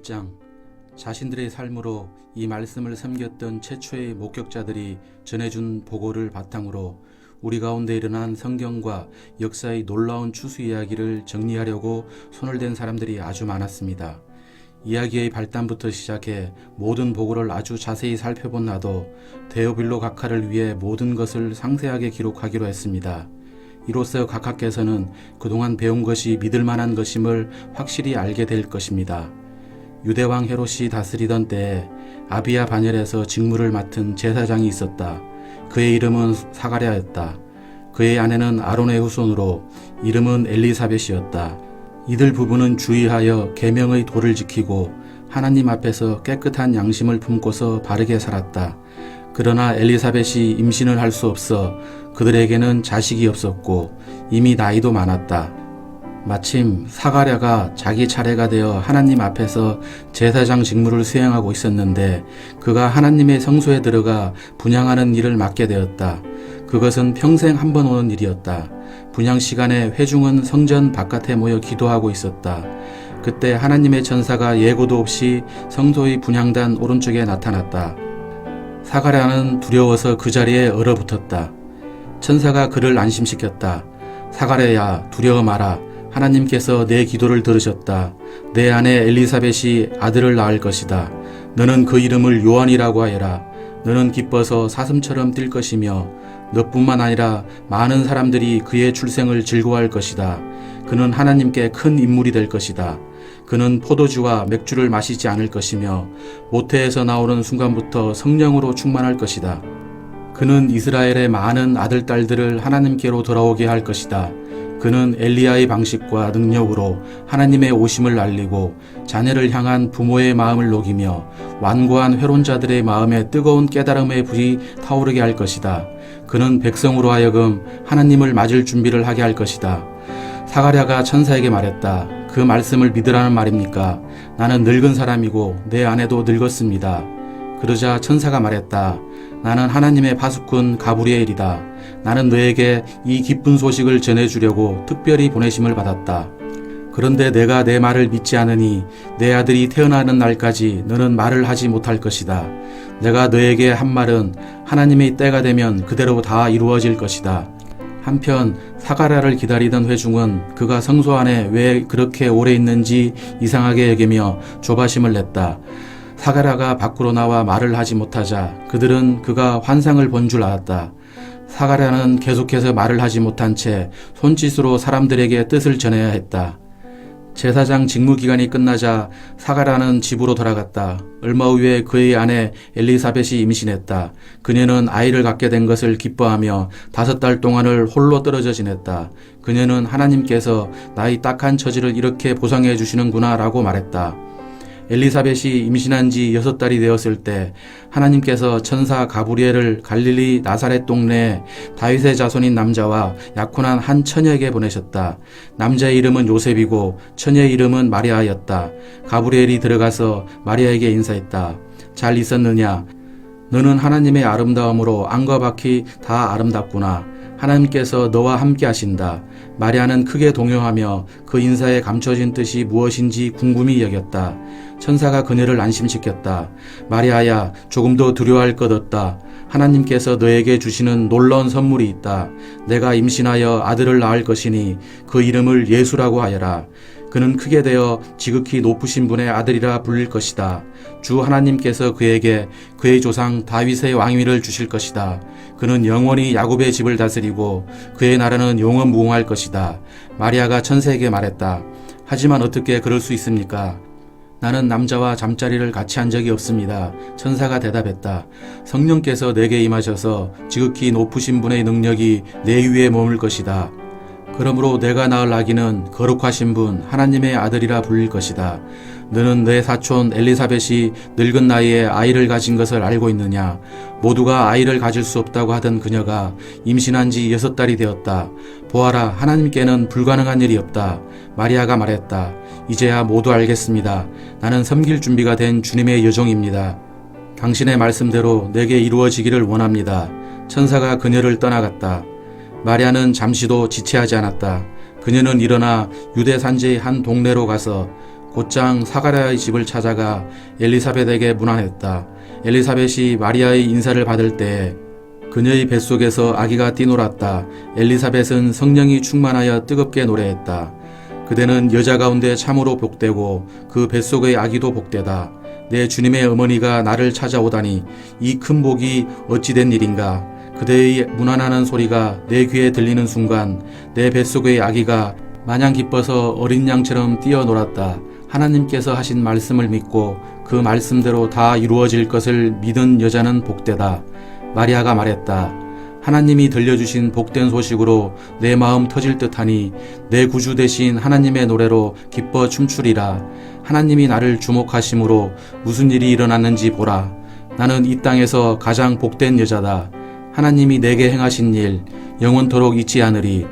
1장. 자신들의 삶으로 이 말씀을 섬겼던 최초의 목격자들이 전해준 보고를 바탕으로 우리 가운데 일어난 성경과 역사의 놀라운 추수 이야기를 정리하려고 손을 댄 사람들이 아주 많았습니다. 이야기의 발단부터 시작해 모든 보고를 아주 자세히 살펴본 나도 데오빌로 각하를 위해 모든 것을 상세하게 기록하기로 했습니다. 이로써 각하께서는 그동안 배운 것이 믿을 만한 것임을 확실히 알게 될 것입니다. 유대왕 헤롯이 다스리던 때에 아비야 반열에서 직무를 맡은 제사장이 있었다. 그의 이름은 사가랴였다. 그의 아내는 아론의 후손으로 이름은 엘리사벳이었다. 이들 부부는 주의하여 계명의 도를 지키고 하나님 앞에서 깨끗한 양심을 품고서 바르게 살았다. 그러나 엘리사벳이 임신을 할 수 없어 그들에게는 자식이 없었고 이미 나이도 많았다. 마침 사가랴가 자기 차례가 되어 하나님 앞에서 제사장 직무를 수행하고 있었는데 그가 하나님의 성소에 들어가 분향하는 일을 맡게 되었다. 그것은 평생 한 번 오는 일이었다. 분향 시간에 회중은 성전 바깥에 모여 기도하고 있었다. 그때 하나님의 천사가 예고도 없이 성소의 분향단 오른쪽에 나타났다. 사가랴는 두려워서 그 자리에 얼어붙었다. 천사가 그를 안심시켰다. 사가랴야, 두려워 마라. 하나님께서 내 기도를 들으셨다. 내 아내 엘리사벳이 아들을 낳을 것이다. 너는 그 이름을 요한이라고 하여라. 너는 기뻐서 사슴처럼 뛸 것이며 너뿐만 아니라 많은 사람들이 그의 출생을 즐거워할 것이다. 그는 하나님께 큰 인물이 될 것이다. 그는 포도주와 맥주를 마시지 않을 것이며 모태에서 나오는 순간부터 성령으로 충만할 것이다. 그는 이스라엘의 많은 아들, 딸들을 하나님께로 돌아오게 할 것이다. 그는 엘리야의 방식과 능력으로 하나님의 오심을 알리고 자녀를 향한 부모의 마음을 녹이며 완고한 회론자들의 마음에 뜨거운 깨달음의 불이 타오르게 할 것이다. 그는 백성으로 하여금 하나님을 맞을 준비를 하게 할 것이다. 사가랴가 천사에게 말했다. 그 말씀을 믿으라는 말입니까? 나는 늙은 사람이고 내 아내도 늙었습니다. 그러자 천사가 말했다. 나는 하나님의 파수꾼 가브리엘이다. 나는 너에게 이 기쁜 소식을 전해주려고 특별히 보내심을 받았다. 그런데 내가 내 말을 믿지 않으니 내 아들이 태어나는 날까지 너는 말을 하지 못할 것이다. 내가 너에게 한 말은 하나님의 때가 되면 그대로 다 이루어질 것이다. 한편 사가랴를 기다리던 회중은 그가 성소 안에 왜 그렇게 오래 있는지 이상하게 여기며 조바심을 냈다. 사가랴가 밖으로 나와 말을 하지 못하자 그들은 그가 환상을 본 줄 알았다. 사가랴는 계속해서 말을 하지 못한 채 손짓으로 사람들에게 뜻을 전해야 했다. 제사장 직무 기간이 끝나자 사가랴는 집으로 돌아갔다. 얼마 후에 그의 아내 엘리사벳이 임신했다. 그녀는 아이를 갖게 된 것을 기뻐하며 5달 동안을 홀로 떨어져 지냈다. 그녀는 하나님께서 나의 딱한 처지를 이렇게 보상해 주시는구나 라고 말했다. 엘리사벳이 임신한 지 6달이 되었을 때 하나님께서 천사 가브리엘을 갈릴리 나사렛 동네에 다윗의 자손인 남자와 약혼한 한 처녀에게 보내셨다. 남자의 이름은 요셉이고 처녀의 이름은 마리아였다. 가브리엘이 들어가서 마리아에게 인사했다. 잘 있었느냐? 너는 하나님의 아름다움으로 안과 밖이 다 아름답구나. 하나님께서 너와 함께 하신다. 마리아는 크게 동요하며 그 인사에 감춰진 뜻이 무엇인지 궁금히 여겼다. 천사가 그녀를 안심시켰다. 마리아야, 조금 더 두려워할 것 없다. 하나님께서 너에게 주시는 놀라운 선물이 있다. 내가 임신하여 아들을 낳을 것이니 그 이름을 예수라고 하여라. 그는 크게 되어 지극히 높으신 분의 아들이라 불릴 것이다. 주 하나님께서 그에게 그의 조상 다윗의 왕위를 주실 것이다. 그는 영원히 야곱의 집을 다스리고 그의 나라는 영원무궁할 것이다. 마리아가 천사에게 말했다. 하지만 어떻게 그럴 수 있습니까? 나는 남자와 잠자리를 같이 한 적이 없습니다. 천사가 대답했다. 성령께서 내게 임하셔서 지극히 높으신 분의 능력이 내 위에 머물 것이다. 그러므로 내가 낳을 아기는 거룩하신 분 하나님의 아들이라 불릴 것이다. 너는 내 사촌 엘리사벳이 늙은 나이에 아이를 가진 것을 알고 있느냐? 모두가 아이를 가질 수 없다고 하던 그녀가 임신한 지 6달이 되었다. 보아라, 하나님께는 불가능한 일이 없다. 마리아가 말했다. 이제야 모두 알겠습니다. 나는 섬길 준비가 된 주님의 여종입니다. 당신의 말씀대로 내게 이루어지기를 원합니다. 천사가 그녀를 떠나갔다. 마리아는 잠시도 지체하지 않았다. 그녀는 일어나 유대 산지의 한 동네로 가서 곧장 사가랴의 집을 찾아가 엘리사벳에게 문안했다. 엘리사벳이 마리아의 인사를 받을 때 그녀의 뱃속에서 아기가 뛰놀았다. 엘리사벳은 성령이 충만하여 뜨겁게 노래했다. 그대는 여자 가운데 참으로 복되고 그 뱃속의 아기도 복되다. 내 주님의 어머니가 나를 찾아오다니 이 큰 복이 어찌된 일인가. 그대의 문안하는 소리가 내 귀에 들리는 순간 내 뱃속의 아기가 마냥 기뻐서 어린 양처럼 뛰어놀았다. 하나님께서 하신 말씀을 믿고 그 말씀대로 다 이루어질 것을 믿은 여자는 복되다. 마리아가 말했다. 하나님이 들려주신 복된 소식으로 내 마음 터질 듯하니 내 구주 되신 하나님의 노래로 기뻐 춤추리라. 하나님이 나를 주목하심으로 무슨 일이 일어났는지 보라. 나는 이 땅에서 가장 복된 여자다. 하나님이 내게 행하신 일 영원토록 잊지 않으리.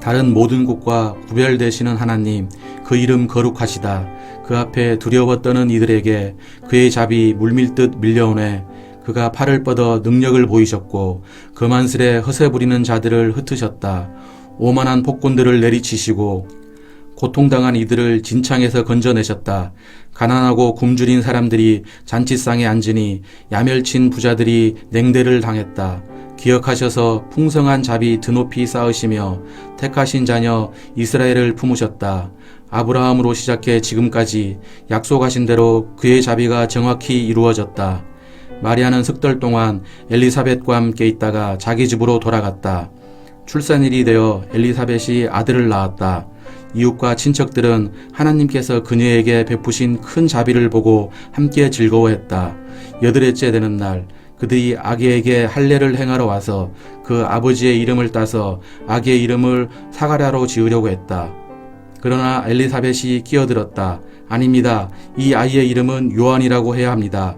다른 모든 곳과 구별되시는 하나님, 그 이름 거룩하시다. 그 앞에 두려워 떠는 이들에게 그의 잡이 물밀듯 밀려오네. 그가 팔을 뻗어 능력을 보이셨고 거만스레 허세 부리는 자들을 흩으셨다. 오만한 폭군들을 내리치시고 고통당한 이들을 진창에서 건져내셨다. 가난하고 굶주린 사람들이 잔치상에 앉으니 야멸친 부자들이 냉대를 당했다. 기억하셔서 풍성한 잡이 드높이 쌓으시며 택하신 자녀 이스라엘을 품으셨다. 아브라함으로 시작해 지금까지 약속하신 대로 그의 자비가 정확히 이루어졌다. 마리아는 석 달 동안 엘리사벳과 함께 있다가 자기 집으로 돌아갔다. 출산일이 되어 엘리사벳이 아들을 낳았다. 이웃과 친척들은 하나님께서 그녀에게 베푸신 큰 자비를 보고 함께 즐거워했다. 8일째 되는 날 그들이 아기에게 할례를 행하러 와서 그 아버지의 이름을 따서 아기의 이름을 사가랴로 지으려고 했다. 그러나 엘리사벳이 끼어들었다. 아닙니다. 이 아이의 이름은 요한이라고 해야 합니다.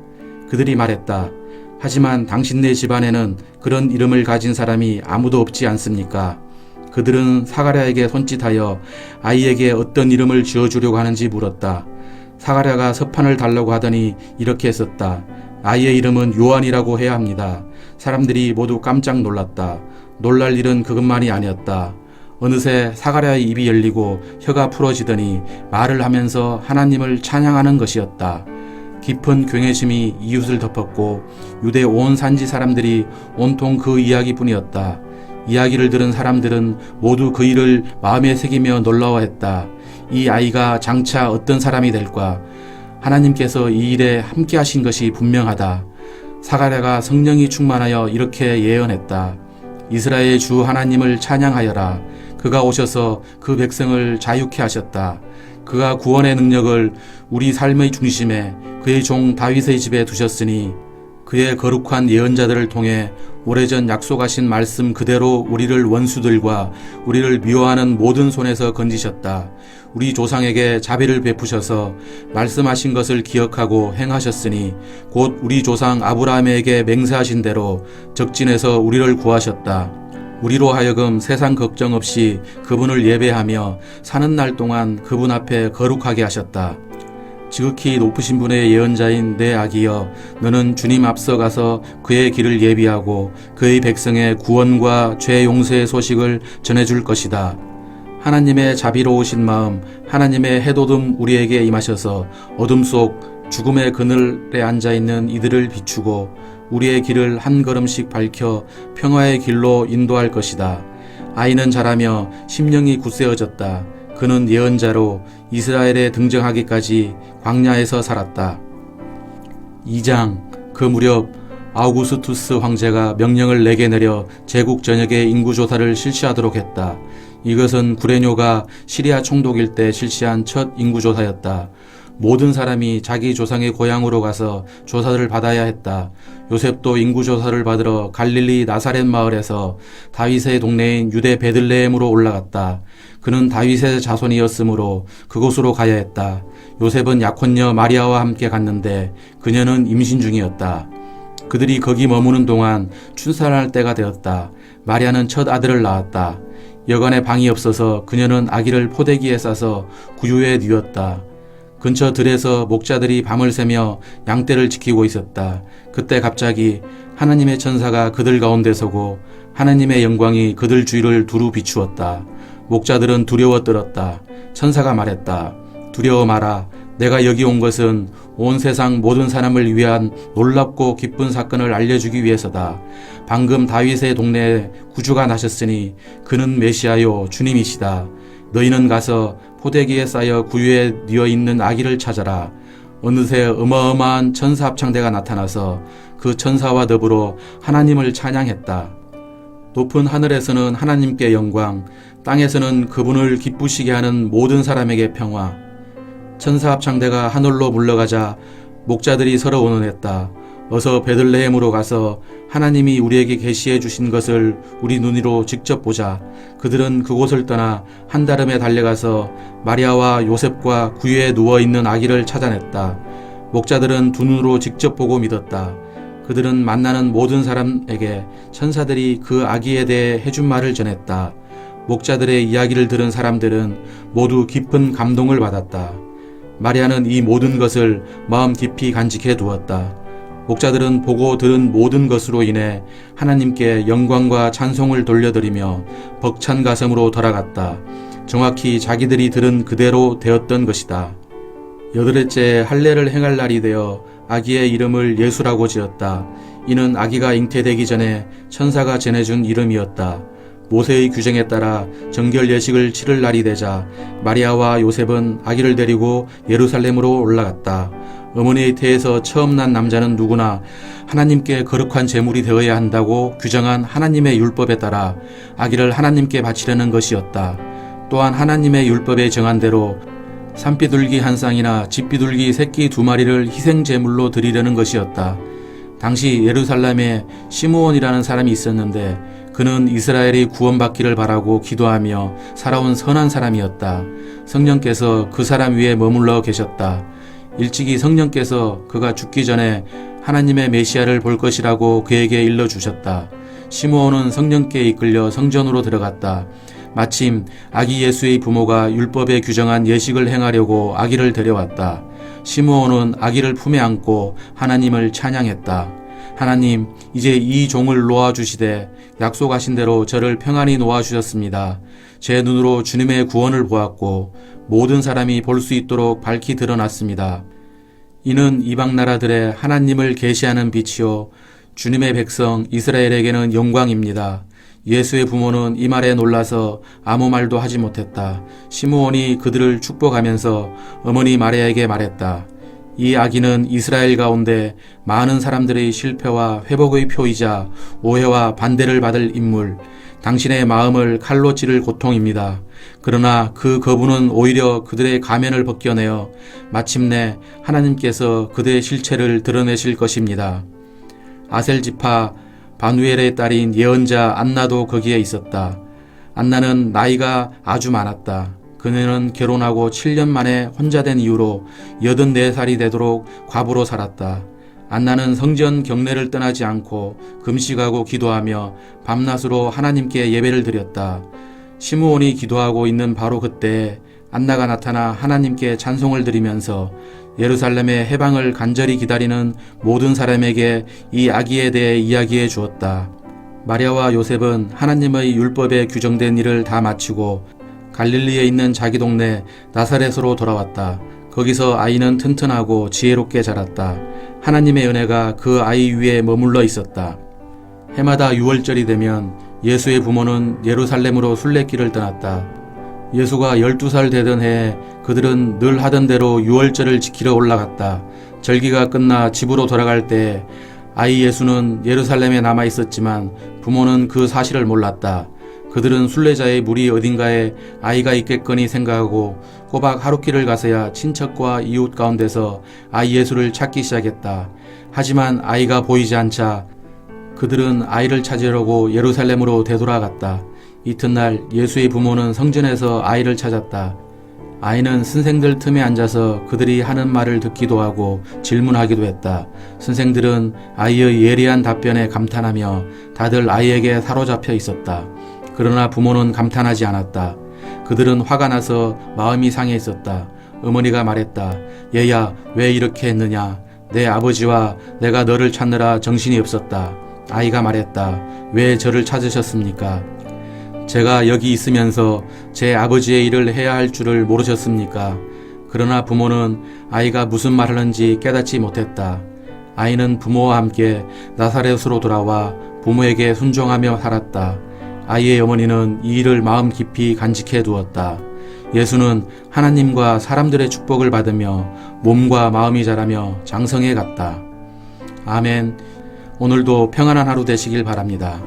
그들이 말했다. 하지만 당신네 집안에는 그런 이름을 가진 사람이 아무도 없지 않습니까? 그들은 사가랴에게 손짓하여 아이에게 어떤 이름을 지어주려고 하는지 물었다. 사가랴가 서판을 달라고 하더니 이렇게 했었다. 아이의 이름은 요한이라고 해야 합니다. 사람들이 모두 깜짝 놀랐다. 놀랄 일은 그것만이 아니었다. 어느새 사가랴의 입이 열리고 혀가 풀어지더니 말을 하면서 하나님을 찬양하는 것이었다. 깊은 경외심이 이웃을 덮었고 유대 온 산지 사람들이 온통 그 이야기뿐이었다. 이야기를 들은 사람들은 모두 그 일을 마음에 새기며 놀라워했다. 이 아이가 장차 어떤 사람이 될까? 하나님께서 이 일에 함께 하신 것이 분명하다. 사가랴가 성령이 충만하여 이렇게 예언했다. 이스라엘 주 하나님을 찬양하여라. 그가 오셔서 그 백성을 자유케 하셨다. 그가 구원의 능력을 우리 삶의 중심에 그의 종 다윗의 집에 두셨으니 그의 거룩한 예언자들을 통해 오래전 약속하신 말씀 그대로 우리를 원수들과 우리를 미워하는 모든 손에서 건지셨다. 우리 조상에게 자비를 베푸셔서 말씀하신 것을 기억하고 행하셨으니 곧 우리 조상 아브라함에게 맹세하신 대로 적진에서 우리를 구하셨다. 우리로 하여금 세상 걱정 없이 그분을 예배하며 사는 날 동안 그분 앞에 거룩하게 하셨다. 지극히 높으신 분의 예언자인 내 아기여, 너는 주님 앞서가서 그의 길을 예비하고 그의 백성의 구원과 죄 용서의 소식을 전해줄 것이다. 하나님의 자비로우신 마음, 하나님의 해돋움 우리에게 임하셔서 어둠 속 죽음의 그늘에 앉아있는 이들을 비추고 우리의 길을 한 걸음씩 밝혀 평화의 길로 인도할 것이다. 아이는 자라며 심령이 굳세어졌다. 그는 예언자로 이스라엘에 등장하기까지 광야에서 살았다. 2장. 그 무렵 아우구스투스 황제가 명령을 내게 내려 제국 전역의 인구조사를 실시하도록 했다. 이것은 구레뇨가 시리아 총독일 때 실시한 첫 인구조사였다. 모든 사람이 자기 조상의 고향으로 가서 조사를 받아야 했다. 요셉도 인구조사를 받으러 갈릴리 나사렛 마을에서 다윗의 동네인 유대 베들레헴으로 올라갔다. 그는 다윗의 자손이었으므로 그곳으로 가야 했다. 요셉은 약혼녀 마리아와 함께 갔는데 그녀는 임신 중이었다. 그들이 거기 머무는 동안 출산할 때가 되었다. 마리아는 첫 아들을 낳았다. 여간에 방이 없어서 그녀는 아기를 포대기에 싸서 구유에 뉘었다. 근처 들에서 목자들이 밤을 새며 양떼를 지키고 있었다. 그때 갑자기 하나님의 천사가 그들 가운데 서고 하나님의 영광이 그들 주위를 두루 비추었다. 목자들은 두려워 떨었다. 천사가 말했다. 두려워 마라. 내가 여기 온 것은 온 세상 모든 사람을 위한 놀랍고 기쁜 사건을 알려주기 위해서다. 방금 다윗의 동네에 구주가 나셨으니 그는 메시아요 주님이시다. 너희는 가서 포대기에 쌓여 구유에 뉘어 있는 아기를 찾아라. 어느새 어마어마한 천사 합창대가 나타나서 그 천사와 더불어 하나님을 찬양했다. 높은 하늘에서는 하나님께 영광, 땅에서는 그분을 기쁘시게 하는 모든 사람에게 평화. 천사 합창대가 하늘로 물러가자 목자들이 서로 의논했다. 어서 베들레헴으로 가서 하나님이 우리에게 계시해 주신 것을 우리 눈으로 직접 보자. 그들은 그곳을 떠나 한달음에 달려가서 마리아와 요셉과 구유에 누워있는 아기를 찾아냈다. 목자들은 두 눈으로 직접 보고 믿었다. 그들은 만나는 모든 사람에게 천사들이 그 아기에 대해 해준 말을 전했다. 목자들의 이야기를 들은 사람들은 모두 깊은 감동을 받았다. 마리아는 이 모든 것을 마음 깊이 간직해 두었다. 목자들은 보고 들은 모든 것으로 인해 하나님께 영광과 찬송을 돌려드리며 벅찬 가슴으로 돌아갔다. 정확히 자기들이 들은 그대로 되었던 것이다. 여드레째 할례를 행할 날이 되어 아기의 이름을 예수라고 지었다. 이는 아기가 잉태되기 전에 천사가 전해준 이름이었다. 모세의 규정에 따라 정결 예식을 치를 날이 되자 마리아와 요셉은 아기를 데리고 예루살렘으로 올라갔다. 어머니의 태에서 처음 난 남자는 누구나 하나님께 거룩한 제물이 되어야 한다고 규정한 하나님의 율법에 따라 아기를 하나님께 바치려는 것이었다. 또한 하나님의 율법에 정한 대로 산비둘기 한 쌍이나 집비둘기 새끼 2마리를 희생 제물로 드리려는 것이었다. 당시 예루살렘에 시므온이라는 사람이 있었는데 그는 이스라엘이 구원받기를 바라고 기도하며 살아온 선한 사람이었다. 성령께서 그 사람 위에 머물러 계셨다. 일찍이 성령께서 그가 죽기 전에 하나님의 메시아를 볼 것이라고 그에게 일러주셨다. 시므온은 성령께 이끌려 성전으로 들어갔다. 마침 아기 예수의 부모가 율법에 규정한 예식을 행하려고 아기를 데려왔다. 시므온은 아기를 품에 안고 하나님을 찬양했다. 하나님, 이제 이 종을 놓아주시되 약속하신 대로 저를 평안히 놓아주셨습니다. 제 눈으로 주님의 구원을 보았고 모든 사람이 볼 수 있도록 밝히 드러났습니다. 이는 이방 나라들의 하나님을 계시하는 빛이요 주님의 백성 이스라엘에게는 영광입니다. 예수의 부모는 이 말에 놀라서 아무 말도 하지 못했다. 시므온이 그들을 축복하면서 어머니 마리아에게 말했다. 이 아기는 이스라엘 가운데 많은 사람들의 실패와 회복의 표이자 오해와 반대를 받을 인물, 당신의 마음을 칼로 찌를 고통입니다. 그러나 그 거부는 오히려 그들의 가면을 벗겨내어 마침내 하나님께서 그들의 실체를 드러내실 것입니다. 아셀 지파 바누엘의 딸인 예언자 안나도 거기에 있었다. 안나는 나이가 아주 많았다. 그녀는 결혼하고 7년 만에 혼자 된 이후로 84살이 되도록 과부로 살았다. 안나는 성전 경례를 떠나지 않고 금식하고 기도하며 밤낮으로 하나님께 예배를 드렸다. 시므온이 기도하고 있는 바로 그때 안나가 나타나 하나님께 찬송을 드리면서 예루살렘의 해방을 간절히 기다리는 모든 사람에게 이 아기에 대해 이야기해 주었다. 마리아와 요셉은 하나님의 율법에 규정된 일을 다 마치고 갈릴리에 있는 자기 동네 나사렛으로 돌아왔다. 거기서 아이는 튼튼하고 지혜롭게 자랐다. 하나님의 은혜가 그 아이 위에 머물러 있었다. 해마다 6월절이 되면 예수의 부모는 예루살렘으로 순례길을 떠났다. 예수가 12살 되던 해에 그들은 늘 하던 대로 6월절을 지키러 올라갔다. 절기가 끝나 집으로 돌아갈 때 아이 예수는 예루살렘에 남아 있었지만 부모는 그 사실을 몰랐다. 그들은 순례자의 무리 어딘가에 아이가 있겠거니 생각하고 꼬박 하룻길을 가서야 친척과 이웃 가운데서 아이 예수를 찾기 시작했다. 하지만 아이가 보이지 않자 그들은 아이를 찾으려고 예루살렘으로 되돌아갔다. 이튿날 예수의 부모는 성전에서 아이를 찾았다. 아이는 선생들 틈에 앉아서 그들이 하는 말을 듣기도 하고 질문하기도 했다. 선생들은 아이의 예리한 답변에 감탄하며 다들 아이에게 사로잡혀 있었다. 그러나 부모는 감탄하지 않았다. 그들은 화가 나서 마음이 상해 있었다. 어머니가 말했다. 얘야, 왜 이렇게 했느냐? 내 아버지와 내가 너를 찾느라 정신이 없었다. 아이가 말했다. 왜 저를 찾으셨습니까? 제가 여기 있으면서 제 아버지의 일을 해야 할 줄을 모르셨습니까? 그러나 부모는 아이가 무슨 말하는지 깨닫지 못했다. 아이는 부모와 함께 나사렛으로 돌아와 부모에게 순종하며 살았다. 아이의 어머니는 이 일을 마음 깊이 간직해 두었다. 예수는 하나님과 사람들의 축복을 받으며 몸과 마음이 자라며 장성해 갔다. 아멘. 오늘도 평안한 하루 되시길 바랍니다.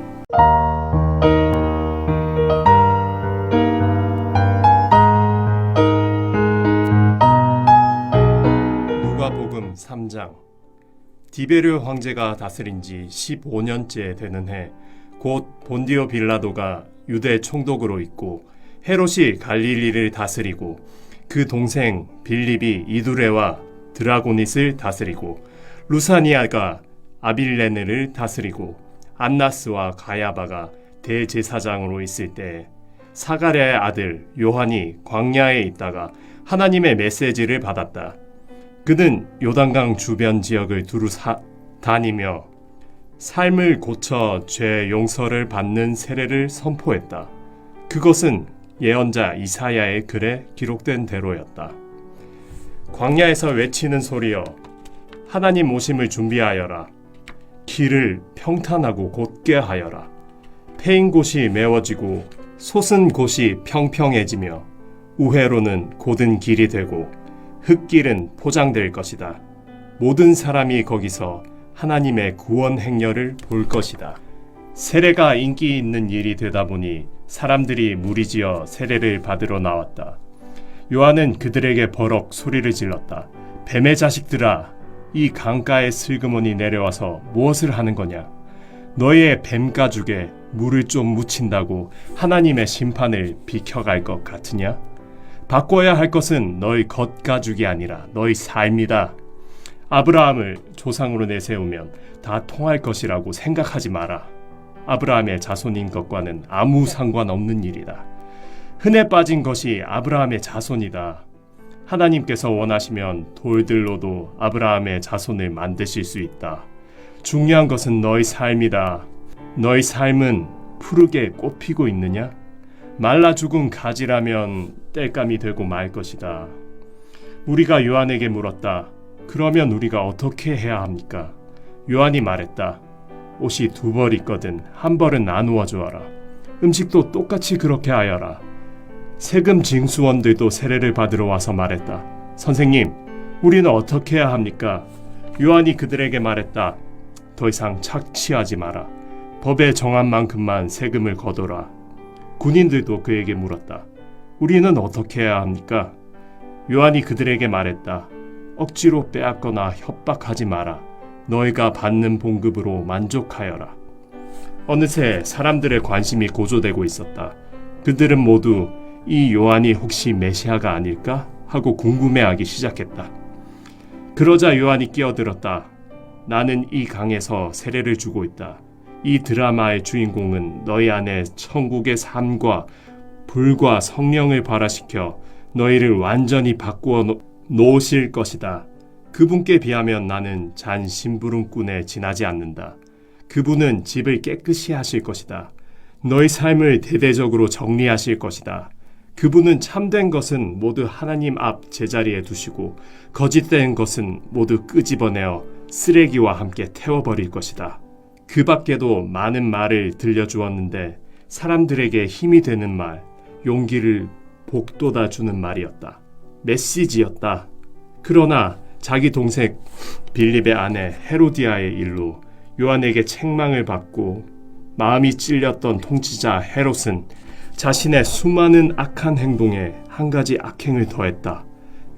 누가복음 3장. 디베르 황제가 다스린 지 15년째 되는 해, 곧 본디오 빌라도가 유대 총독으로 있고 헤롯이 갈릴리를 다스리고 그 동생 빌립이 이두레와 드라고닛을 다스리고 루사니아가 아빌레네를 다스리고 안나스와 가야바가 대제사장으로 있을 때 사가랴의 아들 요한이 광야에 있다가 하나님의 메시지를 받았다. 그는 요단강 주변 지역을 두루 다니며 삶을 고쳐 죄 용서를 받는 세례를 선포했다. 그것은 예언자 이사야의 글에 기록된 대로였다. 광야에서 외치는 소리여, 하나님 오심을 준비하여라. 길을 평탄하고 곧게 하여라. 패인 곳이 메워지고 솟은 곳이 평평해지며 우회로는 곧은 길이 되고 흙길은 포장될 것이다. 모든 사람이 거기서 하나님의 구원 행렬을 볼 것이다. 세례가 인기 있는 일이 되다 보니 사람들이 무리지어 세례를 받으러 나왔다. 요한은 그들에게 버럭 소리를 질렀다. 뱀의 자식들아, 이 강가에 슬그머니 내려와서 무엇을 하는 거냐? 너희의 뱀 가죽에 물을 좀 묻힌다고 하나님의 심판을 비켜갈 것 같으냐? 바꿔야 할 것은 너희 겉가죽이 아니라 너희 삶이다. 아브라함을 조상으로 내세우면 다 통할 것이라고 생각하지 마라. 아브라함의 자손인 것과는 아무 상관없는 일이다. 흔해 빠진 것이 아브라함의 자손이다. 하나님께서 원하시면 돌들로도 아브라함의 자손을 만드실 수 있다. 중요한 것은 너희 삶이다. 너희 삶은 푸르게 꽃피고 있느냐? 말라 죽은 가지라면 땔감이 되고 말 것이다. 우리가 요한에게 물었다. 그러면 우리가 어떻게 해야 합니까? 요한이 말했다. 옷이 2벌 있거든 한 벌은 나누어 주어라. 음식도 똑같이 그렇게 하여라. 세금 징수원들도 세례를 받으러 와서 말했다. 선생님, 우리는 어떻게 해야 합니까? 요한이 그들에게 말했다. 더 이상 착취하지 마라. 법에 정한 만큼만 세금을 거둬라. 군인들도 그에게 물었다. 우리는 어떻게 해야 합니까? 요한이 그들에게 말했다. 억지로 빼앗거나 협박하지 마라. 너희가 받는 봉급으로 만족하여라. 어느새 사람들의 관심이 고조되고 있었다. 그들은 모두 이 요한이 혹시 메시아가 아닐까? 하고 궁금해하기 시작했다. 그러자 요한이 끼어들었다. 나는 이 강에서 세례를 주고 있다. 이 드라마의 주인공은 너희 안에 천국의 삶과 불과 성령을 발화시켜 너희를 완전히 바꾸어 놓으실 것이다. 그분께 비하면 나는 잔 심부름꾼에 지나지 않는다. 그분은 집을 깨끗이 하실 것이다. 너희 삶을 대대적으로 정리하실 것이다. 그분은 참된 것은 모두 하나님 앞 제자리에 두시고 거짓된 것은 모두 끄집어내어 쓰레기와 함께 태워버릴 것이다. 그 밖에도 많은 말을 들려주었는데 사람들에게 힘이 되는 말, 용기를 복돋아 주는 말이었다. 메시지였다. 그러나 자기 동생 빌립의 아내 헤로디아의 일로 요한에게 책망을 받고 마음이 찔렸던 통치자 헤롯은 자신의 수많은 악한 행동에 한 가지 악행을 더했다.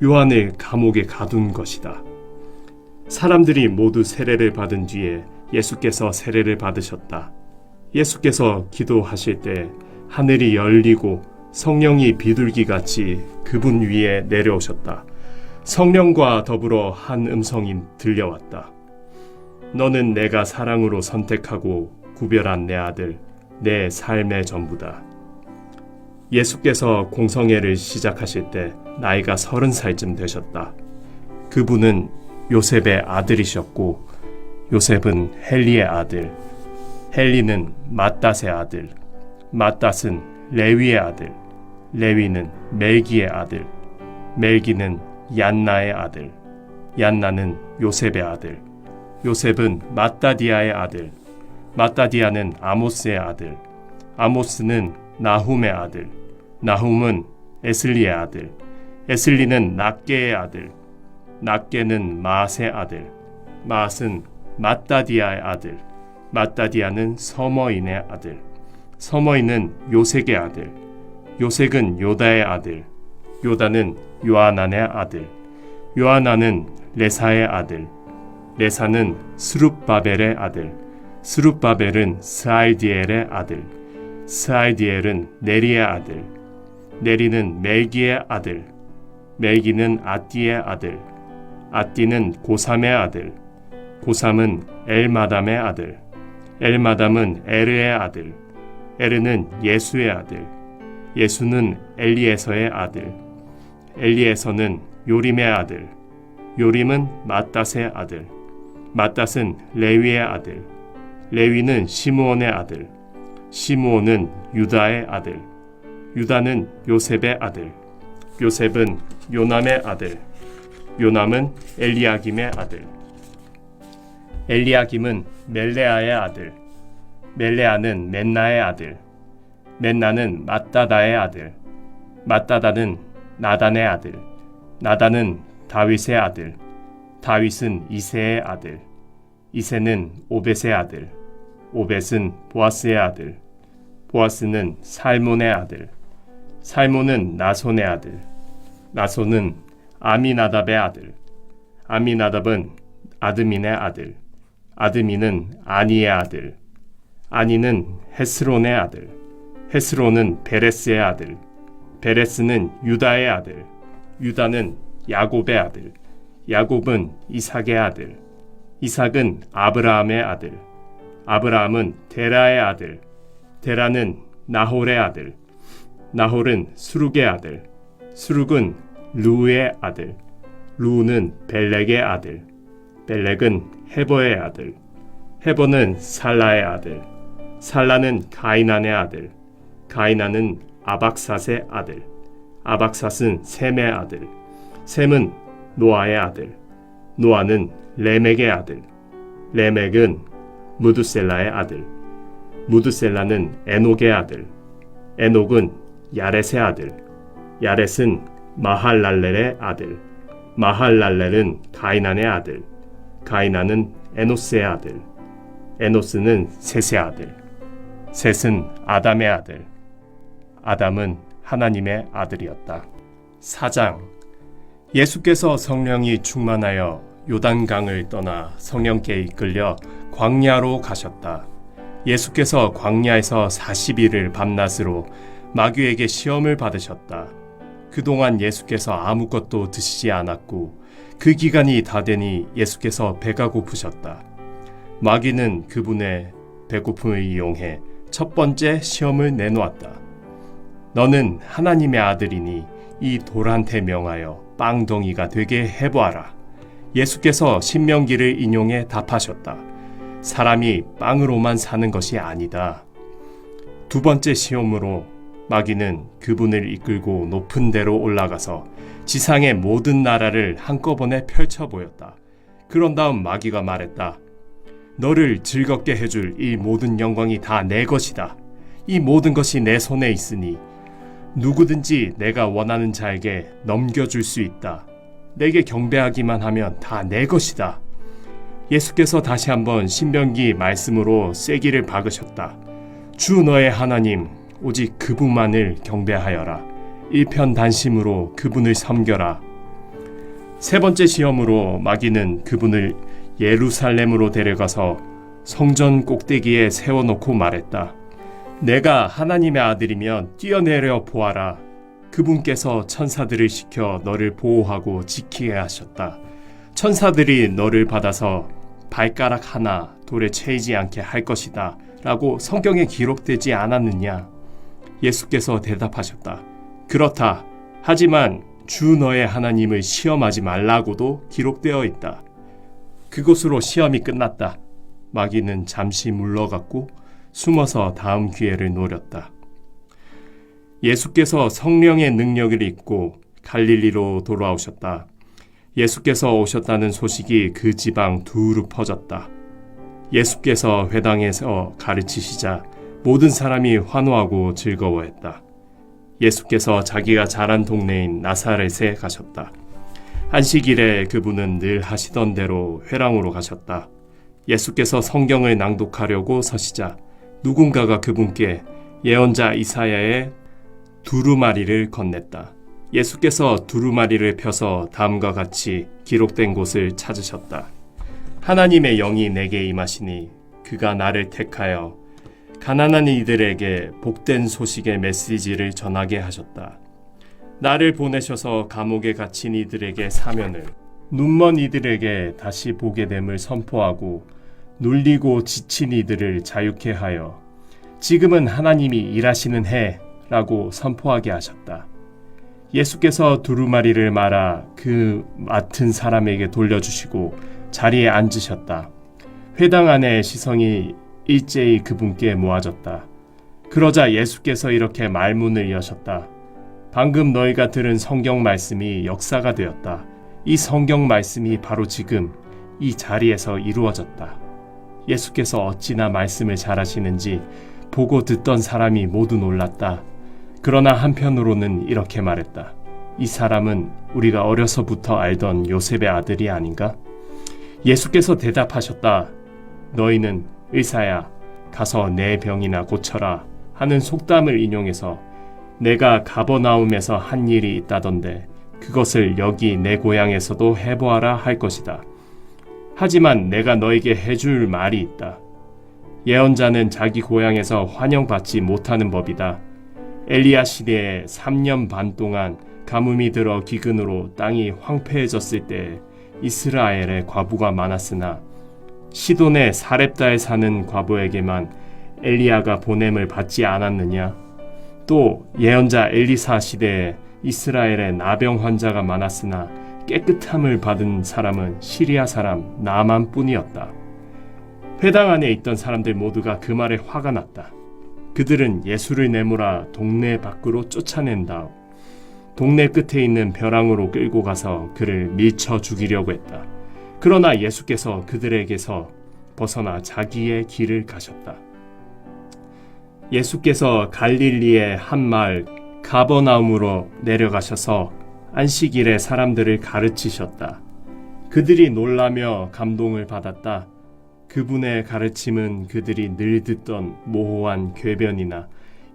요한을 감옥에 가둔 것이다. 사람들이 모두 세례를 받은 뒤에 예수께서 세례를 받으셨다. 예수께서 기도하실 때 하늘이 열리고 성령이 비둘기같이 그분 위에 내려오셨다. 성령과 더불어 한 음성이 들려왔다. 너는 내가 사랑으로 선택하고 구별한 내 아들, 내 삶의 전부다. 예수께서 공성회를 시작하실 때 나이가 30살쯤 되셨다. 그분은 요셉의 아들이셨고 요셉은 헬리의 아들, 헬리는 맏닷의 아들, 맏닷은 레위의 아들, 레위는 멜기의 아들, 멜기는 얀나의 아들, 얀나는 요셉의 아들, 요셉은 마따디아의 아들, 마따디아는 아모스의 아들, 아모스는 나훔의 아들, 나훔은 에슬리의 아들, 에슬리는 낫게의 아들, 낫게는 마앗의 아들, 마앗은 마따디아의 아들, 마따디아는 서머인의 아들, 서머인은 요색의 아들, 요색은 요다의 아들, 요다는 요하난의 아들, 요하난은 레사의 아들, 레사는 스룹바벨의 아들, 스룹바벨은 스알디엘의 아들, 스알디엘은 네리의 아들, 네리는 멜기의 아들, 멜기는 아띠의 아들, 아띠는 고삼의 아들, 고삼은 엘마담의 아들, 엘마담은 에르의 아들, 에르는 예수의 아들, 예수는 엘리에서의 아들, 엘리에서는 요림의 아들, 요림은 맏닷의 아들, 맏닷은 레위의 아들, 레위는 시므온의 아들, 시므온은 유다의 아들, 유다는 요셉의 아들, 요셉은 요남의 아들, 요남은 엘리야김의 아들, 엘리야김은 멜레아의 아들, 멜레아는 맨나의 아들, 맨나는 맏다다의 아들, 맏다다는 나단의 아들, 나단은 다윗의 아들, 다윗은 이새의 아들, 이새는 오벳의 아들, 오벳은 보아스의 아들, 보아스는 살몬의 아들, 살몬은 나손의 아들, 나손은 아미나답의 아들, 아미나답은 아드민의 아들, 아드민은 아니의 아들, 아니는 헤스론의 아들, 헤스론은 베레스의 아들, 베레스는 유다의 아들, 유다는 야곱의 아들, 야곱은 이삭의 아들, 이삭은 아브라함의 아들, 아브라함은 데라의 아들, 데라는 나홀의 아들, 나홀은 수룩의 아들, 수룩은 루의 아들, 루는 벨렉의 아들, 벨렉은 헤버의 아들, 헤버는 살라의 아들, 살라는 가이난의 아들, 가이난은 아박삿의 아들, 아박삿은 셈의 아들, 셈은 노아의 아들, 노아는 레멕의 아들, 레멕은 무두셀라의 아들, 무두셀라는 에녹의 아들, 에녹은 야렛의 아들, 야렛은 마할랄렐의 아들, 마할랄렐은 가이난의 아들, 가이난은 에노스의 아들, 에노스는 셋의 아들, 셋은 아담의 아들, 아담은 하나님의 아들이었다. 4장. 예수께서 성령이 충만하여 요단강을 떠나 성령께 이끌려 광야로 가셨다. 예수께서 광야에서 40일을 밤낮으로 마귀에게 시험을 받으셨다. 그동안 예수께서 아무것도 드시지 않았고 그 기간이 다 되니 예수께서 배가 고프셨다. 마귀는 그분의 배고픔을 이용해 첫 번째 시험을 내놓았다. 너는 하나님의 아들이니 이 돌한테 명하여 빵덩이가 되게 해보아라. 예수께서 신명기를 인용해 답하셨다. 사람이 빵으로만 사는 것이 아니다. 두 번째 시험으로 마귀는 그분을 이끌고 높은 데로 올라가서 지상의 모든 나라를 한꺼번에 펼쳐 보였다. 그런 다음 마귀가 말했다. 너를 즐겁게 해줄 이 모든 영광이 다 내 것이다. 이 모든 것이 내 손에 있으니 누구든지 내가 원하는 자에게 넘겨줄 수 있다. 내게 경배하기만 하면 다 내 것이다. 예수께서 다시 한번 신명기 말씀으로 쐐기를 박으셨다. 주 너의 하나님 오직 그분만을 경배하여라. 일편단심으로 그분을 섬겨라. 세 번째 시험으로 마귀는 그분을 예루살렘으로 데려가서 성전 꼭대기에 세워놓고 말했다. 내가 하나님의 아들이면 뛰어내려 보아라. 그분께서 천사들을 시켜 너를 보호하고 지키게 하셨다. 천사들이 너를 받아서 발가락 하나 돌에 채이지 않게 할 것이다 라고 성경에 기록되지 않았느냐? 예수께서 대답하셨다. 그렇다. 하지만 주 너의 하나님을 시험하지 말라고도 기록되어 있다. 그곳으로 시험이 끝났다. 마귀는 잠시 물러갔고 숨어서 다음 기회를 노렸다. 예수께서 성령의 능력을 입고 갈릴리로 돌아오셨다. 예수께서 오셨다는 소식이 그 지방 두루 퍼졌다. 예수께서 회당에서 가르치시자 모든 사람이 환호하고 즐거워했다. 예수께서 자기가 자란 동네인 나사렛에 가셨다. 안식일에 그분은 늘 하시던 대로 회당으로 가셨다. 예수께서 성경을 낭독하려고 서시자 누군가가 그분께 예언자 이사야의 두루마리를 건넸다. 예수께서 두루마리를 펴서 다음과 같이 기록된 곳을 찾으셨다. 하나님의 영이 내게 임하시니 그가 나를 택하여 가난한 이들에게 복된 소식의 메시지를 전하게 하셨다. 나를 보내셔서 감옥에 갇힌 이들에게 사면을, 눈먼 이들에게 다시 보게 됨을 선포하고 눌리고 지친 이들을 자유케 하여 지금은 하나님이 일하시는 해라고 선포하게 하셨다. 예수께서 두루마리를 말아 그 맡은 사람에게 돌려주시고 자리에 앉으셨다. 회당 안에 시선이 일제히 그분께 모아졌다. 그러자 예수께서 이렇게 말문을 여셨다. 방금 너희가 들은 성경 말씀이 역사가 되었다. 이 성경 말씀이 바로 지금 이 자리에서 이루어졌다. 예수께서 어찌나 말씀을 잘하시는지 보고 듣던 사람이 모두 놀랐다. 그러나 한편으로는 이렇게 말했다. 이 사람은 우리가 어려서부터 알던 요셉의 아들이 아닌가? 예수께서 대답하셨다. 너희는 의사야, 가서 내 병이나 고쳐라 하는 속담을 인용해서 내가 가버나움에서 한 일이 있다던데 그것을 여기 내 고향에서도 해보아라 할 것이다. 하지만 내가 너에게 해줄 말이 있다. 예언자는 자기 고향에서 환영받지 못하는 법이다. 엘리야 시대에 3년 반 동안 가뭄이 들어 기근으로 땅이 황폐해졌을 때 이스라엘에 과부가 많았으나 시돈의 사렙다에 사는 과부에게만 엘리야가 보냄을 받지 않았느냐? 또 예언자 엘리사 시대에 이스라엘에 나병 환자가 많았으나 깨끗함을 받은 사람은 시리아 사람 나만뿐이었다. 회당 안에 있던 사람들 모두가 그 말에 화가 났다. 그들은 예수를 내몰아 동네 밖으로 쫓아낸 다음 동네 끝에 있는 벼랑으로 끌고 가서 그를 밀쳐 죽이려고 했다. 그러나 예수께서 그들에게서 벗어나 자기의 길을 가셨다. 예수께서 갈릴리의 한 마을 가버나움으로 내려가셔서 안식일에 사람들을 가르치셨다. 그들이 놀라며 감동을 받았다. 그분의 가르침은 그들이 늘 듣던 모호한 궤변이나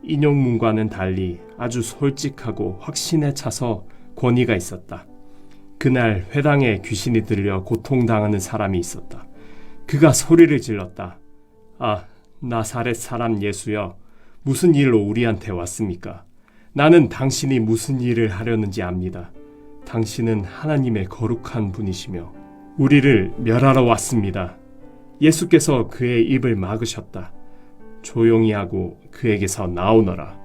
인용문과는 달리 아주 솔직하고 확신에 차서 권위가 있었다. 그날 회당에 귀신이 들려 고통당하는 사람이 있었다. 그가 소리를 질렀다. 아, 나사렛 사람 예수여, 무슨 일로 우리한테 왔습니까? 나는 당신이 무슨 일을 하려는지 압니다. 당신은 하나님의 거룩한 분이시며 우리를 멸하러 왔습니다. 예수께서 그의 입을 막으셨다. 조용히 하고 그에게서 나오너라.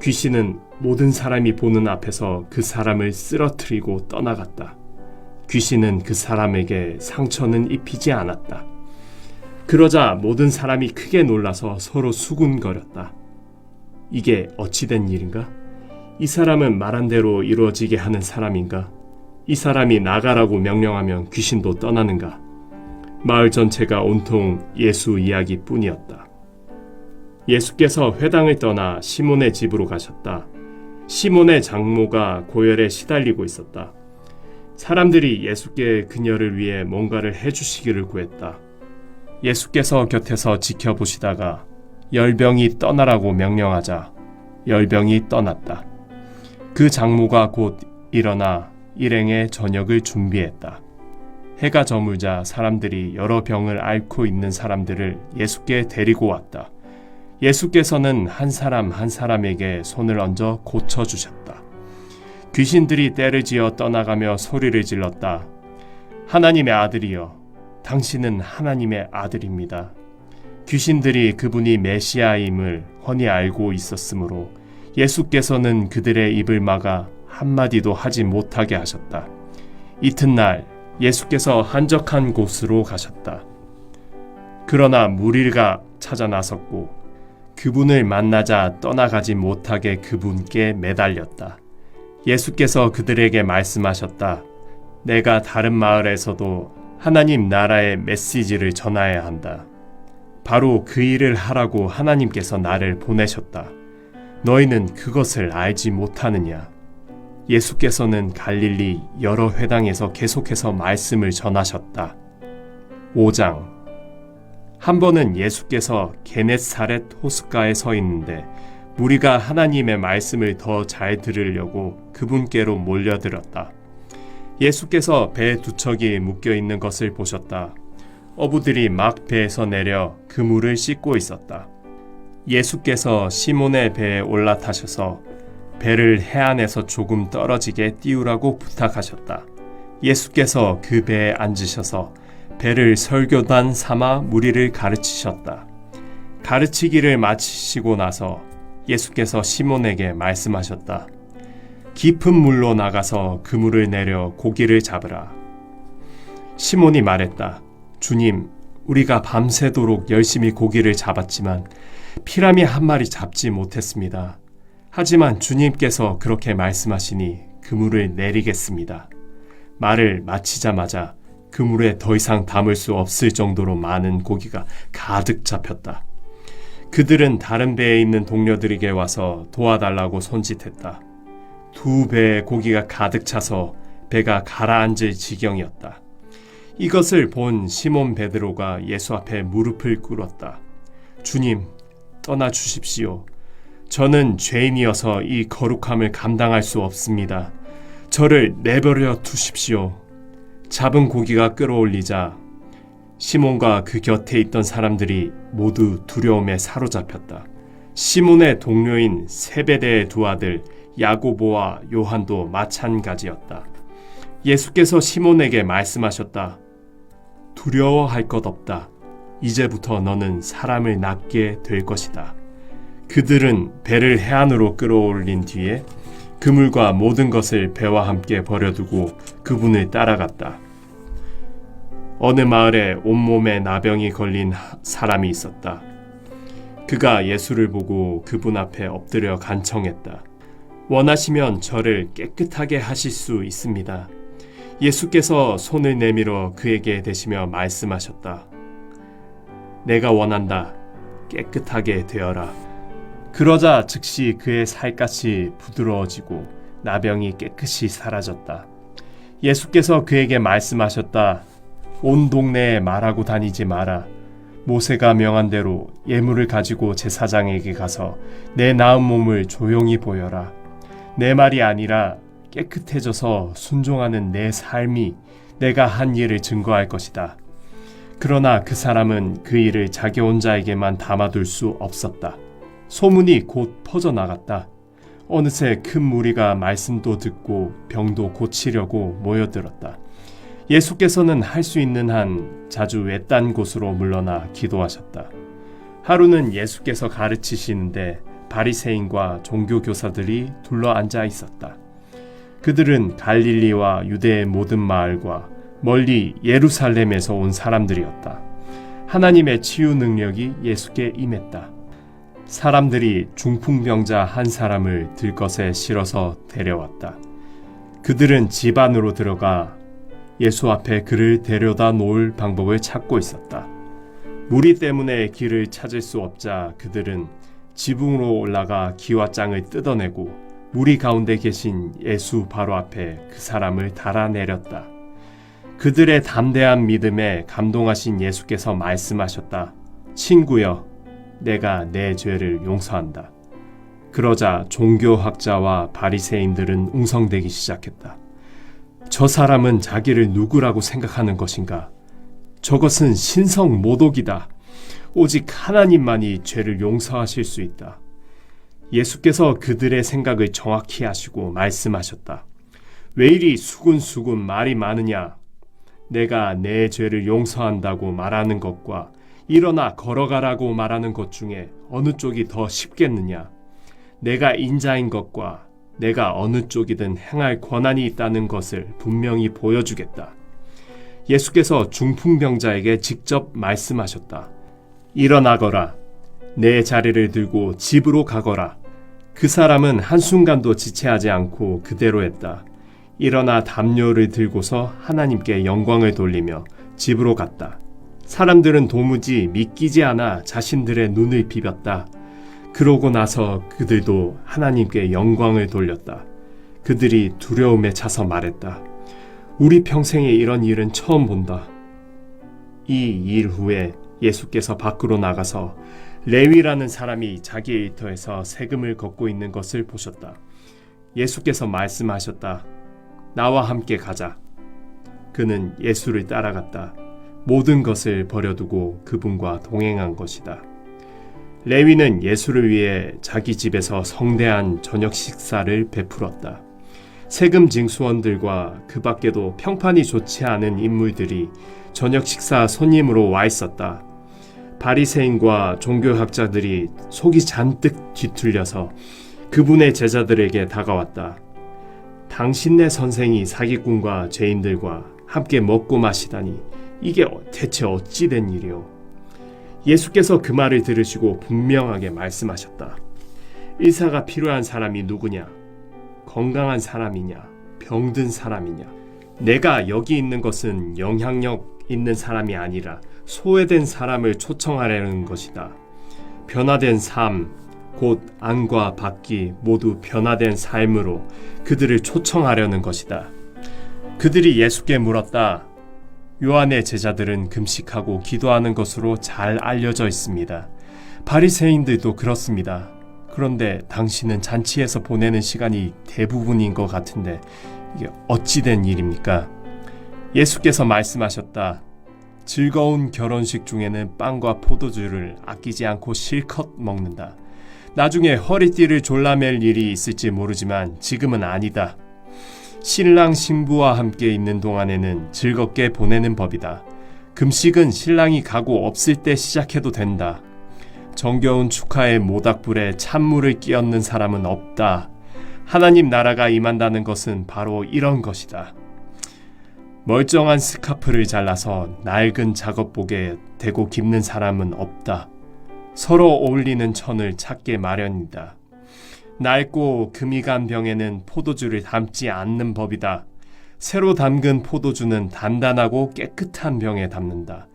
귀신은 모든 사람이 보는 앞에서 그 사람을 쓰러뜨리고 떠나갔다. 귀신은 그 사람에게 상처는 입히지 않았다. 그러자 모든 사람이 크게 놀라서 서로 수군거렸다. 이게 어찌된 일인가? 이 사람은 말한 대로 이루어지게 하는 사람인가? 이 사람이 나가라고 명령하면 귀신도 떠나는가? 마을 전체가 온통 예수 이야기뿐이었다. 예수께서 회당을 떠나 시몬의 집으로 가셨다. 시몬의 장모가 고열에 시달리고 있었다. 사람들이 예수께 그녀를 위해 뭔가를 해주시기를 구했다. 예수께서 곁에서 지켜보시다가 열병이 떠나라고 명령하자 열병이 떠났다. 그 장모가 곧 일어나 일행의 저녁을 준비했다. 해가 저물자 사람들이 여러 병을 앓고 있는 사람들을 예수께 데리고 왔다. 예수께서는 한 사람 한 사람에게 손을 얹어 고쳐주셨다. 귀신들이 떼를 지어 떠나가며 소리를 질렀다. 하나님의 아들이여, 당신은 하나님의 아들입니다. 귀신들이 그분이 메시아임을 훤히 알고 있었으므로 예수께서는 그들의 입을 막아 한마디도 하지 못하게 하셨다. 이튿날 예수께서 한적한 곳으로 가셨다. 그러나 무리가 찾아 나섰고 그분을 만나자 떠나가지 못하게 그분께 매달렸다. 예수께서 그들에게 말씀하셨다. 내가 다른 마을에서도 하나님 나라의 메시지를 전해야 한다. 바로 그 일을 하라고 하나님께서 나를 보내셨다. 너희는 그것을 알지 못하느냐? 예수께서는 갈릴리 여러 회당에서 계속해서 말씀을 전하셨다. 5장. 한 번은 예수께서 게넷사렛 호숫가에 서 있는데 무리가 하나님의 말씀을 더 잘 들으려고 그분께로 몰려들었다. 예수께서 배 두 척이 묶여 있는 것을 보셨다. 어부들이 막 배에서 내려 그물을 씻고 있었다. 예수께서 시몬의 배에 올라타셔서 배를 해안에서 조금 떨어지게 띄우라고 부탁하셨다. 예수께서 그 배에 앉으셔서 배를 설교단 삼아 무리를 가르치셨다. 가르치기를 마치시고 나서 예수께서 시몬에게 말씀하셨다. 깊은 물로 나가서 그물을 내려 고기를 잡으라. 시몬이 말했다. 주님, 우리가 밤새도록 열심히 고기를 잡았지만 피라미 한 마리 잡지 못했습니다. 하지만 주님께서 그렇게 말씀하시니 그물을 내리겠습니다. 말을 마치자마자 그물에 더 이상 담을 수 없을 정도로 많은 고기가 가득 잡혔다. 그들은 다른 배에 있는 동료들에게 와서 도와달라고 손짓했다. 두 배의 고기가 가득 차서 배가 가라앉을 지경이었다. 이것을 본 시몬 베드로가 예수 앞에 무릎을 꿇었다. 주님, 떠나 주십시오. 저는 죄인이어서 이 거룩함을 감당할 수 없습니다. 저를 내버려 두십시오. 잡은 고기가 끌어올리자 시몬과 그 곁에 있던 사람들이 모두 두려움에 사로잡혔다. 시몬의 동료인 세베대의 두 아들 야고보와 요한도 마찬가지였다. 예수께서 시몬에게 말씀하셨다. 두려워할 것 없다. 이제부터 너는 사람을 낚게 될 것이다. 그들은 배를 해안으로 끌어올린 뒤에 그물과 모든 것을 배와 함께 버려두고 그분을 따라갔다. 어느 마을에 온몸에 나병이 걸린 사람이 있었다. 그가 예수를 보고 그분 앞에 엎드려 간청했다. 원하시면 저를 깨끗하게 하실 수 있습니다. 예수께서 손을 내밀어 그에게 대시며 말씀하셨다. 내가 원한다. 깨끗하게 되어라. 그러자 즉시 그의 살갗이 부드러워지고 나병이 깨끗이 사라졌다. 예수께서 그에게 말씀하셨다. 온 동네에 말하고 다니지 마라. 모세가 명한 대로 예물을 가지고 제사장에게 가서 내 나은 몸을 조용히 보여라. 내 말이 아니라 깨끗해져서 순종하는 내 삶이 내가 한 일을 증거할 것이다. 그러나 그 사람은 그 일을 자기 혼자에게만 담아둘 수 없었다. 소문이 곧 퍼져나갔다. 어느새 큰 무리가 말씀도 듣고 병도 고치려고 모여들었다. 예수께서는 할 수 있는 한 자주 외딴 곳으로 물러나 기도하셨다. 하루는 예수께서 가르치시는데 바리새인과 종교교사들이 둘러앉아 있었다. 그들은 갈릴리와 유대의 모든 마을과 멀리 예루살렘에서 온 사람들이었다. 하나님의 치유 능력이 예수께 임했다. 사람들이 중풍병자 한 사람을 들것에 실어서 데려왔다. 그들은 집 안으로 들어가 예수 앞에 그를 데려다 놓을 방법을 찾고 있었다. 무리 때문에 길을 찾을 수 없자 그들은 지붕으로 올라가 기와장을 뜯어내고 무리 가운데 계신 예수 바로 앞에 그 사람을 달아내렸다. 그들의 담대한 믿음에 감동하신 예수께서 말씀하셨다. 친구여, 내가 내 죄를 용서한다. 그러자 종교학자와 바리새인들은 웅성대기 시작했다. 저 사람은 자기를 누구라고 생각하는 것인가? 저것은 신성 모독이다. 오직 하나님만이 죄를 용서하실 수 있다. 예수께서 그들의 생각을 정확히 하시고 말씀하셨다. 왜 이리 수군수군 말이 많으냐? 내가 내 죄를 용서한다고 말하는 것과 일어나 걸어가라고 말하는 것 중에 어느 쪽이 더 쉽겠느냐? 내가 인자인 것과 내가 어느 쪽이든 행할 권한이 있다는 것을 분명히 보여주겠다. 예수께서 중풍병자에게 직접 말씀하셨다. 일어나거라. 내 자리를 들고 집으로 가거라. 그 사람은 한순간도 지체하지 않고 그대로 했다. 일어나 담요를 들고서 하나님께 영광을 돌리며 집으로 갔다. 사람들은 도무지 믿기지 않아 자신들의 눈을 비볐다. 그러고 나서 그들도 하나님께 영광을 돌렸다. 그들이 두려움에 차서 말했다. 우리 평생에 이런 일은 처음 본다. 이 일 후에 예수께서 밖으로 나가서 레위라는 사람이 자기 일터에서 세금을 걷고 있는 것을 보셨다. 예수께서 말씀하셨다. 나와 함께 가자. 그는 예수를 따라갔다. 모든 것을 버려두고 그분과 동행한 것이다. 레위는 예수를 위해 자기 집에서 성대한 저녁 식사를 베풀었다. 세금 징수원들과 그 밖에도 평판이 좋지 않은 인물들이 저녁 식사 손님으로 와 있었다. 바리새인과 종교학자들이 속이 잔뜩 뒤틀려서 그분의 제자들에게 다가왔다. 당신네 선생이 사기꾼과 죄인들과 함께 먹고 마시다니 이게 대체 어찌 된 일이오? 예수께서 그 말을 들으시고 분명하게 말씀하셨다. 의사가 필요한 사람이 누구냐? 건강한 사람이냐? 병든 사람이냐? 내가 여기 있는 것은 영향력 있는 사람이 아니라 소외된 사람을 초청하려는 것이다. 변화된 삶, 곧 안과 밖이 모두 변화된 삶으로 그들을 초청하려는 것이다. 그들이 예수께 물었다. 요한의 제자들은 금식하고 기도하는 것으로 잘 알려져 있습니다. 바리새인들도 그렇습니다. 그런데 당신은 잔치에서 보내는 시간이 대부분인 것 같은데 이게 어찌 된 일입니까? 예수께서 말씀하셨다. 즐거운 결혼식 중에는 빵과 포도주를 아끼지 않고 실컷 먹는다. 나중에 허리띠를 졸라맬 일이 있을지 모르지만 지금은 아니다. 신랑 신부와 함께 있는 동안에는 즐겁게 보내는 법이다. 금식은 신랑이 가고 없을 때 시작해도 된다. 정겨운 축하의 모닥불에 찬물을 끼얹는 사람은 없다. 하나님 나라가 임한다는 것은 바로 이런 것이다. 멀쩡한 스카프를 잘라서 낡은 작업복에 대고 깁는 사람은 없다. 서로 어울리는 천을 찾게 마련이다. 낡고 금이 간 병에는 포도주를 담지 않는 법이다. 새로 담근 포도주는 단단하고 깨끗한 병에 담는다.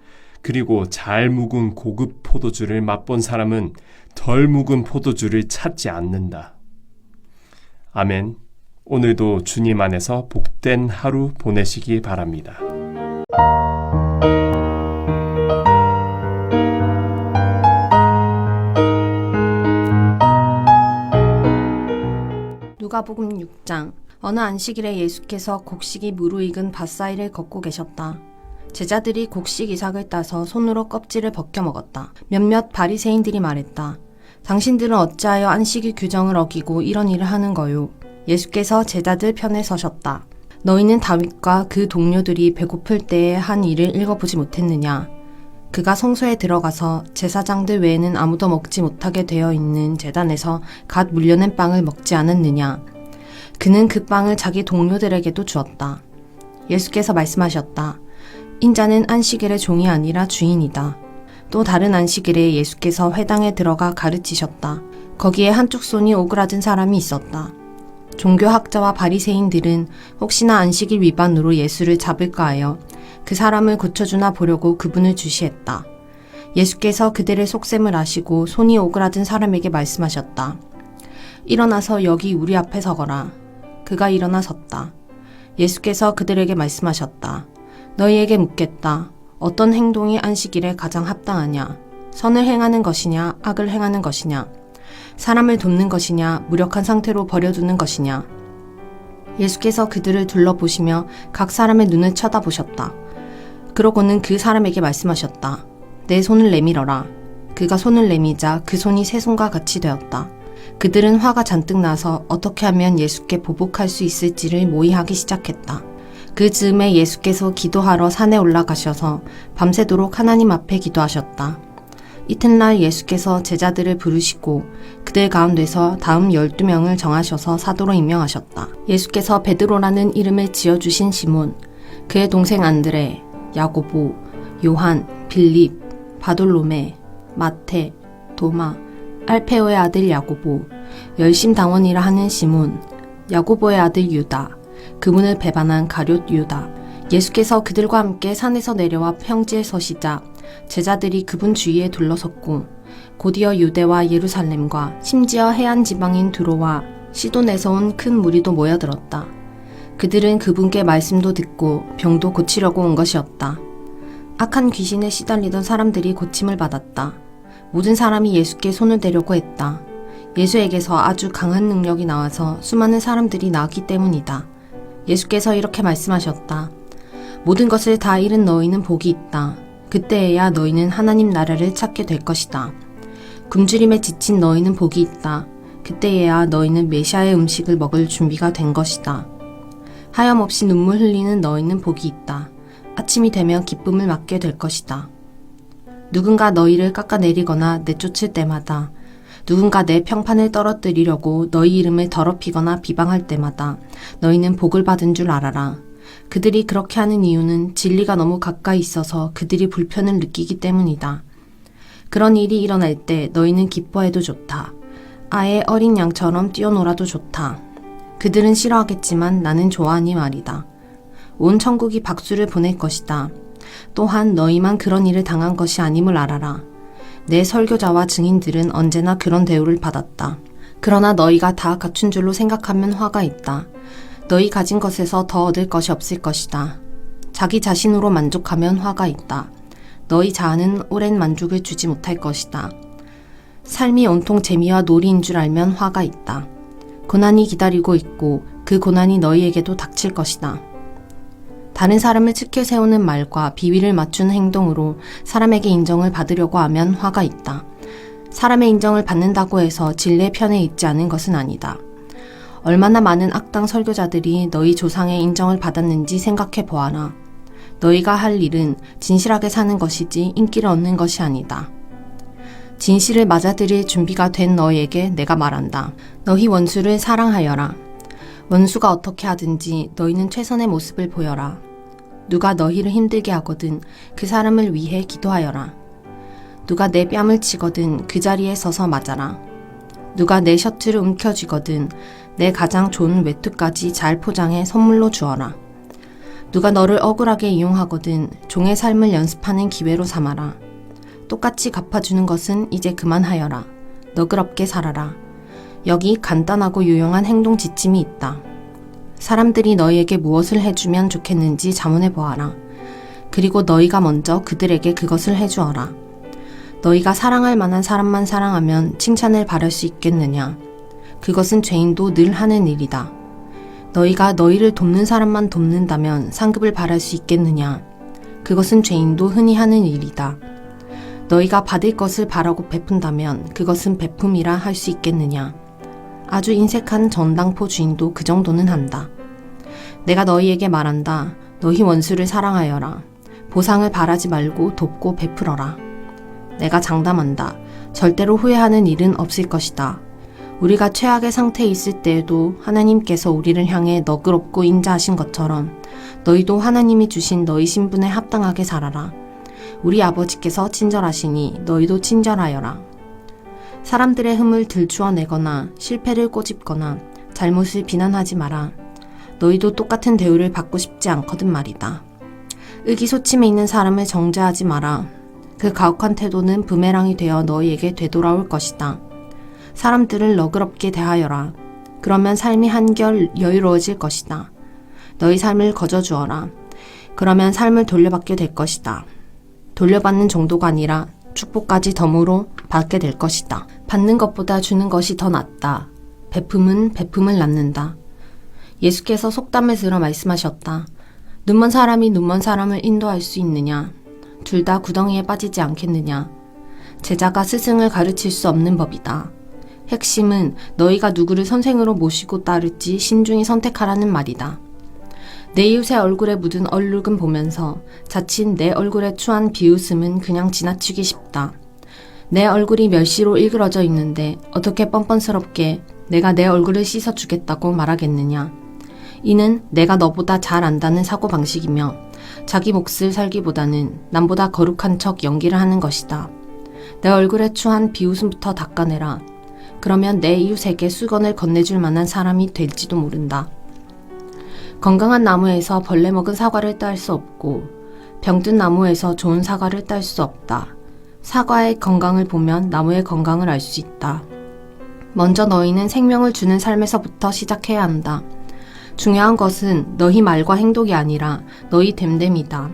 그리고 잘 묵은 고급 포도주를 맛본 사람은 덜 묵은 포도주를 찾지 않는다. 아멘. 오늘도 주님 안에서 복된 하루 보내시기 바랍니다. 누가복음 6장. 어느 안식일에 예수께서 곡식이 무르익은 밭사이를 걷고 계셨다. 제자들이 곡식 이삭을 따서 손으로 껍질을 벗겨 먹었다. 몇몇 바리새인들이 말했다. 당신들은 어찌하여 안식일 규정을 어기고 이런 일을 하는 거요? 예수께서 제자들 편에 서셨다. 너희는 다윗과 그 동료들이 배고플 때에 한 일을 읽어보지 못했느냐? 그가 성소에 들어가서 제사장들 외에는 아무도 먹지 못하게 되어 있는 제단에서 갓 물려낸 빵을 먹지 않았느냐? 그는 그 빵을 자기 동료들에게도 주었다. 예수께서 말씀하셨다. 인자는 안식일의 종이 아니라 주인이다. 또 다른 안식일에 예수께서 회당에 들어가 가르치셨다. 거기에 한쪽 손이 오그라든 사람이 있었다. 종교학자와 바리새인들은 혹시나 안식일 위반으로 예수를 잡을까 하여 그 사람을 고쳐주나 보려고 그분을 주시했다. 예수께서 그들의 속셈을 아시고 손이 오그라든 사람에게 말씀하셨다. 일어나서 여기 우리 앞에 서거라. 그가 일어나 섰다. 예수께서 그들에게 말씀하셨다. 너희에게 묻겠다. 어떤 행동이 안식일에 가장 합당하냐? 선을 행하는 것이냐, 악을 행하는 것이냐? 사람을 돕는 것이냐, 무력한 상태로 버려두는 것이냐? 예수께서 그들을 둘러보시며 각 사람의 눈을 쳐다보셨다. 그러고는 그 사람에게 말씀하셨다. 내 손을 내밀어라. 그가 손을 내미자 그 손이 새 손과 같이 되었다. 그들은 화가 잔뜩 나서 어떻게 하면 예수께 보복할 수 있을지를 모의하기 시작했다. 그 즈음에 예수께서 기도하러 산에 올라가셔서 밤새도록 하나님 앞에 기도하셨다. 이튿날 예수께서 제자들을 부르시고 그들 가운데서 다음 12명을 정하셔서 사도로 임명하셨다. 예수께서 베드로라는 이름을 지어주신 시몬, 그의 동생 안드레, 야고보, 요한, 빌립, 바돌로메, 마테, 도마, 알페오의 아들 야고보, 열심당원이라 하는 시몬, 야고보의 아들 유다, 그분을 배반한 가룟 유다. 예수께서 그들과 함께 산에서 내려와 평지에 서시자 제자들이 그분 주위에 둘러섰고 곧이어 유대와 예루살렘과 심지어 해안 지방인 두로와 시돈에서 온 큰 무리도 모여들었다. 그들은 그분께 말씀도 듣고 병도 고치려고 온 것이었다. 악한 귀신에 시달리던 사람들이 고침을 받았다. 모든 사람이 예수께 손을 대려고 했다. 예수에게서 아주 강한 능력이 나와서 수많은 사람들이 나았기 때문이다. 예수께서 이렇게 말씀하셨다. 모든 것을 다 잃은 너희는 복이 있다. 그때에야 너희는 하나님 나라를 찾게 될 것이다. 굶주림에 지친 너희는 복이 있다. 그때에야 너희는 메시아의 음식을 먹을 준비가 된 것이다. 하염없이 눈물 흘리는 너희는 복이 있다. 아침이 되면 기쁨을 맞게 될 것이다. 누군가 너희를 깎아내리거나 내쫓을 때마다, 누군가 내 평판을 떨어뜨리려고 너희 이름을 더럽히거나 비방할 때마다 너희는 복을 받은 줄 알아라. 그들이 그렇게 하는 이유는 진리가 너무 가까이 있어서 그들이 불편을 느끼기 때문이다. 그런 일이 일어날 때 너희는 기뻐해도 좋다. 아예 어린 양처럼 뛰어놀아도 좋다. 그들은 싫어하겠지만 나는 좋아하니 말이다. 온 천국이 박수를 보낼 것이다. 또한 너희만 그런 일을 당한 것이 아님을 알아라. 내 설교자와 증인들은 언제나 그런 대우를 받았다. 그러나 너희가 다 갖춘 줄로 생각하면 화가 있다. 너희 가진 것에서 더 얻을 것이 없을 것이다. 자기 자신으로 만족하면 화가 있다. 너희 자아는 오랜 만족을 주지 못할 것이다. 삶이 온통 재미와 놀이인 줄 알면 화가 있다. 고난이 기다리고 있고 그 고난이 너희에게도 닥칠 것이다. 다른 사람을 치켜 세우는 말과 비위를 맞추는 행동으로 사람에게 인정을 받으려고 하면 화가 있다. 사람의 인정을 받는다고 해서 진리의 편에 있지 않은 것은 아니다. 얼마나 많은 악당 설교자들이 너희 조상의 인정을 받았는지 생각해 보아라. 너희가 할 일은 진실하게 사는 것이지 인기를 얻는 것이 아니다. 진실을 맞아들일 준비가 된 너희에게 내가 말한다. 너희 원수를 사랑하여라. 원수가 어떻게 하든지 너희는 최선의 모습을 보여라. 누가 너희를 힘들게 하거든 그 사람을 위해 기도하여라. 누가 내 뺨을 치거든 그 자리에 서서 맞아라. 누가 내 셔츠를 움켜쥐거든 내 가장 좋은 외투까지 잘 포장해 선물로 주어라. 누가 너를 억울하게 이용하거든 종의 삶을 연습하는 기회로 삼아라. 똑같이 갚아주는 것은 이제 그만하여라. 너그럽게 살아라. 여기 간단하고 유용한 행동 지침이 있다. 사람들이 너희에게 무엇을 해주면 좋겠는지 자문해 보아라. 그리고 너희가 먼저 그들에게 그것을 해주어라. 너희가 사랑할 만한 사람만 사랑하면 칭찬을 바랄 수 있겠느냐? 그것은 죄인도 늘 하는 일이다. 너희가 너희를 돕는 사람만 돕는다면 상급을 바랄 수 있겠느냐? 그것은 죄인도 흔히 하는 일이다. 너희가 받을 것을 바라고 베푼다면 그것은 베품이라 할 수 있겠느냐? 아주 인색한 전당포 주인도 그 정도는 한다. 내가 너희에게 말한다. 너희 원수를 사랑하여라. 보상을 바라지 말고 돕고 베풀어라. 내가 장담한다. 절대로 후회하는 일은 없을 것이다. 우리가 최악의 상태에 있을 때에도 하나님께서 우리를 향해 너그럽고 인자하신 것처럼 너희도 하나님이 주신 너희 신분에 합당하게 살아라. 우리 아버지께서 친절하시니 너희도 친절하여라. 사람들의 흠을 들추어내거나 실패를 꼬집거나 잘못을 비난하지 마라. 너희도 똑같은 대우를 받고 싶지 않거든 말이다. 의기소침해 있는 사람을 정죄하지 마라. 그 가혹한 태도는 부메랑이 되어 너희에게 되돌아올 것이다. 사람들을 너그럽게 대하여라. 그러면 삶이 한결 여유로워질 것이다. 너희 삶을 거저주어라. 그러면 삶을 돌려받게 될 것이다. 돌려받는 정도가 아니라 축복까지 덤으로 받게 될 것이다. 받는 것보다 주는 것이 더 낫다. 베품은 베품을 낳는다. 예수께서 속담을 들어 말씀하셨다. 눈먼 사람이 눈먼 사람을 인도할 수 있느냐? 둘 다 구덩이에 빠지지 않겠느냐? 제자가 스승을 가르칠 수 없는 법이다. 핵심은 너희가 누구를 선생으로 모시고 따를지 신중히 선택하라는 말이다. 내 이웃의 얼굴에 묻은 얼룩은 보면서 자칫 내 얼굴에 추한 비웃음은 그냥 지나치기 쉽다. 내 얼굴이 멸시로 일그러져 있는데 어떻게 뻔뻔스럽게 내가 내 얼굴을 씻어주겠다고 말하겠느냐. 이는 내가 너보다 잘 안다는 사고방식이며 자기 몫을 살기보다는 남보다 거룩한 척 연기를 하는 것이다. 내 얼굴에 추한 비웃음부터 닦아내라. 그러면 내 이웃에게 수건을 건네줄 만한 사람이 될지도 모른다. 건강한 나무에서 벌레 먹은 사과를 딸 수 없고 병든 나무에서 좋은 사과를 딸 수 없다. 사과의 건강을 보면 나무의 건강을 알 수 있다. 먼저 너희는 생명을 주는 삶에서부터 시작해야 한다. 중요한 것은 너희 말과 행동이 아니라 너희 됨됨이다.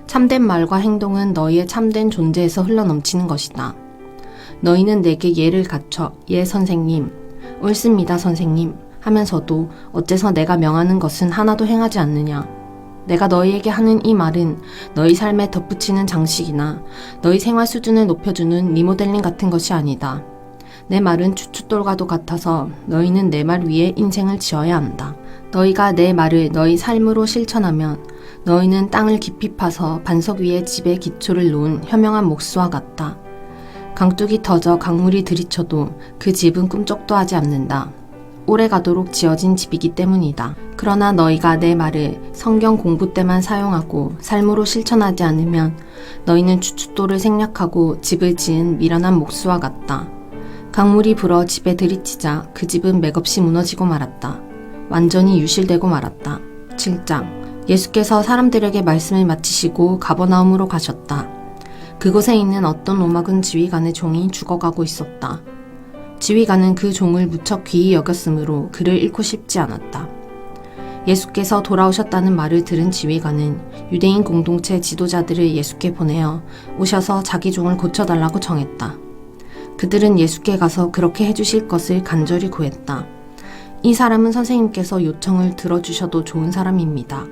참된 말과 행동은 너희의 참된 존재에서 흘러넘치는 것이다. 너희는 내게 예를 갖춰 예 선생님, 옳습니다 선생님 하면서도 어째서 내가 명하는 것은 하나도 행하지 않느냐. 내가 너희에게 하는 이 말은 너희 삶에 덧붙이는 장식이나 너희 생활 수준을 높여주는 리모델링 같은 것이 아니다. 내 말은 추춧돌과도 같아서 너희는 내 말 위에 인생을 지어야 한다. 너희가 내 말을 너희 삶으로 실천하면 너희는 땅을 깊이 파서 반석 위에 집의 기초를 놓은 현명한 목수와 같다. 강둑이 터져 강물이 들이쳐도 그 집은 꿈쩍도 하지 않는다. 오래 가도록 지어진 집이기 때문이다. 그러나 너희가 내 말을 성경 공부 때만 사용하고 삶으로 실천하지 않으면 너희는 추춧돌을 생략하고 집을 지은 미련한 목수와 같다. 강물이 불어 집에 들이치자 그 집은 맥없이 무너지고 말았다. 완전히 유실되고 말았다. 7장. 예수께서 사람들에게 말씀을 마치시고 가버나움으로 가셨다. 그곳에 있는 어떤 로마군 지휘관의 종이 죽어가고 있었다. 지휘관은 그 종을 무척 귀히 여겼으므로 그를 잃고 싶지 않았다. 예수께서 돌아오셨다는 말을 들은 지휘관은 유대인 공동체 지도자들을 예수께 보내어 오셔서 자기 종을 고쳐달라고 정했다. 그들은 예수께 가서 그렇게 해주실 것을 간절히 구했다. 이 사람은 선생님께서 요청을 들어주셔도 좋은 사람입니다.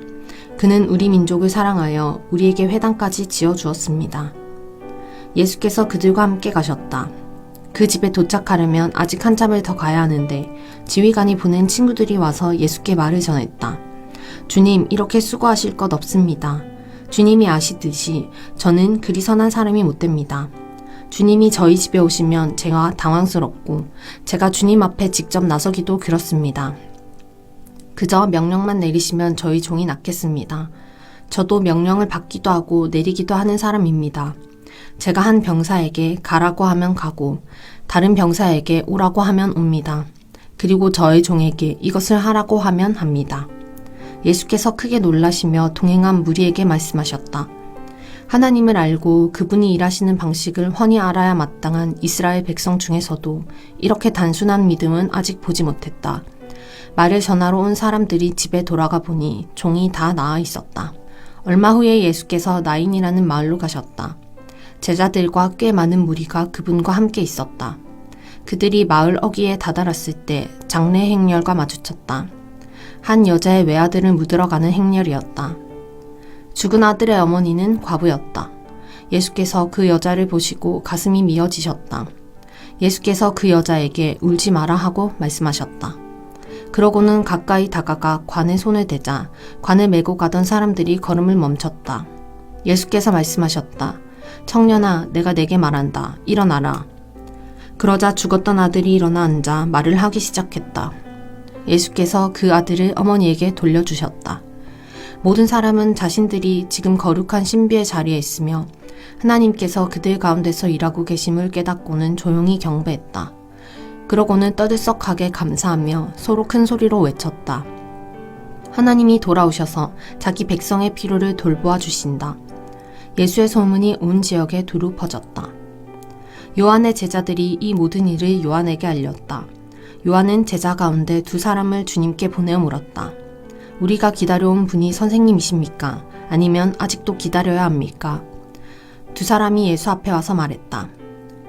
그는 우리 민족을 사랑하여 우리에게 회당까지 지어주었습니다. 예수께서 그들과 함께 가셨다. 그 집에 도착하려면 아직 한참을 더 가야 하는데 지휘관이 보낸 친구들이 와서 예수께 말을 전했다. 주님, 이렇게 수고하실 것 없습니다. 주님이 아시듯이 저는 그리 선한 사람이 못 됩니다. 주님이 저희 집에 오시면 제가 당황스럽고 제가 주님 앞에 직접 나서기도 그렇습니다. 그저 명령만 내리시면 저희 종이 낫겠습니다. 저도 명령을 받기도 하고 내리기도 하는 사람입니다. 제가 한 병사에게 가라고 하면 가고 다른 병사에게 오라고 하면 옵니다. 그리고 저의 종에게 이것을 하라고 하면 합니다. 예수께서 크게 놀라시며 동행한 무리에게 말씀하셨다. 하나님을 알고 그분이 일하시는 방식을 훤히 알아야 마땅한 이스라엘 백성 중에서도 이렇게 단순한 믿음은 아직 보지 못했다. 말을 전하러 온 사람들이 집에 돌아가 보니 종이 다 나아 있었다. 얼마 후에 예수께서 나인이라는 마을로 가셨다. 제자들과 꽤 많은 무리가 그분과 함께 있었다. 그들이 마을 어귀에 다다랐을 때 장례 행렬과 마주쳤다. 한 여자의 외아들을 묻으러 가는 행렬이었다. 죽은 아들의 어머니는 과부였다. 예수께서 그 여자를 보시고 가슴이 미어지셨다. 예수께서 그 여자에게 울지 마라 하고 말씀하셨다. 그러고는 가까이 다가가 관에 손을 대자 관을 메고 가던 사람들이 걸음을 멈췄다. 예수께서 말씀하셨다. 청년아, 내가 내게 말한다. 일어나라. 그러자 죽었던 아들이 일어나 앉아 말을 하기 시작했다. 예수께서 그 아들을 어머니에게 돌려주셨다. 모든 사람은 자신들이 지금 거룩한 신비의 자리에 있으며 하나님께서 그들 가운데서 일하고 계심을 깨닫고는 조용히 경배했다. 그러고는 떠들썩하게 감사하며 서로 큰 소리로 외쳤다. 하나님이 돌아오셔서 자기 백성의 필요를 돌보아 주신다. 예수의 소문이 온 지역에 두루 퍼졌다. 요한의 제자들이 이 모든 일을 요한에게 알렸다. 요한은 제자 가운데 두 사람을 주님께 보내어 물었다. 우리가 기다려온 분이 선생님이십니까? 아니면 아직도 기다려야 합니까? 두 사람이 예수 앞에 와서 말했다.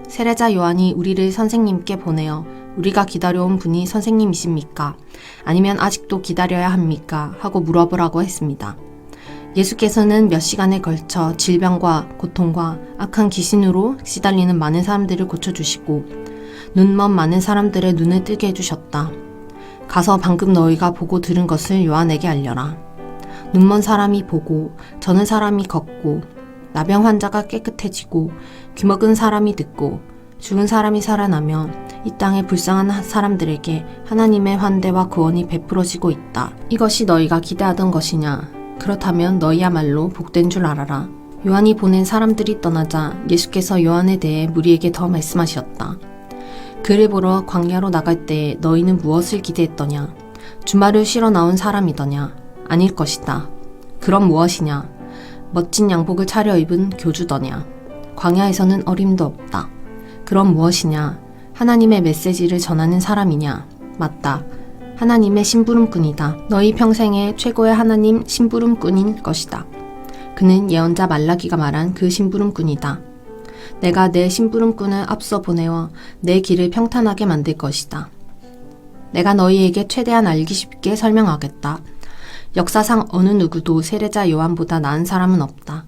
세례자 요한이 우리를 선생님께 보내어 우리가 기다려온 분이 선생님이십니까? 아니면 아직도 기다려야 합니까? 하고 물어보라고 했습니다. 예수께서는 몇 시간에 걸쳐 질병과 고통과 악한 귀신으로 시달리는 많은 사람들을 고쳐주시고 눈먼 많은 사람들의 눈을 뜨게 해주셨다. 가서 방금 너희가 보고 들은 것을 요한에게 알려라. 눈먼 사람이 보고 저는 사람이 걷고 나병 환자가 깨끗해지고 귀먹은 사람이 듣고 죽은 사람이 살아나며 이 땅의 불쌍한 사람들에게 하나님의 환대와 구원이 베풀어지고 있다. 이것이 너희가 기대하던 것이냐? 그렇다면 너희야말로 복된 줄 알아라. 요한이 보낸 사람들이 떠나자 예수께서 요한에 대해 무리에게 더 말씀하셨다. 그를 보러 광야로 나갈 때에 너희는 무엇을 기대했더냐? 주말을 쉬러 나온 사람이더냐? 아닐 것이다. 그럼 무엇이냐? 멋진 양복을 차려입은 교주더냐? 광야에서는 어림도 없다. 그럼 무엇이냐? 하나님의 메시지를 전하는 사람이냐? 맞다. 하나님의 심부름꾼이다. 너희 평생의 최고의 하나님 심부름꾼인 것이다. 그는 예언자 말라기가 말한 그 심부름꾼이다. 내가 내 심부름꾼을 앞서 보내어 내 길을 평탄하게 만들 것이다. 내가 너희에게 최대한 알기 쉽게 설명하겠다. 역사상 어느 누구도 세례자 요한보다 나은 사람은 없다.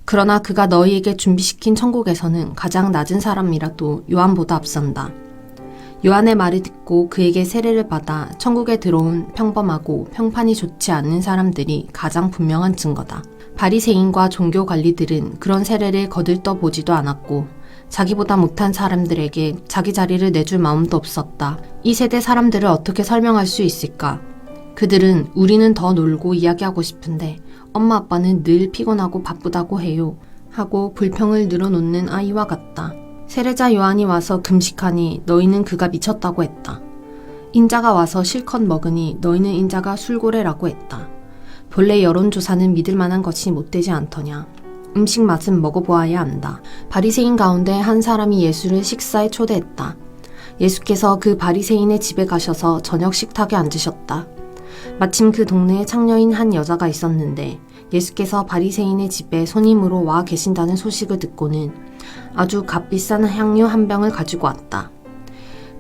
그러나 그가 너희에게 준비시킨 천국에서는 가장 낮은 사람이라도 요한보다 앞선다. 요한의 말을 듣고 그에게 세례를 받아 천국에 들어온 평범하고 평판이 좋지 않은 사람들이 가장 분명한 증거다. 바리새인과 종교 관리들은 그런 세례를 거들떠 보지도 않았고 자기보다 못한 사람들에게 자기 자리를 내줄 마음도 없었다. 이 세대 사람들을 어떻게 설명할 수 있을까? 그들은 우리는 더 놀고 이야기하고 싶은데 엄마 아빠는 늘 피곤하고 바쁘다고 해요 하고 불평을 늘어놓는 아이와 같다. 세례자 요한이 와서 금식하니 너희는 그가 미쳤다고 했다. 인자가 와서 실컷 먹으니 너희는 인자가 술고래라고 했다. 본래 여론조사는 믿을 만한 것이 못되지 않더냐. 음식 맛은 먹어보아야 안다. 바리새인 가운데 한 사람이 예수를 식사에 초대했다. 예수께서 그 바리새인의 집에 가셔서 저녁 식탁에 앉으셨다. 마침 그 동네에 창녀인 한 여자가 있었는데 예수께서 바리새인의 집에 손님으로 와 계신다는 소식을 듣고는 아주 값비싼 향유 한 병을 가지고 왔다.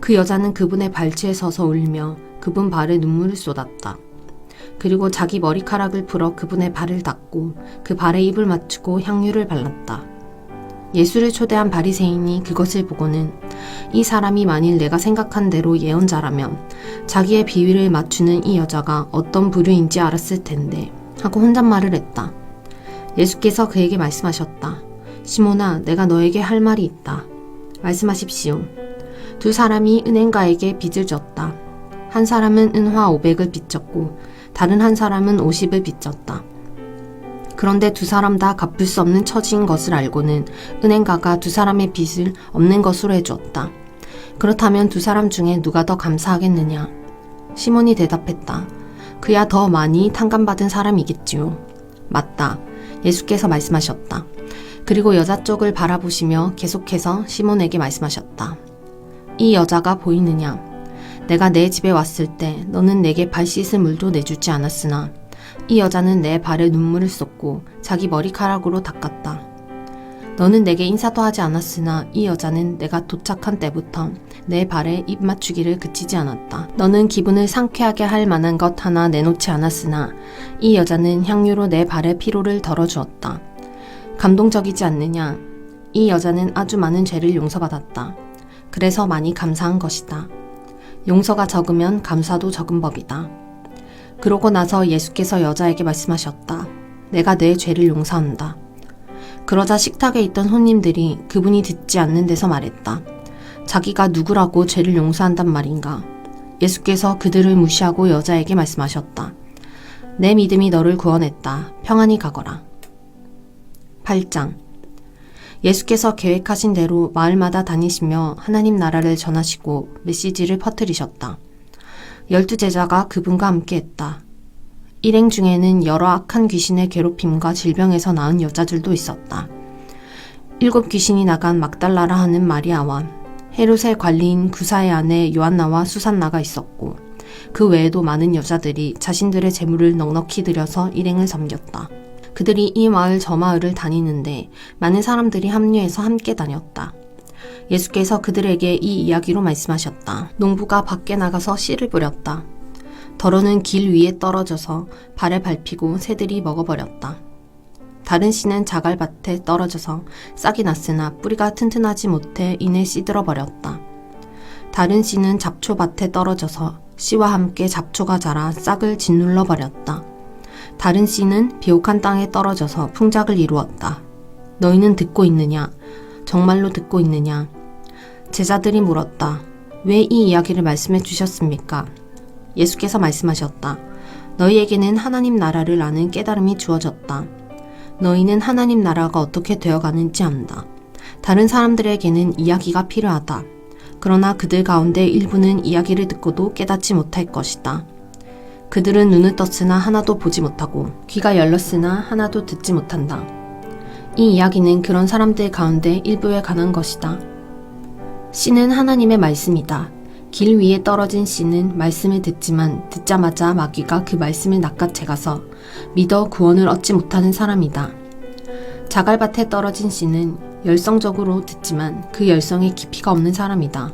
그 여자는 그분의 발치에 서서 울며 그분 발에 눈물을 쏟았다. 그리고 자기 머리카락을 풀어 그분의 발을 닦고 그 발에 입을 맞추고 향유를 발랐다. 예수를 초대한 바리새인이 그것을 보고는 이 사람이 만일 내가 생각한 대로 예언자라면 자기의 비위를 맞추는 이 여자가 어떤 부류인지 알았을 텐데 하고 혼잣말을 했다. 예수께서 그에게 말씀하셨다. 시몬아, 내가 너에게 할 말이 있다. 말씀하십시오. 두 사람이 은행가에게 빚을 졌다. 한 사람은 은화 500을 빚졌고 다른 한 사람은 50을 빚졌다. 그런데 두 사람 다 갚을 수 없는 처지인 것을 알고는 은행가가 두 사람의 빚을 없는 것으로 해주었다. 그렇다면 두 사람 중에 누가 더 감사하겠느냐? 시몬이 대답했다. 그야 더 많이 탕감받은 사람이겠지요. 맞다. 예수께서 말씀하셨다. 그리고 여자 쪽을 바라보시며 계속해서 시몬에게 말씀하셨다. 이 여자가 보이느냐? 내가 내 집에 왔을 때 너는 내게 발 씻을 물도 내주지 않았으나 이 여자는 내 발에 눈물을 쏟고 자기 머리카락으로 닦았다. 너는 내게 인사도 하지 않았으나 이 여자는 내가 도착한 때부터 내 발에 입 맞추기를 그치지 않았다. 너는 기분을 상쾌하게 할 만한 것 하나 내놓지 않았으나 이 여자는 향유로 내 발에 피로를 덜어주었다. 감동적이지 않느냐? 이 여자는 아주 많은 죄를 용서받았다. 그래서 많이 감사한 것이다. 용서가 적으면 감사도 적은 법이다. 그러고 나서 예수께서 여자에게 말씀하셨다. 내가 내 죄를 용서한다. 그러자 식탁에 있던 손님들이 그분이 듣지 않는 데서 말했다. 자기가 누구라고 죄를 용서한단 말인가? 예수께서 그들을 무시하고 여자에게 말씀하셨다. 내 믿음이 너를 구원했다. 평안히 가거라. 8장. 예수께서 계획하신 대로 마을마다 다니시며 하나님 나라를 전하시고 메시지를 퍼뜨리셨다. 12제자가 그분과 함께했다. 일행 중에는 여러 악한 귀신의 괴롭힘과 질병에서 나은 여자들도 있었다. 7 귀신이 나간 막달라라 하는 마리아와 헤롯의 관리인 구사의 아내 요한나와 수산나가 있었고 그 외에도 많은 여자들이 자신들의 재물을 넉넉히 들여서 일행을 섬겼다. 그들이 이 마을 저 마을을 다니는데 많은 사람들이 합류해서 함께 다녔다. 예수께서 그들에게 이 이야기로 말씀하셨다. 농부가 밖에 나가서 씨를 뿌렸다. 덜어는 길 위에 떨어져서 발에 밟히고 새들이 먹어버렸다. 다른 씨는 자갈밭에 떨어져서 싹이 났으나 뿌리가 튼튼하지 못해 이내 씨들어 버렸다. 다른 씨는 잡초밭에 떨어져서 씨와 함께 잡초가 자라 싹을 짓눌러 버렸다. 다른 씨는 비옥한 땅에 떨어져서 풍작을 이루었다. 너희는 듣고 있느냐? 정말로 듣고 있느냐? 제자들이 물었다. 왜 이 이야기를 말씀해 주셨습니까? 예수께서 말씀하셨다. 너희에게는 하나님 나라를 아는 깨달음이 주어졌다. 너희는 하나님 나라가 어떻게 되어가는지 안다. 다른 사람들에게는 이야기가 필요하다. 그러나 그들 가운데 일부는 이야기를 듣고도 깨닫지 못할 것이다. 그들은 눈을 떴으나 하나도 보지 못하고 귀가 열렸으나 하나도 듣지 못한다. 이 이야기는 그런 사람들 가운데 일부에 관한 것이다. 씨는 하나님의 말씀이다. 길 위에 떨어진 씨는 말씀을 듣지만 듣자마자 마귀가 그 말씀을 낚아채 가서 믿어 구원을 얻지 못하는 사람이다. 자갈밭에 떨어진 씨는 열성적으로 듣지만 그 열성에 깊이가 없는 사람이다.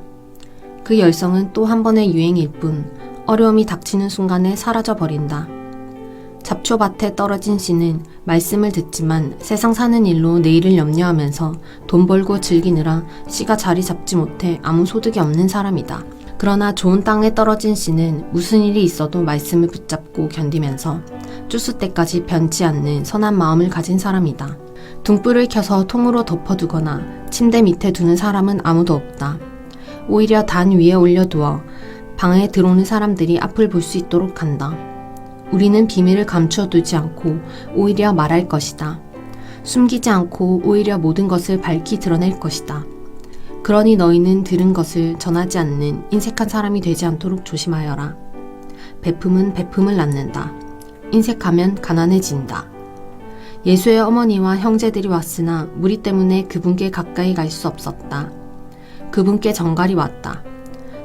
그 열성은 또 한 번의 유행일 뿐 어려움이 닥치는 순간에 사라져 버린다. 잡초밭에 떨어진 씨는 말씀을 듣지만 세상 사는 일로 내일을 염려하면서 돈 벌고 즐기느라 씨가 자리 잡지 못해 아무 소득이 없는 사람이다. 그러나 좋은 땅에 떨어진 씨는 무슨 일이 있어도 말씀을 붙잡고 견디면서 추수 때까지 변치 않는 선한 마음을 가진 사람이다. 등불을 켜서 통으로 덮어두거나 침대 밑에 두는 사람은 아무도 없다. 오히려 단 위에 올려두어 방에 들어오는 사람들이 앞을 볼 수 있도록 한다. 우리는 비밀을 감추어두지 않고 오히려 말할 것이다. 숨기지 않고 오히려 모든 것을 밝히 드러낼 것이다. 그러니 너희는 들은 것을 전하지 않는 인색한 사람이 되지 않도록 조심하여라. 베품은 베품을 낳는다. 인색하면 가난해진다. 예수의 어머니와 형제들이 왔으나 무리 때문에 그분께 가까이 갈 수 없었다. 그분께 정갈이 왔다.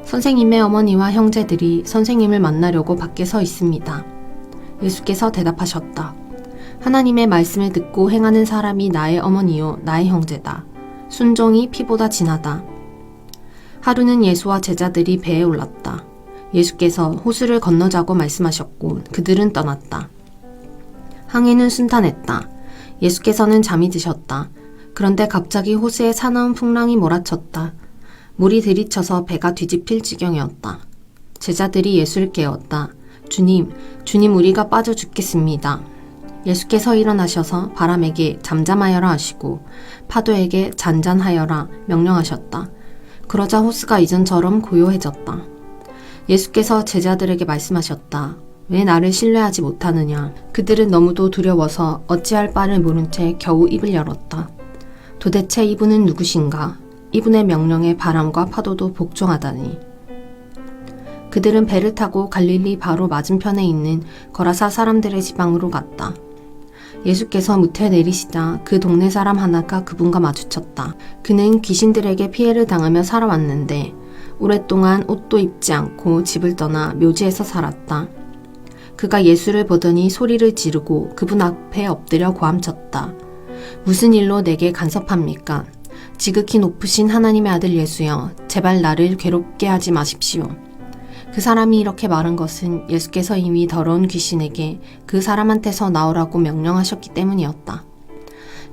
선생님의 어머니와 형제들이 선생님을 만나려고 밖에 서 있습니다. 예수께서 대답하셨다. 하나님의 말씀을 듣고 행하는 사람이 나의 어머니요 나의 형제다. 순종이 피보다 진하다. 하루는 예수와 제자들이 배에 올랐다. 예수께서 호수를 건너자고 말씀하셨고 그들은 떠났다. 항해는 순탄했다. 예수께서는 잠이 드셨다. 그런데 갑자기 호수에 사나운 풍랑이 몰아쳤다. 물이 들이쳐서 배가 뒤집힐 지경이었다. 제자들이 예수를 깨웠다. 주님, 우리가 빠져 죽겠습니다. 예수께서 일어나셔서 바람에게 잠잠하여라 하시고 파도에게 잔잔하여라 명령하셨다. 그러자 호수가 이전처럼 고요해졌다. 예수께서 제자들에게 말씀하셨다. 왜 나를 신뢰하지 못하느냐? 그들은 너무도 두려워서 어찌할 바를 모른 채 겨우 입을 열었다. 도대체 이분은 누구신가? 이분의 명령에 바람과 파도도 복종하다니. 그들은 배를 타고 갈릴리 바로 맞은편에 있는 거라사 사람들의 지방으로 갔다. 예수께서 무태 내리시자 그 동네 사람 하나가 그분과 마주쳤다. 그는 귀신들에게 피해를 당하며 살아왔는데 오랫동안 옷도 입지 않고 집을 떠나 묘지에서 살았다. 그가 예수를 보더니 소리를 지르고 그분 앞에 엎드려 고함쳤다. 무슨 일로 내게 간섭합니까? 지극히 높으신 하나님의 아들 예수여, 제발 나를 괴롭게 하지 마십시오. 그 사람이 이렇게 말한 것은 예수께서 이미 더러운 귀신에게 그 사람한테서 나오라고 명령하셨기 때문이었다.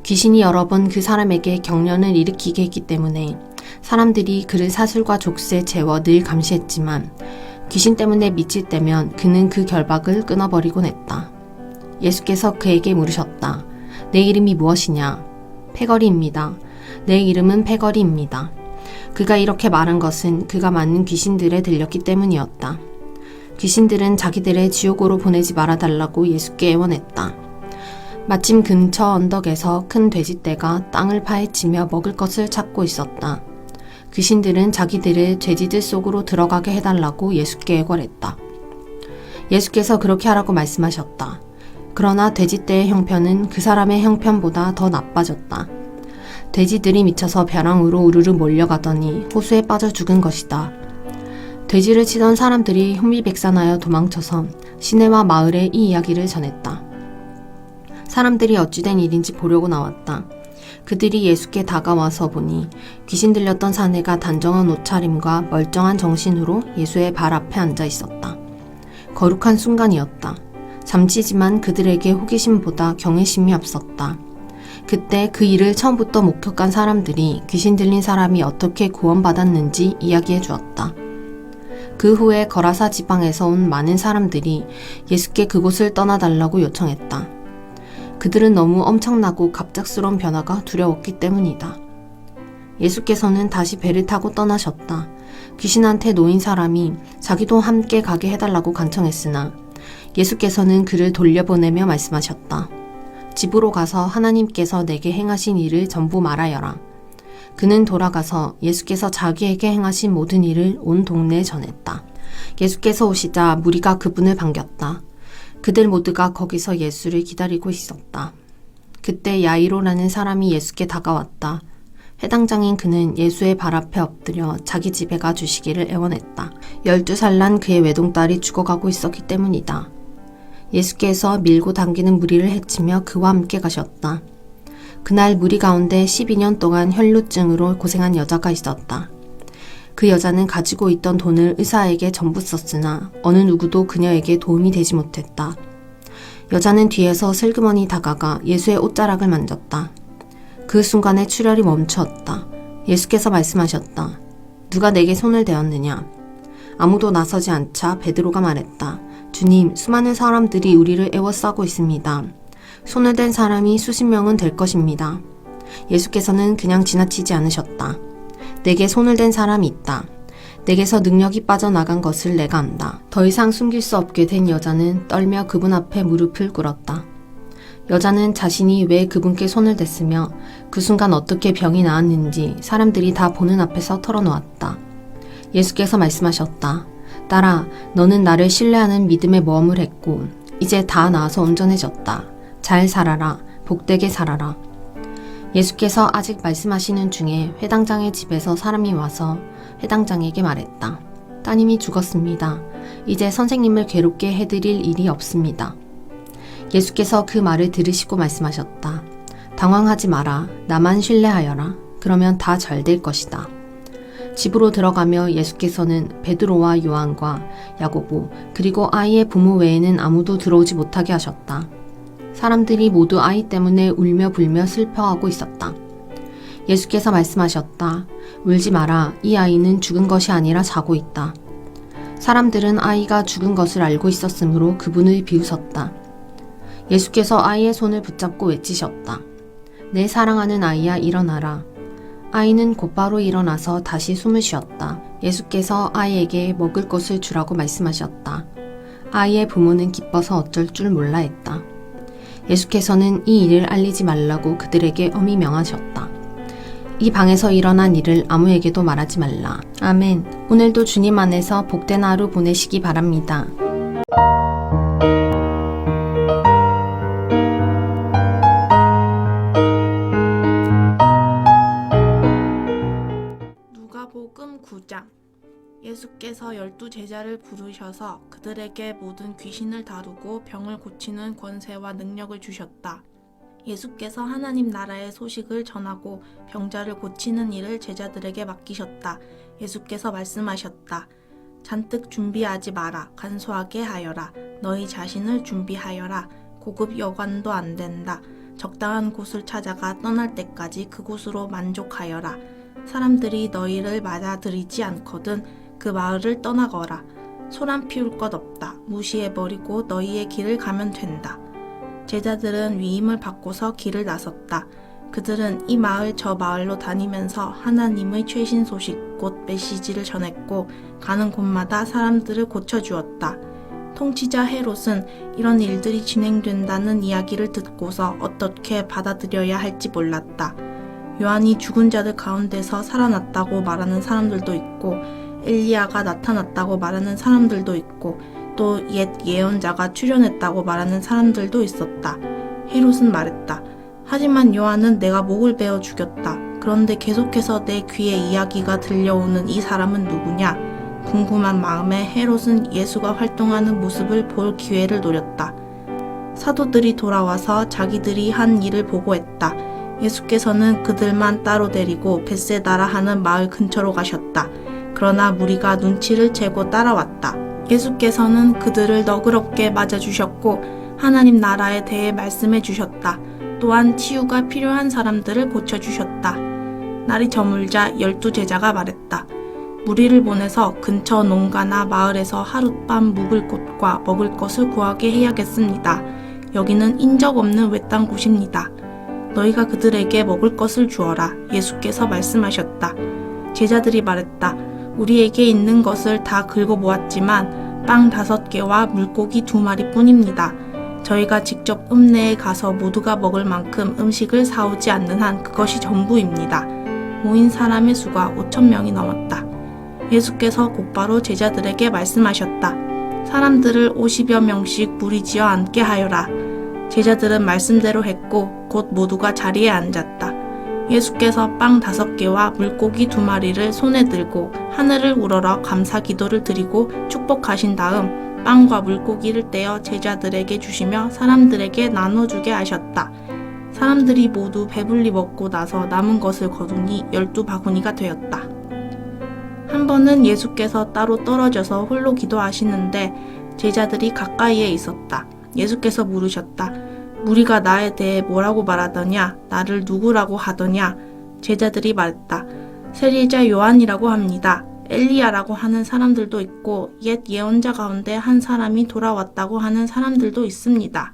귀신이 여러 번 그 사람에게 경련을 일으키게 했기 때문에 사람들이 그를 사슬과 족쇄에 재워 늘 감시했지만 귀신 때문에 미칠 때면 그는 그 결박을 끊어버리곤 했다. 예수께서 그에게 물으셨다. 내 이름이 무엇이냐? 패거리입니다. 내 이름은 패거리입니다. 그가 이렇게 말한 것은 그가 맞는 귀신들에 들렸기 때문이었다. 귀신들은 자기들의 지옥으로 보내지 말아달라고 예수께 애원했다. 마침 근처 언덕에서 큰 돼지떼가 땅을 파헤치며 먹을 것을 찾고 있었다. 귀신들은 자기들을 돼지들 속으로 들어가게 해달라고 예수께 애걸했다. 예수께서 그렇게 하라고 말씀하셨다. 그러나 돼지떼의 형편은 그 사람의 형편보다 더 나빠졌다. 돼지들이 미쳐서 벼랑으로 우르르 몰려가더니 호수에 빠져 죽은 것이다. 돼지를 치던 사람들이 혼비백산하여 도망쳐서 시내와 마을에 이 이야기를 전했다. 사람들이 어찌된 일인지 보려고 나왔다. 그들이 예수께 다가와서 보니 귀신 들렸던 사내가 단정한 옷차림과 멀쩡한 정신으로 예수의 발 앞에 앉아 있었다. 거룩한 순간이었다. 잠시지만 그들에게 호기심보다 경외심이 앞섰다. 그때 그 일을 처음부터 목격한 사람들이 귀신 들린 사람이 어떻게 구원받았는지 이야기해 주었다. 그 후에 거라사 지방에서 온 많은 사람들이 예수께 그곳을 떠나달라고 요청했다. 그들은 너무 엄청나고 갑작스러운 변화가 두려웠기 때문이다. 예수께서는 다시 배를 타고 떠나셨다. 귀신한테 놓인 사람이 자기도 함께 가게 해달라고 간청했으나 예수께서는 그를 돌려보내며 말씀하셨다. 집으로 가서 하나님께서 내게 행하신 일을 전부 말하여라. 그는 돌아가서 예수께서 자기에게 행하신 모든 일을 온 동네에 전했다. 예수께서 오시자 무리가 그분을 반겼다. 그들 모두가 거기서 예수를 기다리고 있었다. 그때 야이로라는 사람이 예수께 다가왔다. 회당장인 그는 예수의 발 앞에 엎드려 자기 집에 가 주시기를 애원했다. 12살 난 그의 외동딸이 죽어가고 있었기 때문이다. 예수께서 밀고 당기는 무리를 해치며 그와 함께 가셨다. 그날 무리 가운데 12년 동안 혈루증으로 고생한 여자가 있었다. 그 여자는 가지고 있던 돈을 의사에게 전부 썼으나 어느 누구도 그녀에게 도움이 되지 못했다. 여자는 뒤에서 슬그머니 다가가 예수의 옷자락을 만졌다. 그 순간에 출혈이 멈추었다. 예수께서 말씀하셨다. 누가 내게 손을 대었느냐? 아무도 나서지 않자 베드로가 말했다. 주님, 수많은 사람들이 우리를 애워싸고 있습니다. 손을 댄 사람이 수십 명은 될 것입니다. 예수께서는 그냥 지나치지 않으셨다. 내게 손을 댄 사람이 있다. 내게서 능력이 빠져나간 것을 내가 안다. 더 이상 숨길 수 없게 된 여자는 떨며 그분 앞에 무릎을 꿇었다. 여자는 자신이 왜 그분께 손을 댔으며 그 순간 어떻게 병이 나았는지 사람들이 다 보는 앞에서 털어놓았다. 예수께서 말씀하셨다. 딸아, 너는 나를 신뢰하는 믿음에 모험을 했고 이제 다 나아서 온전해졌다. 잘 살아라. 복되게 살아라. 예수께서 아직 말씀하시는 중에 회당장의 집에서 사람이 와서 회당장에게 말했다. 따님이 죽었습니다. 이제 선생님을 괴롭게 해드릴 일이 없습니다. 예수께서 그 말을 들으시고 말씀하셨다. 당황하지 마라. 나만 신뢰하여라. 그러면 다 잘 될 것이다. 집으로 들어가며 예수께서는 베드로와 요한과 야고보 그리고 아이의 부모 외에는 아무도 들어오지 못하게 하셨다. 사람들이 모두 아이 때문에 울며 불며 슬퍼하고 있었다. 예수께서 말씀하셨다. 울지 마라. 이 아이는 죽은 것이 아니라 자고 있다. 사람들은 아이가 죽은 것을 알고 있었으므로 그분을 비웃었다. 예수께서 아이의 손을 붙잡고 외치셨다. 내 사랑하는 아이야, 일어나라. 아이는 곧바로 일어나서 다시 숨을 쉬었다. 예수께서 아이에게 먹을 것을 주라고 말씀하셨다. 아이의 부모는 기뻐서 어쩔 줄 몰라 했다. 예수께서는 이 일을 알리지 말라고 그들에게 엄히 명하셨다. 이 방에서 일어난 일을 아무에게도 말하지 말라. 아멘. 오늘도 주님 안에서 복된 하루 보내시기 바랍니다. 누가복음 9장. 예수께서 12제자를 부르셔서 그들에게 모든 귀신을 다루고 병을 고치는 권세와 능력을 주셨다. 예수께서 하나님 나라의 소식을 전하고 병자를 고치는 일을 제자들에게 맡기셨다. 예수께서 말씀하셨다. 잔뜩 준비하지 마라. 간소하게 하여라. 너희 자신을 준비하여라. 고급 여관도 안 된다. 적당한 곳을 찾아가 떠날 때까지 그곳으로 만족하여라. 사람들이 너희를 맞아들이지 않거든 그 마을을 떠나거라. 소란 피울 것 없다. 무시해버리고 너희의 길을 가면 된다. 제자들은 위임을 받고서 길을 나섰다. 그들은 이 마을 저 마을로 다니면서 하나님의 최신 소식 곧 메시지를 전했고 가는 곳마다 사람들을 고쳐주었다. 통치자 헤롯은 이런 일들이 진행된다는 이야기를 듣고서 어떻게 받아들여야 할지 몰랐다. 요한이 죽은 자들 가운데서 살아났다고 말하는 사람들도 있고 엘리야가 나타났다고 말하는 사람들도 있고 또 옛 예언자가 출현했다고 말하는 사람들도 있었다. 헤롯은 말했다. 하지만 요한은 내가 목을 베어 죽였다. 그런데 계속해서 내 귀에 이야기가 들려오는 이 사람은 누구냐? 궁금한 마음에 헤롯은 예수가 활동하는 모습을 볼 기회를 노렸다. 사도들이 돌아와서 자기들이 한 일을 보고했다. 예수께서는 그들만 따로 데리고 벳세다라 하는 마을 근처로 가셨다. 그러나 무리가 눈치를 채고 따라왔다. 예수께서는 그들을 너그럽게 맞아주셨고 하나님 나라에 대해 말씀해 주셨다. 또한 치유가 필요한 사람들을 고쳐주셨다. 날이 저물자 12제자가 말했다. 무리를 보내서 근처 농가나 마을에서 하룻밤 묵을 곳과 먹을 것을 구하게 해야겠습니다. 여기는 인적 없는 외딴 곳입니다. 너희가 그들에게 먹을 것을 주어라. 예수께서 말씀하셨다. 제자들이 말했다. 우리에게 있는 것을 다 긁어모았지만 빵 5개와 물고기 2마리 뿐입니다. 저희가 직접 읍내에 가서 모두가 먹을 만큼 음식을 사오지 않는 한 그것이 전부입니다. 모인 사람의 수가 5,000명이 넘었다. 예수께서 곧바로 제자들에게 말씀하셨다. 사람들을 50여 명씩 무리지어 앉게 하여라. 제자들은 말씀대로 했고 곧 모두가 자리에 앉았다. 예수께서 빵 5개와 물고기 2마리를 손에 들고 하늘을 우러러 감사 기도를 드리고 축복하신 다음 빵과 물고기를 떼어 제자들에게 주시며 사람들에게 나눠주게 하셨다. 사람들이 모두 배불리 먹고 나서 남은 것을 거두니 12바구니가 되었다. 한 번은 예수께서 따로 떨어져서 홀로 기도하시는데 제자들이 가까이에 있었다. 예수께서 물으셨다. 무리가 나에 대해 뭐라고 말하더냐? 나를 누구라고 하더냐? 제자들이 말했다. 세리자 요한이라고 합니다. 엘리야라고 하는 사람들도 있고 옛 예언자 가운데 한 사람이 돌아왔다고 하는 사람들도 있습니다.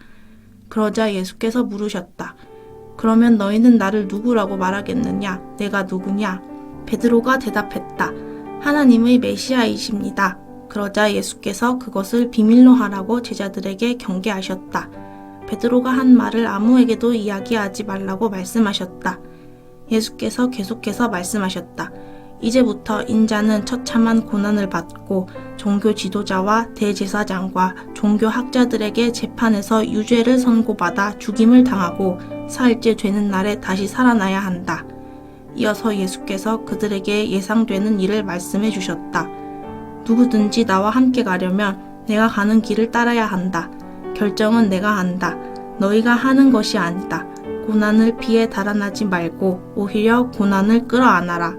그러자 예수께서 물으셨다. 그러면 너희는 나를 누구라고 말하겠느냐? 내가 누구냐? 베드로가 대답했다. 하나님의 메시아이십니다. 그러자 예수께서 그것을 비밀로 하라고 제자들에게 경계하셨다. 베드로가 한 말을 아무에게도 이야기하지 말라고 말씀하셨다. 예수께서 계속해서 말씀하셨다. 이제부터 인자는 처참한 고난을 받고 종교 지도자와 대제사장과 종교 학자들에게 재판에서 유죄를 선고받아 죽임을 당하고 사흘째 되는 날에 다시 살아나야 한다. 이어서 예수께서 그들에게 예상되는 일을 말씀해 주셨다. 누구든지 나와 함께 가려면 내가 가는 길을 따라야 한다. 결정은 내가 한다. 너희가 하는 것이 아니다. 고난을 피해 달아나지 말고 오히려 고난을 끌어안아라.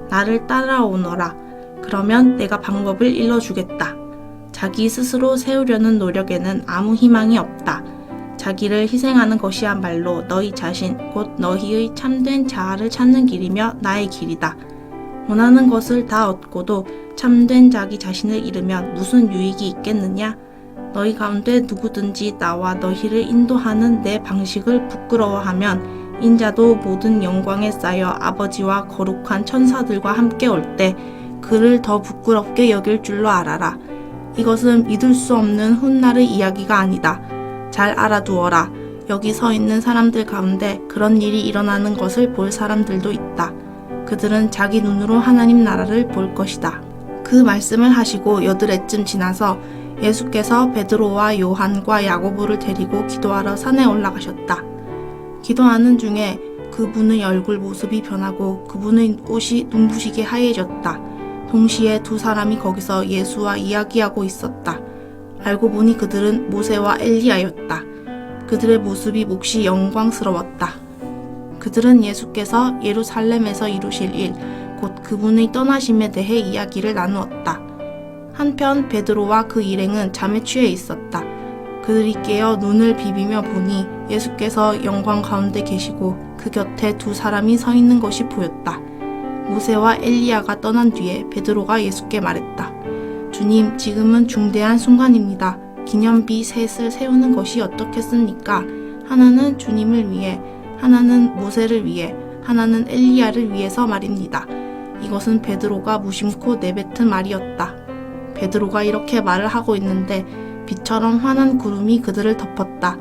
나를 따라오너라. 그러면 내가 방법을 일러주겠다. 자기 스스로 세우려는 노력에는 아무 희망이 없다. 자기를 희생하는 것이야말로 너희 자신, 곧 너희의 참된 자아를 찾는 길이며 나의 길이다. 원하는 것을 다 얻고도 참된 자기 자신을 잃으면 무슨 유익이 있겠느냐? 너희 가운데 누구든지 나와 너희를 인도하는 내 방식을 부끄러워하면 인자도 모든 영광에 쌓여 아버지와 거룩한 천사들과 함께 올 때 그를 더 부끄럽게 여길 줄로 알아라. 이것은 믿을 수 없는 훗날의 이야기가 아니다. 잘 알아두어라. 여기 서 있는 사람들 가운데 그런 일이 일어나는 것을 볼 사람들도 있다. 그들은 자기 눈으로 하나님 나라를 볼 것이다. 그 말씀을 하시고 여드레쯤 지나서 예수께서 베드로와 요한과 야고보를 데리고 기도하러 산에 올라가셨다. 기도하는 중에 그분의 얼굴 모습이 변하고 그분의 옷이 눈부시게 하얘졌다. 동시에 2 사람이 거기서 예수와 이야기하고 있었다. 알고 보니 그들은 모세와 엘리야였다. 그들의 모습이 몹시 영광스러웠다. 그들은 예수께서 예루살렘에서 이루실 일, 곧 그분의 떠나심에 대해 이야기를 나누었다. 한편 베드로와 그 일행은 잠에 취해 있었다. 그들이 깨어 눈을 비비며 보니 예수께서 영광 가운데 계시고 그 곁에 2 사람이 서 있는 것이 보였다. 모세와 엘리야가 떠난 뒤에 베드로가 예수께 말했다. 주님, 지금은 중대한 순간입니다. 기념비 셋을 세우는 것이 어떻겠습니까? 하나는 주님을 위해, 하나는 모세를 위해, 하나는 엘리야를 위해서 말입니다. 이것은 베드로가 무심코 내뱉은 말이었다. 베드로가 이렇게 말을 하고 있는데 빛처럼 환한 구름이 그들을 덮었다.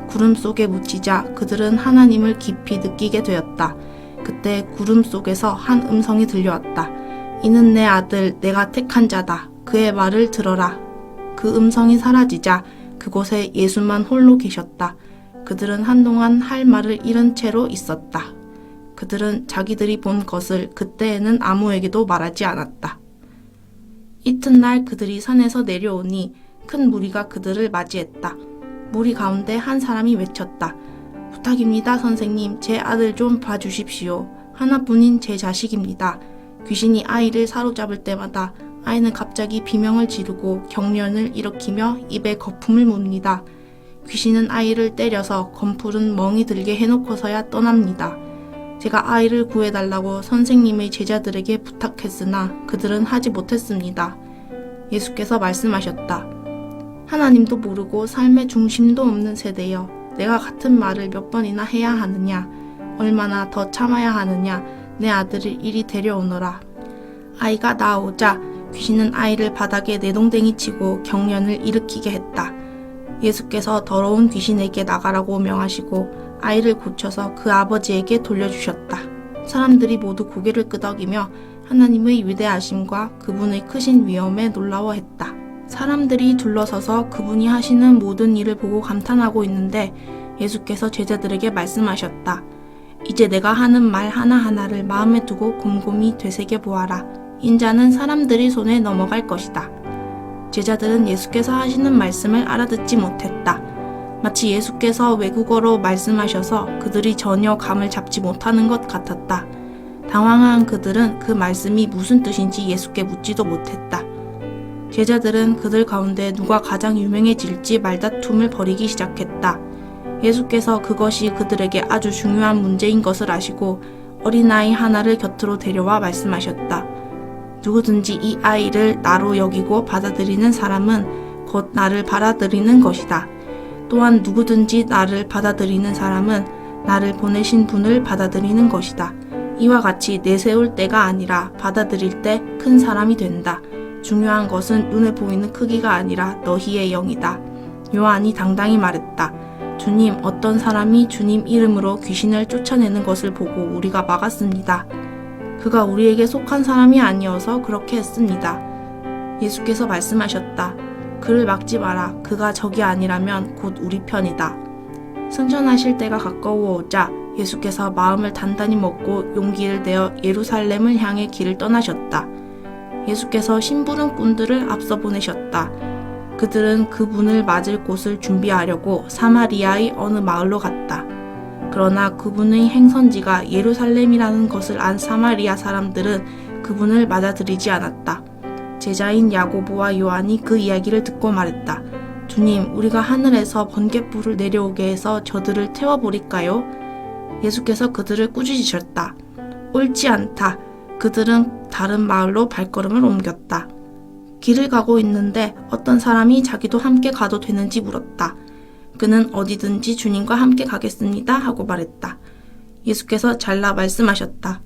구름 속에 묻히자 그들은 하나님을 깊이 느끼게 되었다. 그때 구름 속에서 한 음성이 들려왔다. 이는 내 아들, 내가 택한 자다. 그의 말을 들어라. 그 음성이 사라지자 그곳에 예수만 홀로 계셨다. 그들은 한동안 할 말을 잃은 채로 있었다. 그들은 자기들이 본 것을 그때에는 아무에게도 말하지 않았다. 이튿날 그들이 산에서 내려오니 큰 무리가 그들을 맞이했다. 무리 가운데 한 사람이 외쳤다. 부탁입니다, 선생님. 제 아들 좀 봐주십시오. 하나뿐인 제 자식입니다. 귀신이 아이를 사로잡을 때마다 아이는 갑자기 비명을 지르고 경련을 일으키며 입에 거품을 뭅니다. 귀신은 아이를 때려서 검풀은 멍이 들게 해놓고서야 떠납니다. 제가 아이를 구해달라고 선생님의 제자들에게 부탁했으나 그들은 하지 못했습니다. 예수께서 말씀하셨다. 하나님도 모르고 삶의 중심도 없는 세대여, 내가 같은 말을 몇 번이나 해야 하느냐? 얼마나 더 참아야 하느냐? 내 아들을 이리 데려오너라. 아이가 나오자 귀신은 아이를 바닥에 내동댕이 치고 경련을 일으키게 했다. 예수께서 더러운 귀신에게 나가라고 명하시고 아이를 고쳐서 그 아버지에게 돌려주셨다. 사람들이 모두 고개를 끄덕이며 하나님의 위대하심과 그분의 크신 위엄에 놀라워했다. 사람들이 둘러서서 그분이 하시는 모든 일을 보고 감탄하고 있는데 예수께서 제자들에게 말씀하셨다. 이제 내가 하는 말 하나하나를 마음에 두고 곰곰이 되새겨 보아라. 인자는 사람들이 손에 넘어갈 것이다. 제자들은 예수께서 하시는 말씀을 알아듣지 못했다. 마치 예수께서 외국어로 말씀하셔서 그들이 전혀 감을 잡지 못하는 것 같았다. 당황한 그들은 그 말씀이 무슨 뜻인지 예수께 묻지도 못했다. 제자들은 그들 가운데 누가 가장 유명해질지 말다툼을 벌이기 시작했다. 예수께서 그것이 그들에게 아주 중요한 문제인 것을 아시고 어린아이 하나를 곁으로 데려와 말씀하셨다. 누구든지 이 아이를 나로 여기고 받아들이는 사람은 곧 나를 받아들이는 것이다. 또한 누구든지 나를 받아들이는 사람은 나를 보내신 분을 받아들이는 것이다. 이와 같이 내세울 때가 아니라 받아들일 때 큰 사람이 된다. 중요한 것은 눈에 보이는 크기가 아니라 너희의 영이다. 요한이 당당히 말했다. 주님, 어떤 사람이 주님 이름으로 귀신을 쫓아내는 것을 보고 우리가 막았습니다. 그가 우리에게 속한 사람이 아니어서 그렇게 했습니다. 예수께서 말씀하셨다. 그를 막지 마라. 그가 적이 아니라면 곧 우리 편이다. 승천하실 때가 가까워 오자 예수께서 마음을 단단히 먹고 용기를 내어 예루살렘을 향해 길을 떠나셨다. 예수께서 심부름꾼들을 앞서 보내셨다. 그들은 그분을 맞을 곳을 준비하려고 사마리아의 어느 마을로 갔다. 그러나 그분의 행선지가 예루살렘이라는 것을 안 사마리아 사람들은 그분을 맞아들이지 않았다. 제자인 야고보와 요한이 그 이야기를 듣고 말했다. 주님, 우리가 하늘에서 번갯불을 내려오게 해서 저들을 태워버릴까요? 예수께서 그들을 꾸짖으셨다. 옳지 않다. 그들은 다른 마을로 발걸음을 옮겼다. 길을 가고 있는데 어떤 사람이 자기도 함께 가도 되는지 물었다. 그는 어디든지 주님과 함께 가겠습니다 하고 말했다. 예수께서 잘라 말씀하셨다.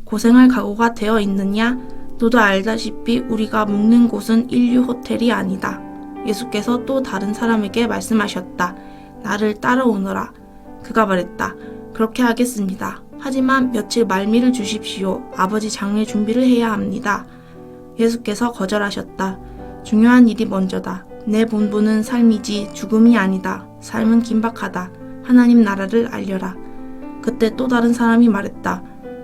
고생할 각오가 되어 있느냐? 너도 알다시피 우리가 묵는 곳은 인류 호텔이 아니다. 예수께서 또 다른 사람에게 말씀하셨다. 나를 따라오너라. 그가 말했다. 그렇게 하겠습니다. 하지만 며칠 말미를 주십시오. 아버지 장례 준비를 해야 합니다. 예수께서 거절하셨다. 중요한 일이 먼저다. 내 본분은 삶이지 죽음이 아니다. 삶은 긴박하다. 하나님 나라를 알려라. 그때 또 다른 사람이 말했다.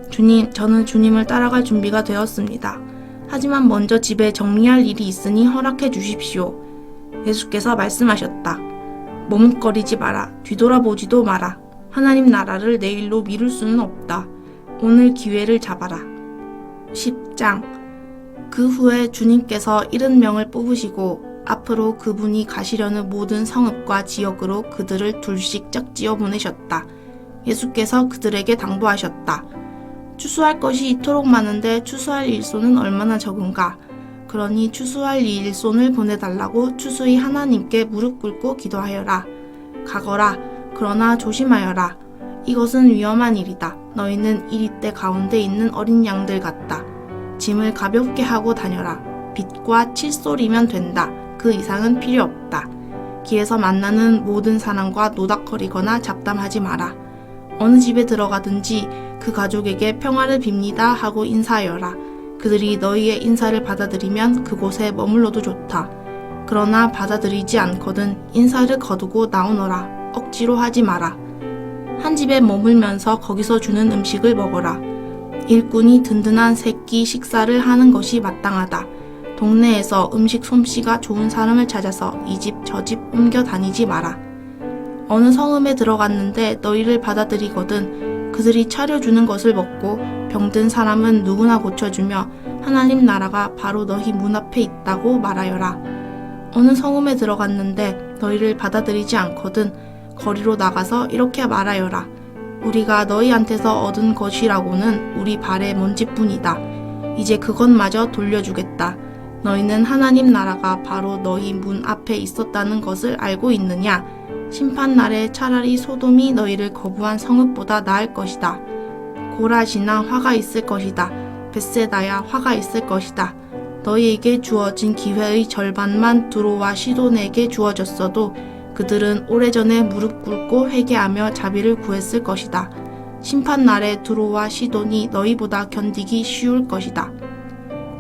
주님, 저는 주님을 따라갈 준비가 되었습니다. 하지만 먼저 집에 정리할 일이 있으니 허락해 주십시오. 예수께서 말씀하셨다. 머뭇거리지 마라. 뒤돌아보지도 마라. 하나님 나라를 내일로 미룰 수는 없다. 오늘 기회를 잡아라. 10장. 그 후에 주님께서 70명을 뽑으시고 앞으로 그분이 가시려는 모든 성읍과 지역으로 그들을 둘씩 짝지어 보내셨다. 예수께서 그들에게 당부하셨다. 추수할 것이 이토록 많은데 추수할 일손은 얼마나 적은가. 그러니 추수할 일손을 보내달라고 추수의 하나님께 무릎 꿇고 기도하여라. 가거라. 그러나 조심하여라. 이것은 위험한 일이다. 너희는 이리떼 가운데 있는 어린 양들 같다. 짐을 가볍게 하고 다녀라. 빛과 칫솔이면 된다. 그 이상은 필요 없다. 길에서 만나는 모든 사람과 노닥거리거나 잡담하지 마라. 어느 집에 들어가든지 그 가족에게 평화를 빕니다 하고 인사하여라. 그들이 너희의 인사를 받아들이면 그곳에 머물러도 좋다. 그러나 받아들이지 않거든 인사를 거두고 나오너라. 억지로 하지 마라. 한 집에 머물면서 거기서 주는 음식을 먹어라. 일꾼이 든든한 새끼 식사를 하는 것이 마땅하다. 동네에서 음식 솜씨가 좋은 사람을 찾아서 이 집 저 집 옮겨 다니지 마라. 어느 성읍에 들어갔는데 너희를 받아들이거든 그들이 차려주는 것을 먹고 병든 사람은 누구나 고쳐주며 하나님 나라가 바로 너희 문 앞에 있다고 말하여라. 어느 성읍에 들어갔는데 너희를 받아들이지 않거든 거리로 나가서 이렇게 말하여라. 우리가 너희한테서 얻은 것이라고는 우리 발의 먼지뿐이다. 이제 그것마저 돌려주겠다. 너희는 하나님 나라가 바로 너희 문 앞에 있었다는 것을 알고 있느냐? 심판날에 차라리 소돔이 너희를 거부한 성읍보다 나을 것이다. 고라시나 화가 있을 것이다. 벳세다야 화가 있을 것이다. 너희에게 주어진 기회의 절반만 두로와 시돈에게 주어졌어도 그들은 오래전에 무릎 꿇고 회개하며 자비를 구했을 것이다. 심판 날에 두로와 시돈이 너희보다 견디기 쉬울 것이다.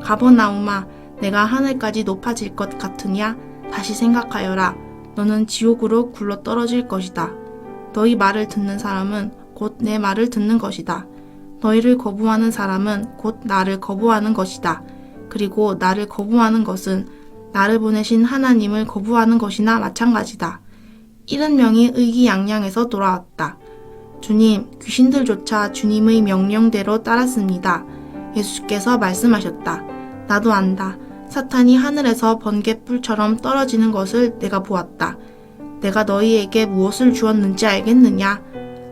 가버나움아, 내가 하늘까지 높아질 것 같으냐? 다시 생각하여라. 너는 지옥으로 굴러 떨어질 것이다. 너희 말을 듣는 사람은 곧 내 말을 듣는 것이다. 너희를 거부하는 사람은 곧 나를 거부하는 것이다. 그리고 나를 거부하는 것은 나를 보내신 하나님을 거부하는 것이나 마찬가지다. 70명이 의기양양해서 돌아왔다. 주님, 귀신들조차 주님의 명령대로 따랐습니다. 예수께서 말씀하셨다. 나도 안다. 사탄이 하늘에서 번갯불처럼 떨어지는 것을 내가 보았다. 내가 너희에게 무엇을 주었는지 알겠느냐?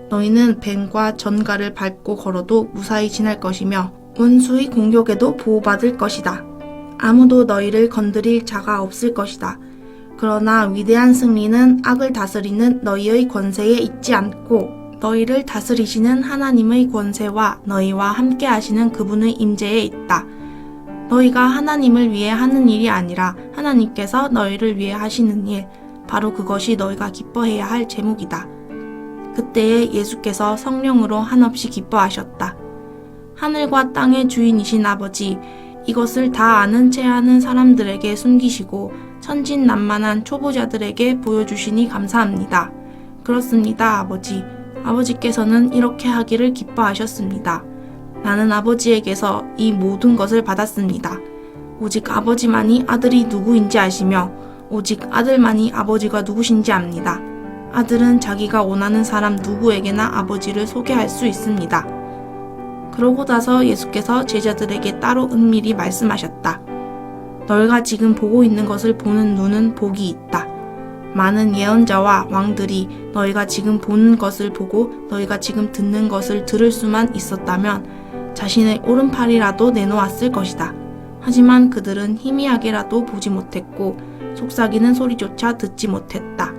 너희는 뱀과 전갈을 밟고 걸어도 무사히 지날 것이며 원수의 공격에도 보호받을 것이다. 아무도 너희를 건드릴 자가 없을 것이다. 그러나 위대한 승리는 악을 다스리는 너희의 권세에 있지 않고 너희를 다스리시는 하나님의 권세와 너희와 함께 하시는 그분의 임재에 있다. 너희가 하나님을 위해 하는 일이 아니라 하나님께서 너희를 위해 하시는 일, 바로 그것이 너희가 기뻐해야 할 제목이다. 그때에 예수께서 성령으로 한없이 기뻐하셨다. 하늘과 땅의 주인이신 아버지, 이것을 다 아는 체 하는 사람들에게 숨기시고 천진난만한 초보자들에게 보여주시니 감사합니다. 그렇습니다, 아버지. 아버지께서는 이렇게 하기를 기뻐하셨습니다. 나는 아버지에게서 이 모든 것을 받았습니다. 오직 아버지만이 아들이 누구인지 아시며 오직 아들만이 아버지가 누구신지 압니다. 아들은 자기가 원하는 사람 누구에게나 아버지를 소개할 수 있습니다. 그러고 나서 예수께서 제자들에게 따로 은밀히 말씀하셨다. 너희가 지금 보고 있는 것을 보는 눈은 복이 있다. 많은 예언자와 왕들이 너희가 지금 보는 것을 보고 너희가 지금 듣는 것을 들을 수만 있었다면 자신의 오른팔이라도 내놓았을 것이다. 하지만 그들은 희미하게라도 보지 못했고 속삭이는 소리조차 듣지 못했다.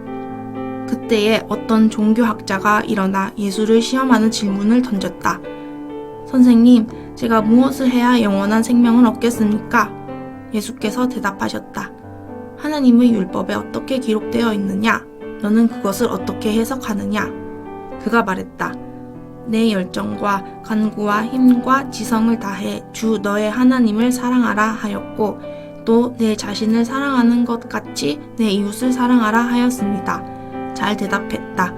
그때에 어떤 종교학자가 일어나 예수를 시험하는 질문을 던졌다. 선생님, 제가 무엇을 해야 영원한 생명을 얻겠습니까? 예수께서 대답하셨다. 하나님의 율법에 어떻게 기록되어 있느냐? 너는 그것을 어떻게 해석하느냐? 그가 말했다. 내 열정과 간구와 힘과 지성을 다해 주 너의 하나님을 사랑하라 하였고 또 내 자신을 사랑하는 것 같이 내 이웃을 사랑하라 하였습니다. 잘 대답했다.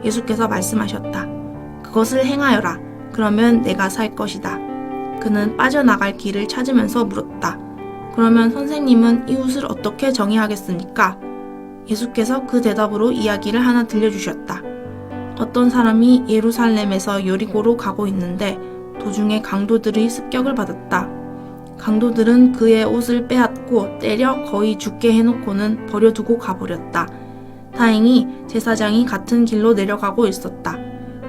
예수께서 말씀하셨다. 그것을 행하여라. 그러면 내가 살 것이다. 그는 빠져나갈 길을 찾으면서 물었다. 그러면 선생님은 이웃을 어떻게 정의하겠습니까? 예수께서 그 대답으로 이야기를 하나 들려주셨다. 어떤 사람이 예루살렘에서 여리고로 가고 있는데 도중에 강도들이 습격을 받았다. 강도들은 그의 옷을 빼앗고 때려 거의 죽게 해놓고는 버려두고 가버렸다. 다행히 제사장이 같은 길로 내려가고 있었다.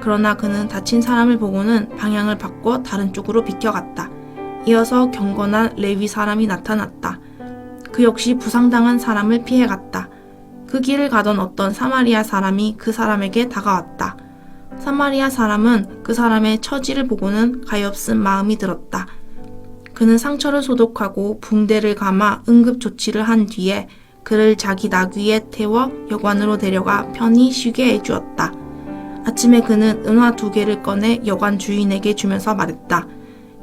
그러나 그는 다친 사람을 보고는 방향을 바꿔 다른 쪽으로 비켜갔다. 이어서 경건한 레위 사람이 나타났다. 그 역시 부상당한 사람을 피해갔다. 그 길을 가던 어떤 사마리아 사람이 그 사람에게 다가왔다. 사마리아 사람은 그 사람의 처지를 보고는 가엾은 마음이 들었다. 그는 상처를 소독하고 붕대를 감아 응급조치를 한 뒤에 그를 자기 나귀에 태워 여관으로 데려가 편히 쉬게 해주었다. 아침에 그는 은화 2개를 꺼내 여관 주인에게 주면서 말했다.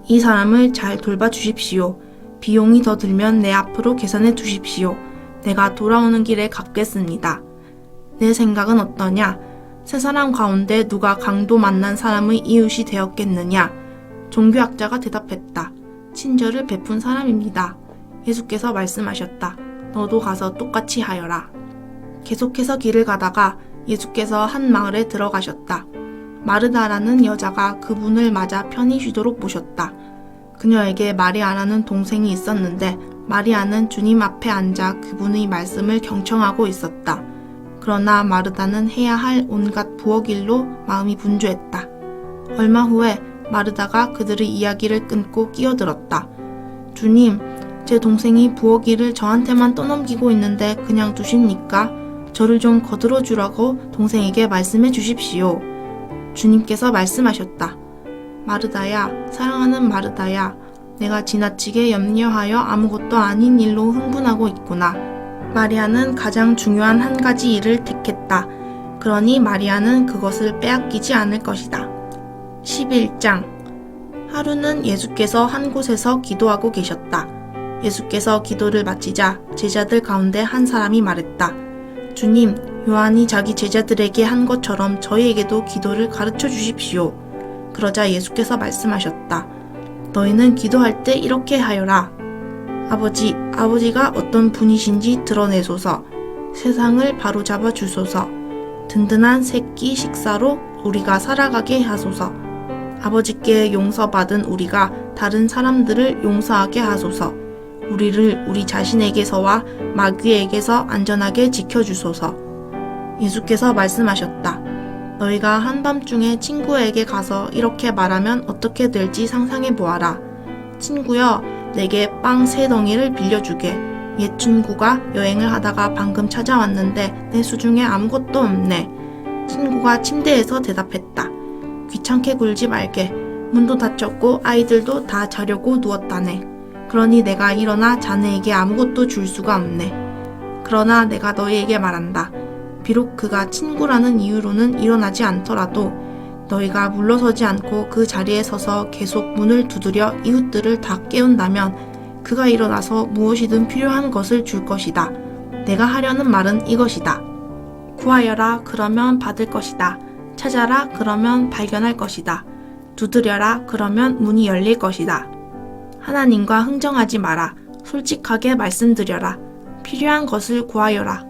이 사람을 잘 돌봐주십시오. 비용이 더 들면 내 앞으로 계산해 두십시오. 내가 돌아오는 길에 갚겠습니다. 내 생각은 어떠냐? 세 사람 가운데 누가 강도 만난 사람의 이웃이 되었겠느냐? 종교학자가 대답했다. 친절을 베푼 사람입니다. 예수께서 말씀하셨다. 너도 가서 똑같이 하여라. 계속해서 길을 가다가 예수께서 한 마을에 들어가셨다. 마르다라는 여자가 그분을 맞아 편히 쉬도록 모셨다. 그녀에게 마리아라는 동생이 있었는데 마리아는 주님 앞에 앉아 그분의 말씀을 경청하고 있었다. 그러나 마르다는 해야 할 온갖 부엌 일로 마음이 분주했다. 얼마 후에 마르다가 그들의 이야기를 끊고 끼어들었다. 주님, 제 동생이 부엌 일을 저한테만 떠넘기고 있는데 그냥 두십니까? 저를 좀 거들어 주라고 동생에게 말씀해 주십시오. 주님께서 말씀하셨다. 마르다야, 사랑하는 마르다야, 내가 지나치게 염려하여 아무것도 아닌 일로 흥분하고 있구나. 마리아는 가장 중요한 한 가지 일을 택했다. 그러니 마리아는 그것을 빼앗기지 않을 것이다. 11장. 하루는 예수께서 한 곳에서 기도하고 계셨다. 예수께서 기도를 마치자 제자들 가운데 한 사람이 말했다. 주님, 요한이 자기 제자들에게 한 것처럼 저희에게도 기도를 가르쳐 주십시오. 그러자 예수께서 말씀하셨다. 너희는 기도할 때 이렇게 하여라. 아버지가 어떤 분이신지 드러내소서. 세상을 바로잡아 주소서. 든든한 새끼 식사로 우리가 살아가게 하소서. 아버지께 용서받은 우리가 다른 사람들을 용서하게 하소서. 우리를 우리 자신에게서와 마귀에게서 안전하게 지켜주소서. 예수께서 말씀하셨다. 너희가 한밤중에 친구에게 가서 이렇게 말하면 어떻게 될지 상상해 보아라. 친구여, 내게 빵 3덩이를 빌려주게. 옛 친구가 여행을 하다가 방금 찾아왔는데 내 수중에 아무것도 없네. 친구가 침대에서 대답했다. 귀찮게 굴지 말게. 문도 닫혔고 아이들도 다 자려고 누웠다네. 그러니 내가 일어나 자네에게 아무것도 줄 수가 없네. 그러나 내가 너희에게 말한다. 비록 그가 친구라는 이유로는 일어나지 않더라도 너희가 물러서지 않고 그 자리에 서서 계속 문을 두드려 이웃들을 다 깨운다면 그가 일어나서 무엇이든 필요한 것을 줄 것이다. 내가 하려는 말은 이것이다. 구하여라, 그러면 받을 것이다. 찾아라, 그러면 발견할 것이다. 두드려라, 그러면 문이 열릴 것이다. 하나님과 흥정하지 마라. 솔직하게 말씀드려라. 필요한 것을 구하여라.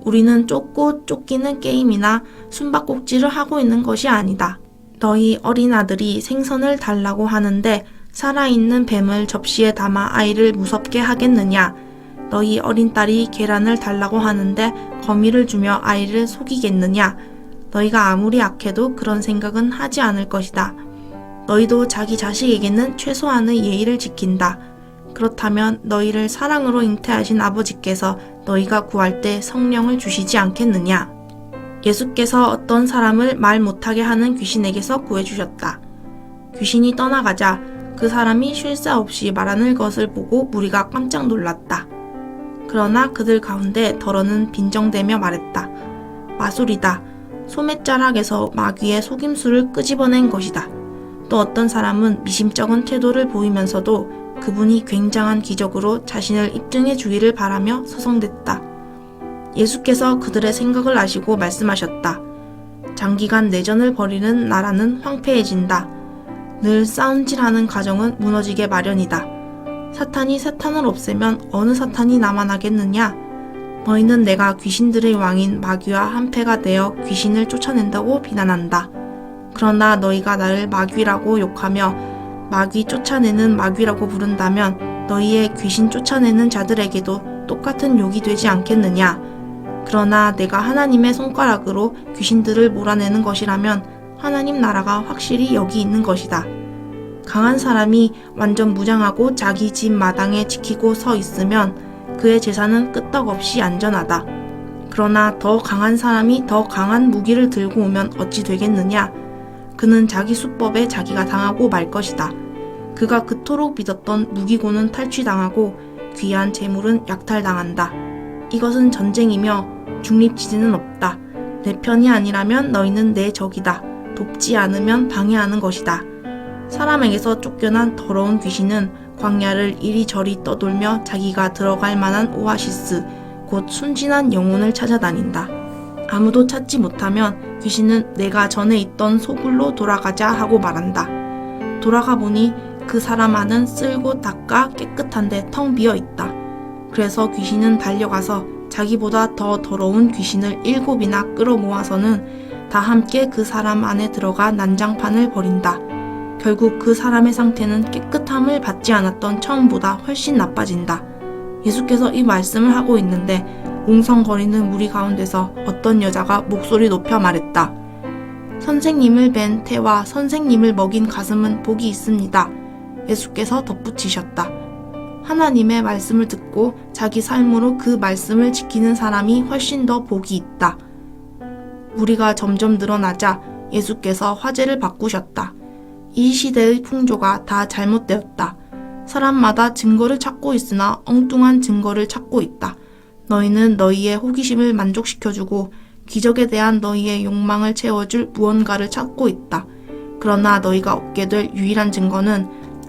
우리는 쫓고 쫓기는 게임이나 숨바꼭질을 하고 있는 것이 아니다. 너희 어린아들이 생선을 달라고 하는데 살아있는 뱀을 접시에 담아 아이를 무섭게 하겠느냐? 너희 어린 딸이 계란을 달라고 하는데 거미를 주며 아이를 속이겠느냐? 너희가 아무리 악해도 그런 생각은 하지 않을 것이다. 너희도 자기 자식에게는 최소한의 예의를 지킨다. 그렇다면 너희를 사랑으로 잉태하신 아버지께서 너희가 구할 때 성령을 주시지 않겠느냐? 예수께서 어떤 사람을 말 못하게 하는 귀신에게서 구해주셨다. 귀신이 떠나가자 그 사람이 쉴 새 없이 말하는 것을 보고 무리가 깜짝 놀랐다. 그러나 그들 가운데 더러는 빈정대며 말했다. 마술이다. 소매자락에서 마귀의 속임수를 끄집어낸 것이다. 또 어떤 사람은 미심쩍은 태도를 보이면서도 그분이 굉장한 기적으로 자신을 입증해 주기를 바라며 서성댔다. 예수께서 그들의 생각을 아시고 말씀하셨다. 장기간 내전을 벌이는 나라는 황폐해진다. 늘 싸움질하는 가정은 무너지게 마련이다. 사탄이 사탄을 없애면 어느 사탄이 남아나겠느냐? 너희는 내가 귀신들의 왕인 마귀와 한패가 되어 귀신을 쫓아낸다고 비난한다. 그러나 너희가 나를 마귀라고 욕하며 마귀 쫓아내는 마귀라고 부른다면 너희의 귀신 쫓아내는 자들에게도 똑같은 욕이 되지 않겠느냐? 그러나 내가 하나님의 손가락으로 귀신들을 몰아내는 것이라면 하나님 나라가 확실히 여기 있는 것이다. 강한 사람이 완전 무장하고 자기 집 마당에 지키고 서 있으면 그의 재산은 끄떡없이 안전하다. 그러나 더 강한 사람이 더 강한 무기를 들고 오면 어찌 되겠느냐? 그는 자기 수법에 자기가 당하고 말 것이다. 그가 그토록 믿었던 무기고는 탈취당하고 귀한 재물은 약탈당한다. 이것은 전쟁이며 중립지대는 없다. 내 편이 아니라면 너희는 내 적이다. 돕지 않으면 방해하는 것이다. 사람에게서 쫓겨난 더러운 귀신은 광야를 이리저리 떠돌며 자기가 들어갈 만한 오아시스, 곧 순진한 영혼을 찾아다닌다. 아무도 찾지 못하면 귀신은 내가 전에 있던 소굴로 돌아가자 하고 말한다. 돌아가 보니 그 사람 안은 쓸고 닦아 깨끗한데 텅 비어 있다. 그래서 귀신은 달려가서 자기보다 더 더러운 귀신을 7이나 끌어모아서는 다 함께 그 사람 안에 들어가 난장판을 벌인다. 결국 그 사람의 상태는 깨끗함을 받지 않았던 처음보다 훨씬 나빠진다. 예수께서 이 말씀을 하고 있는데 웅성거리는 무리 가운데서 어떤 여자가 목소리 높여 말했다. 선생님을 뵌 태와 선생님을 먹인 가슴은 복이 있습니다. 예수께서 덧붙이셨다. 하나님의 말씀을 듣고 자기 삶으로 그 말씀을 지키는 사람이 훨씬 더 복이 있다. 무리가 점점 늘어나자 예수께서 화제를 바꾸셨다. 이 시대의 풍조가 다 잘못되었다. 사람마다 증거를 찾고 있으나 엉뚱한 증거를 찾고 있다. 너희는 너희의 호기심을 만족시켜주고 기적에 대한 너희의 욕망을 채워줄 무언가를 찾고 있다. 그러나 너희가 얻게 될 유일한 증거는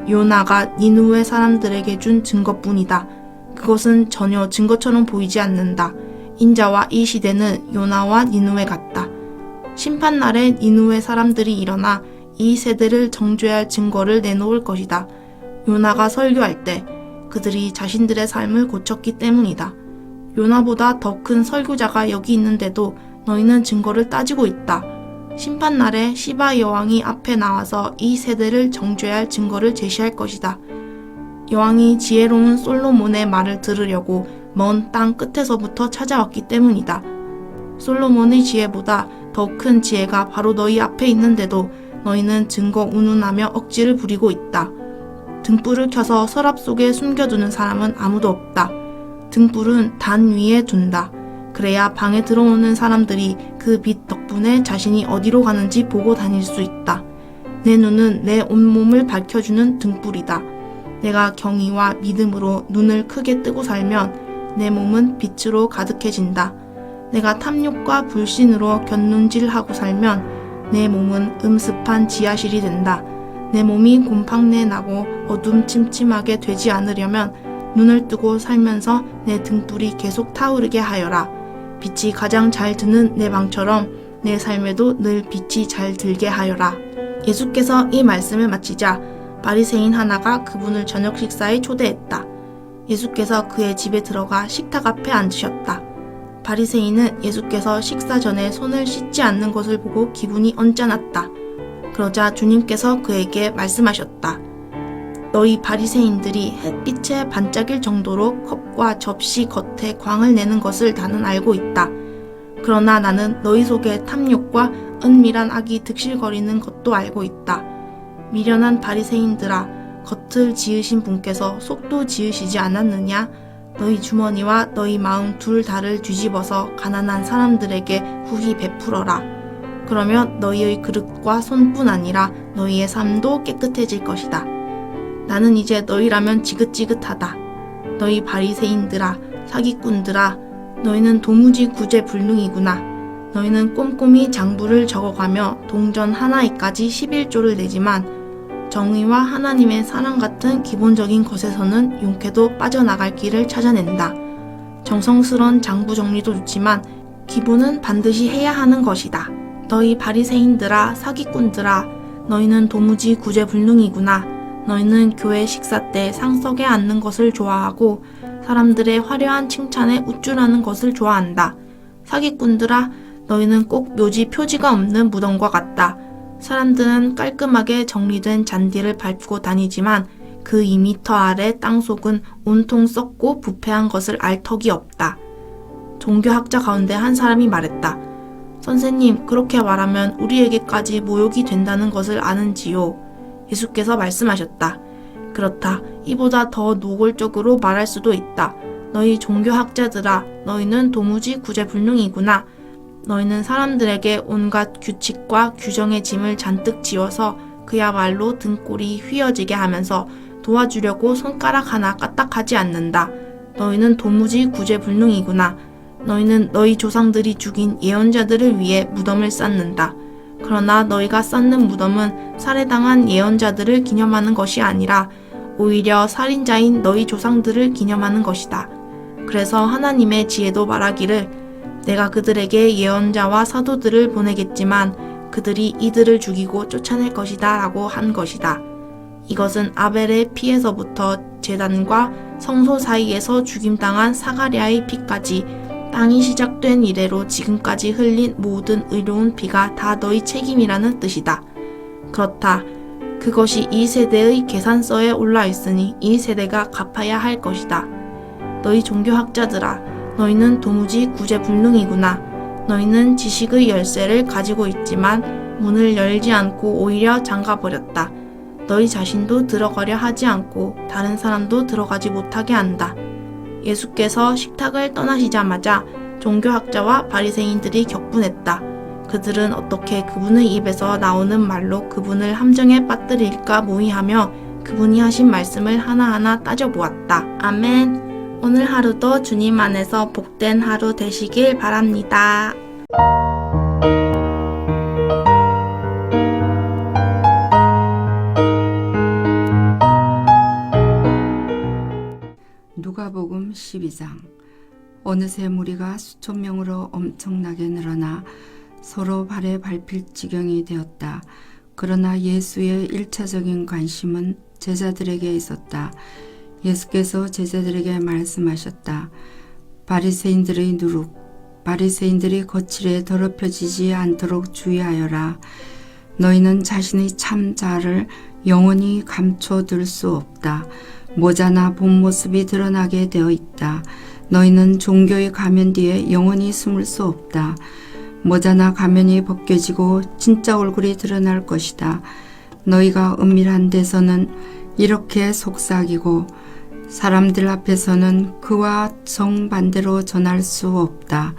요나가 니느웨 사람들에게 준 증거뿐이다. 그것은 전혀 증거처럼 보이지 않는다. 인자와 이 시대는 요나와 니느웨 같다. 심판날에 니느웨 사람들이 일어나 이 세대를 정죄할 증거를 내놓을 것이다. 요나가 설교할 때 그들이 자신들의 삶을 고쳤기 때문이다. 요나보다 더 큰 설교자가 여기 있는데도 너희는 증거를 따지고 있다. 심판날에 시바 여왕이 앞에 나와서 이 세대를 정죄할 증거를 제시할 것이다. 여왕이 지혜로운 솔로몬의 말을 들으려고 먼 땅 끝에서부터 찾아왔기 때문이다. 솔로몬의 지혜보다 더 큰 지혜가 바로 너희 앞에 있는데도 너희는 증거 운운하며 억지를 부리고 있다. 등불을 켜서 서랍 속에 숨겨두는 사람은 아무도 없다. 등불은 단 위에 둔다. 그래야 방에 들어오는 사람들이 그 빛 덕분에 자신이 어디로 가는지 보고 다닐 수 있다. 내 눈은 내 온몸을 밝혀주는 등불이다. 내가 경의와 믿음으로 눈을 크게 뜨고 살면 내 몸은 빛으로 가득해진다. 내가 탐욕과 불신으로 곁눈질하고 살면 내 몸은 음습한 지하실이 된다. 내 몸이 곰팡내 나고 어둠침침하게 되지 않으려면 눈을 뜨고 살면서 내 등불이 계속 타오르게 하여라. 빛이 가장 잘 드는 내 방처럼 내 삶에도 늘 빛이 잘 들게 하여라. 예수께서 이 말씀을 마치자 바리새인 하나가 그분을 저녁 식사에 초대했다. 예수께서 그의 집에 들어가 식탁 앞에 앉으셨다. 바리새인은 예수께서 식사 전에 손을 씻지 않는 것을 보고 기분이 언짢았다. 그러자 주님께서 그에게 말씀하셨다. 너희 바리새인들이 햇빛에 반짝일 정도로 컵과 접시 겉에 광을 내는 것을 나는 알고 있다. 그러나 나는 너희 속에 탐욕과 은밀한 악이 득실거리는 것도 알고 있다. 미련한 바리새인들아, 겉을 지으신 분께서 속도 지으시지 않았느냐? 너희 주머니와 너희 마음 둘 다를 뒤집어서 가난한 사람들에게 후히 베풀어라. 그러면 너희의 그릇과 손뿐 아니라 너희의 삶도 깨끗해질 것이다. 나는 이제 너희라면 지긋지긋하다. 너희 바리새인들아, 사기꾼들아, 너희는 도무지 구제불능이구나. 너희는 꼼꼼히 장부를 적어가며 동전 하나에까지 11조를 내지만 정의와 하나님의 사랑 같은 기본적인 것에서는 용케도 빠져나갈 길을 찾아낸다. 정성스런 장부 정리도 좋지만 기본은 반드시 해야 하는 것이다. 너희 바리새인들아, 사기꾼들아, 너희는 도무지 구제불능이구나. 너희는 교회 식사 때 상석에 앉는 것을 좋아하고 사람들의 화려한 칭찬에 우쭐하는 것을 좋아한다. 사기꾼들아, 너희는 꼭 묘지 표지가 없는 무덤과 같다. 사람들은 깔끔하게 정리된 잔디를 밟고 다니지만 그 2미터 아래 땅속은 온통 썩고 부패한 것을 알 턱이 없다. 종교학자 가운데 한 사람이 말했다. 선생님, 그렇게 말하면 우리에게까지 모욕이 된다는 것을 아는지요? 예수께서 말씀하셨다. 그렇다. 이보다 더 노골적으로 말할 수도 있다. 너희 종교학자들아, 너희는 도무지 구제불능이구나. 너희는 사람들에게 온갖 규칙과 규정의 짐을 잔뜩 지어서 그야말로 등골이 휘어지게 하면서 도와주려고 손가락 하나 까딱하지 않는다. 너희는 도무지 구제불능이구나. 너희는 너희 조상들이 죽인 예언자들을 위해 무덤을 쌓는다. 그러나 너희가 쌓는 무덤은 살해당한 예언자들을 기념하는 것이 아니라 오히려 살인자인 너희 조상들을 기념하는 것이다. 그래서 하나님의 지혜도 말하기를 내가 그들에게 예언자와 사도들을 보내겠지만 그들이 이들을 죽이고 쫓아낼 것이다 라고 한 것이다. 이것은 아벨의 피에서부터 제단과 성소 사이에서 죽임당한 사가랴의 피까지 땅이 시작된 이래로 지금까지 흘린 모든 의로운 피가 다 너희 책임이라는 뜻이다. 그렇다. 그것이 이 세대의 계산서에 올라 있으니 이 세대가 갚아야 할 것이다. 너희 종교학자들아, 너희는 도무지 구제불능이구나. 너희는 지식의 열쇠를 가지고 있지만 문을 열지 않고 오히려 잠가버렸다. 너희 자신도 들어가려 하지 않고 다른 사람도 들어가지 못하게 한다. 예수께서 식탁을 떠나시자마자 종교학자와 바리새인들이 격분했다. 그들은 어떻게 그분의 입에서 나오는 말로 그분을 함정에 빠뜨릴까 모의하며 그분이 하신 말씀을 하나하나 따져보았다. 아멘. 오늘 하루도 주님 안에서 복된 하루 되시길 바랍니다. 누가복음 12장. 어느새 무리가 수천 명으로 엄청나게 늘어나 서로 발에 밟힐 지경이 되었다. 그러나 예수의 일차적인 관심은 제자들에게 있었다. 예수께서 제자들에게 말씀하셨다. 바리새인들의 누룩, 바리새인들이 거칠에 더럽혀지지 않도록 주의하여라. 너희는 자신의 참 자아를 영원히 감춰둘 수 없다. 모자나 본 모습이 드러나게 되어 있다. 너희는 종교의 가면 뒤에 영원히 숨을 수 없다. 모자나 가면이 벗겨지고 진짜 얼굴이 드러날 것이다. 너희가 은밀한 데서는 이렇게 속삭이고 사람들 앞에서는 그와 정반대로 전할 수 없다.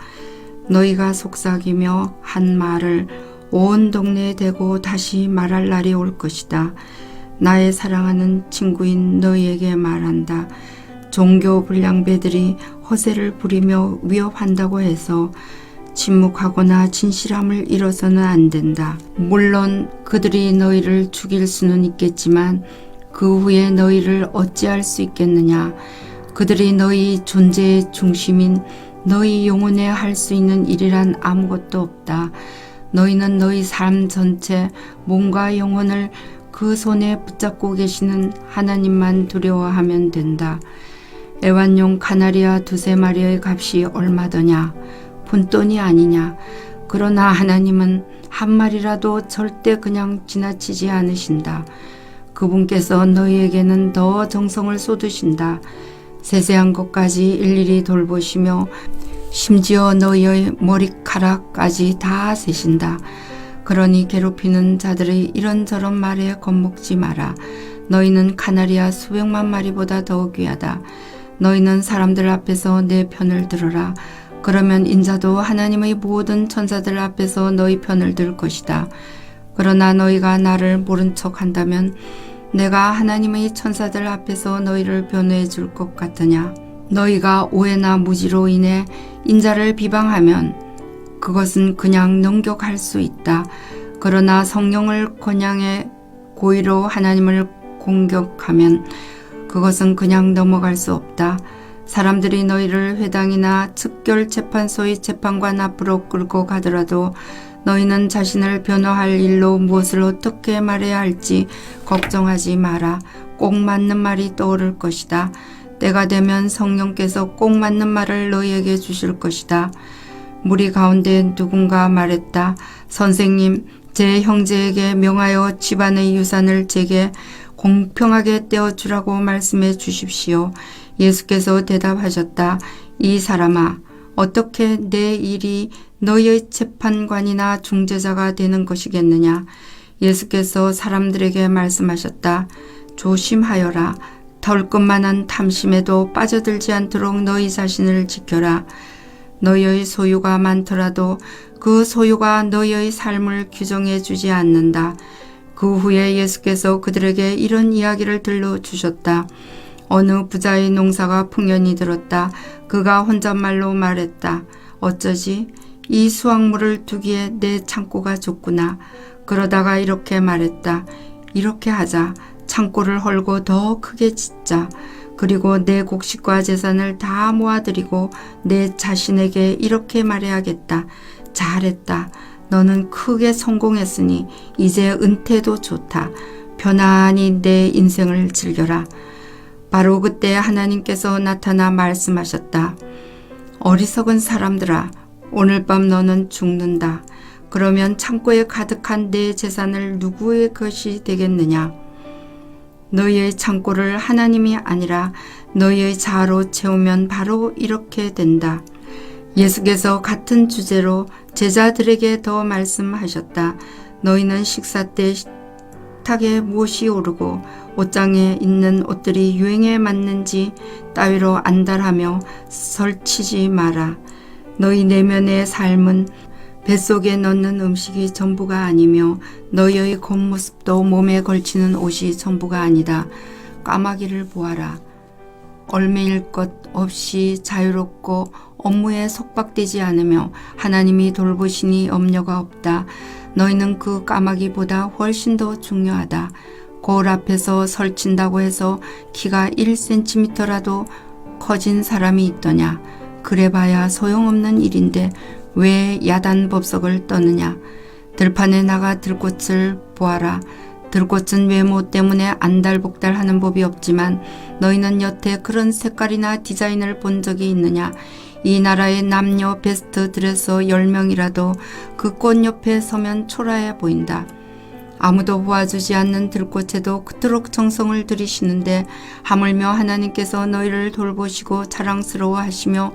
너희가 속삭이며 한 말을 온 동네에 대고 다시 말할 날이 올 것이다. 나의 사랑하는 친구인 너희에게 말한다. 종교 불량배들이 허세를 부리며 위협한다고 해서 침묵하거나 진실함을 잃어서는 안 된다. 물론 그들이 너희를 죽일 수는 있겠지만 그 후에 너희를 어찌할 수 있겠느냐. 그들이 너희 존재의 중심인 너희 영혼에 할 수 있는 일이란 아무것도 없다. 너희는 너희 삶 전체 몸과 영혼을 그 손에 붙잡고 계시는 하나님만 두려워하면 된다. 애완용 카나리아 2-3마리의 값이 얼마더냐? 푼돈이 아니냐? 그러나 하나님은 한 마리라도 절대 그냥 지나치지 않으신다. 그분께서 너희에게는 더 정성을 쏟으신다. 세세한 것까지 일일이 돌보시며 심지어 너희의 머리카락까지 다 세신다. 그러니 괴롭히는 자들의 이런저런 말에 겁먹지 마라. 너희는 카나리아 수백만 마리보다 더 귀하다. 너희는 사람들 앞에서 내 편을 들어라. 그러면 인자도 하나님의 모든 천사들 앞에서 너희 편을 들 것이다. 그러나 너희가 나를 모른 척 한다면 내가 하나님의 천사들 앞에서 너희를 변호해 줄 것 같으냐? 너희가 오해나 무지로 인해 인자를 비방하면 그것은 그냥 넘겨갈 수 있다. 그러나 성령을 권양해 고의로 하나님을 공격하면 그것은 그냥 넘어갈 수 없다. 사람들이 너희를 회당이나 특별재판소의 재판관 앞으로 끌고 가더라도 너희는 자신을 변호할 일로 무엇을 어떻게 말해야 할지 걱정하지 마라. 꼭 맞는 말이 떠오를 것이다. 때가 되면 성령께서 꼭 맞는 말을 너희에게 주실 것이다. 무리 가운데 누군가 말했다. 선생님, 제 형제에게 명하여 집안의 유산을 제게 공평하게 떼어주라고 말씀해 주십시오. 예수께서 대답하셨다. 이 사람아, 어떻게 내 일이 너희의 재판관이나 중재자가 되는 것이겠느냐? 예수께서 사람들에게 말씀하셨다. 조심하여라. 털끝만한 탐심에도 빠져들지 않도록 너희 자신을 지켜라. 너희의 소유가 많더라도 그 소유가 너희의 삶을 규정해 주지 않는다. 그 후에 예수께서 그들에게 이런 이야기를 들려주셨다. 어느 부자의 농사가 풍년이 들었다. 그가 혼잣말로 말했다. 어쩌지? 이 수확물을 두기에 내 창고가 좁구나. 그러다가 이렇게 말했다. 이렇게 하자. 창고를 헐고 더 크게 짓자. 그리고 내 곡식과 재산을 다 모아들이고 내 자신에게 이렇게 말해야겠다. 잘했다. 너는 크게 성공했으니 이제 은퇴도 좋다. 편안히 내 인생을 즐겨라. 바로 그때 하나님께서 나타나 말씀하셨다. 어리석은 사람들아, 오늘 밤 너는 죽는다. 그러면 창고에 가득한 내 재산을 누구의 것이 되겠느냐? 너희의 창고를 하나님이 아니라 너희의 자아로 채우면 바로 이렇게 된다. 예수께서 같은 주제로 제자들에게 더 말씀하셨다. 너희는 식사 때 식탁에 무엇이 오르고 옷장에 있는 옷들이 유행에 맞는지 따위로 안달하며 설치지 마라. 너희 내면의 삶은 뱃속에 넣는 음식이 전부가 아니며 너희의 겉모습도 몸에 걸치는 옷이 전부가 아니다. 까마귀를 보아라. 얼매일 것 없이 자유롭고 업무에 속박되지 않으며 하나님이 돌보시니 염려가 없다. 너희는 그 까마귀보다 훨씬 더 중요하다. 거울 앞에서 설친다고 해서 키가 1cm라도 커진 사람이 있더냐. 그래봐야 소용없는 일인데 왜 야단법석을 떠느냐. 들판에 나가 들꽃을 보아라. 들꽃은 외모 때문에 안달복달하는 법이 없지만 너희는 여태 그런 색깔이나 디자인을 본 적이 있느냐. 이 나라의 남녀 베스트 드레서 10명이라도 그 꽃 옆에 서면 초라해 보인다. 아무도 보아주지 않는 들꽃에도 그토록 정성을 들이시는데 하물며 하나님께서 너희를 돌보시고 자랑스러워 하시며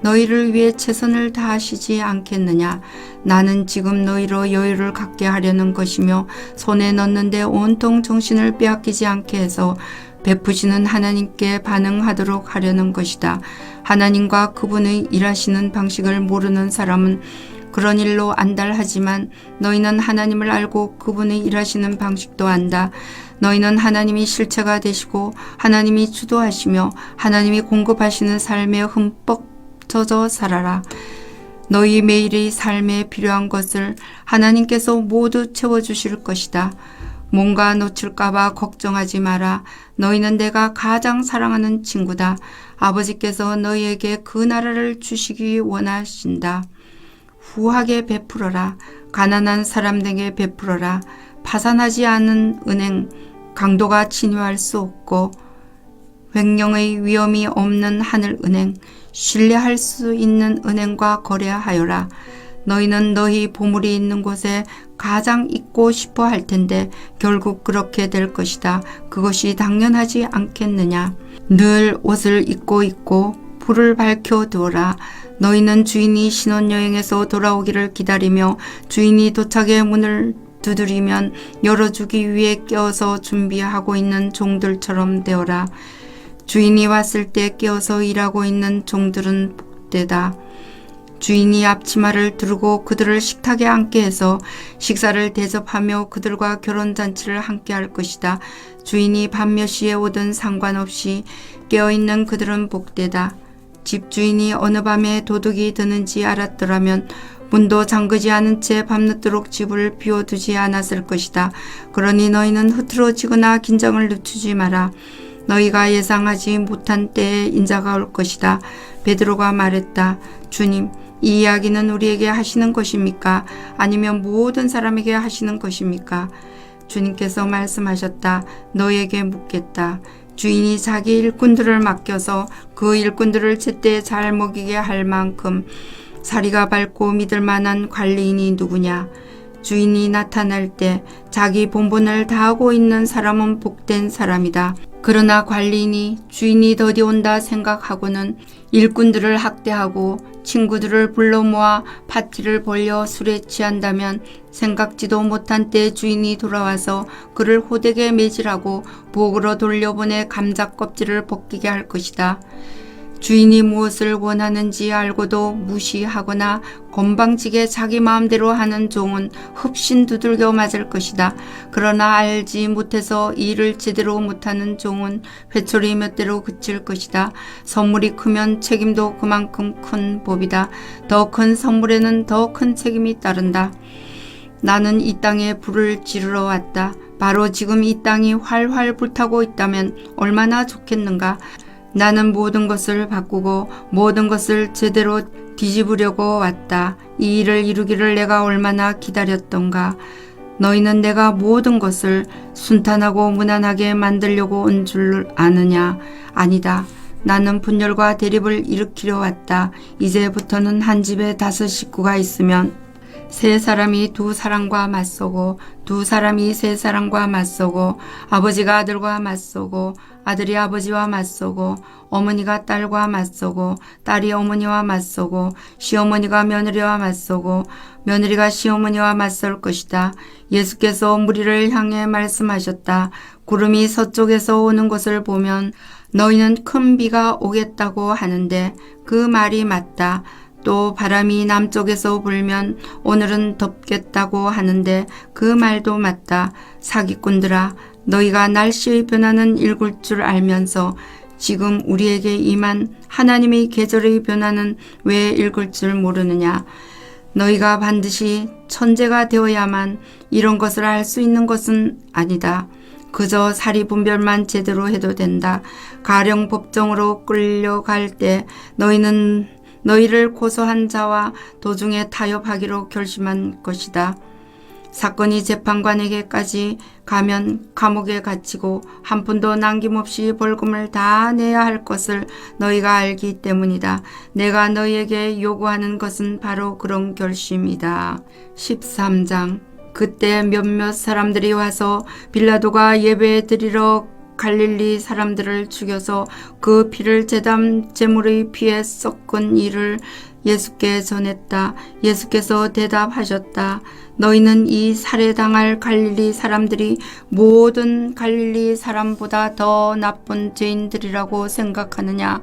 너희를 위해 최선을 다하시지 않겠느냐. 나는 지금 너희로 여유를 갖게 하려는 것이며 손에 넣는데 온통 정신을 빼앗기지 않게 해서 베푸시는 하나님께 반응하도록 하려는 것이다. 하나님과 그분의 일하시는 방식을 모르는 사람은 그런 일로 안달하지만 너희는 하나님을 알고 그분의 일하시는 방식도 안다. 너희는 하나님이 실체가 되시고 하나님이 주도하시며 하나님이 공급하시는 삶에 흠뻑 젖어 살아라. 너희 매일의 삶에 필요한 것을 하나님께서 모두 채워주실 것이다. 뭔가 놓칠까봐 걱정하지 마라. 너희는 내가 가장 사랑하는 친구다. 아버지께서 너희에게 그 나라를 주시기 원하신다. 후하게 베풀어라. 가난한 사람들에게 베풀어라. 파산하지 않은 은행, 강도가 침입할 수 없고 횡령의 위험이 없는 하늘은행, 신뢰할 수 있는 은행과 거래하여라. 너희는 너희 보물이 있는 곳에 가장 있고 싶어 할 텐데 결국 그렇게 될 것이다. 그것이 당연하지 않겠느냐. 늘 옷을 입고 있고 불을 밝혀두어라. 너희는 주인이 신혼여행에서 돌아오기를 기다리며 주인이 도착의 문을 두드리면 열어주기 위해 깨어서 준비하고 있는 종들처럼 되어라. 주인이 왔을 때 깨어서 일하고 있는 종들은 복되다. 주인이 앞치마를 두르고 그들을 식탁에 앉게 해서 식사를 대접하며 그들과 결혼잔치를 함께 할 것이다. 주인이 밤 몇 시에 오든 상관없이 깨어있는 그들은 복되다. 집주인이 어느 밤에 도둑이 드는지 알았더라면 문도 잠그지 않은 채 밤늦도록 집을 비워두지 않았을 것이다. 그러니 너희는 흐트러지거나 긴장을 늦추지 마라. 너희가 예상하지 못한 때에 인자가 올 것이다. 베드로가 말했다. 주님, 이 이야기는 우리에게 하시는 것입니까? 아니면 모든 사람에게 하시는 것입니까? 주님께서 말씀하셨다. 너희에게 묻겠다. 주인이 자기 일꾼들을 맡겨서 그 일꾼들을 제때 잘 먹이게 할 만큼 사리가 밝고 믿을 만한 관리인이 누구냐? 주인이 나타날 때 자기 본분을 다하고 있는 사람은 복된 사람이다. 그러나 관리인이 주인이 더디 온다 생각하고는 일꾼들을 학대하고 친구들을 불러 모아 파티를 벌여 술에 취한다면 생각지도 못한 때 주인이 돌아와서 그를 호되게 매질하고 부엌으로 돌려보내 감자 껍질을 벗기게 할 것이다. 주인이 무엇을 원하는지 알고도 무시하거나 건방지게 자기 마음대로 하는 종은 흡신 두들겨 맞을 것이다. 그러나 알지 못해서 일을 제대로 못하는 종은 회초리 몇 대로 그칠 것이다. 선물이 크면 책임도 그만큼 큰 법이다. 더 큰 선물에는 더 큰 책임이 따른다. 나는 이 땅에 불을 지르러 왔다. 바로 지금 이 땅이 활활 불타고 있다면 얼마나 좋겠는가. 나는 모든 것을 바꾸고 모든 것을 제대로 뒤집으려고 왔다. 이 일을 이루기를 내가 얼마나 기다렸던가. 너희는 내가 모든 것을 순탄하고 무난하게 만들려고 온 줄 아느냐? 아니다. 나는 분열과 대립을 일으키려 왔다. 이제부터는 한 집에 5 식구가 있으면 3 사람이 2 사람과 맞서고 2 사람이 3 사람과 맞서고 아버지가 아들과 맞서고 아들이 아버지와 맞서고 어머니가 딸과 맞서고 딸이 어머니와 맞서고 시어머니가 며느리와 맞서고 며느리가 시어머니와 맞설 것이다. 예수께서 무리를 향해 말씀하셨다. 구름이 서쪽에서 오는 것을 보면 너희는 큰 비가 오겠다고 하는데 그 말이 맞다. 또 바람이 남쪽에서 불면 오늘은 덥겠다고 하는데 그 말도 맞다. 사기꾼들아, 너희가 날씨의 변화는 읽을 줄 알면서 지금 우리에게 임한 하나님의 계절의 변화는 왜 읽을 줄 모르느냐? 너희가 반드시 천재가 되어야만 이런 것을 알 수 있는 것은 아니다. 그저 사리분별만 제대로 해도 된다. 가령 법정으로 끌려갈 때 너희는 너희를 고소한 자와 도중에 타협하기로 결심한 것이다. 사건이 재판관에게까지 가면 감옥에 갇히고 한 푼도 남김없이 벌금을 다 내야 할 것을 너희가 알기 때문이다. 내가 너희에게 요구하는 것은 바로 그런 결심이다. 13장. 그때 몇몇 사람들이 와서 빌라도가 예배 드리러 갈릴리 사람들을 죽여서 그 피를 제단 제물의 피에 섞은 일을 예수께 전했다. 예수께서 대답하셨다. 너희는 이 살해당할 갈릴리 사람들이 모든 갈릴리 사람보다 더 나쁜 죄인들이라고 생각하느냐?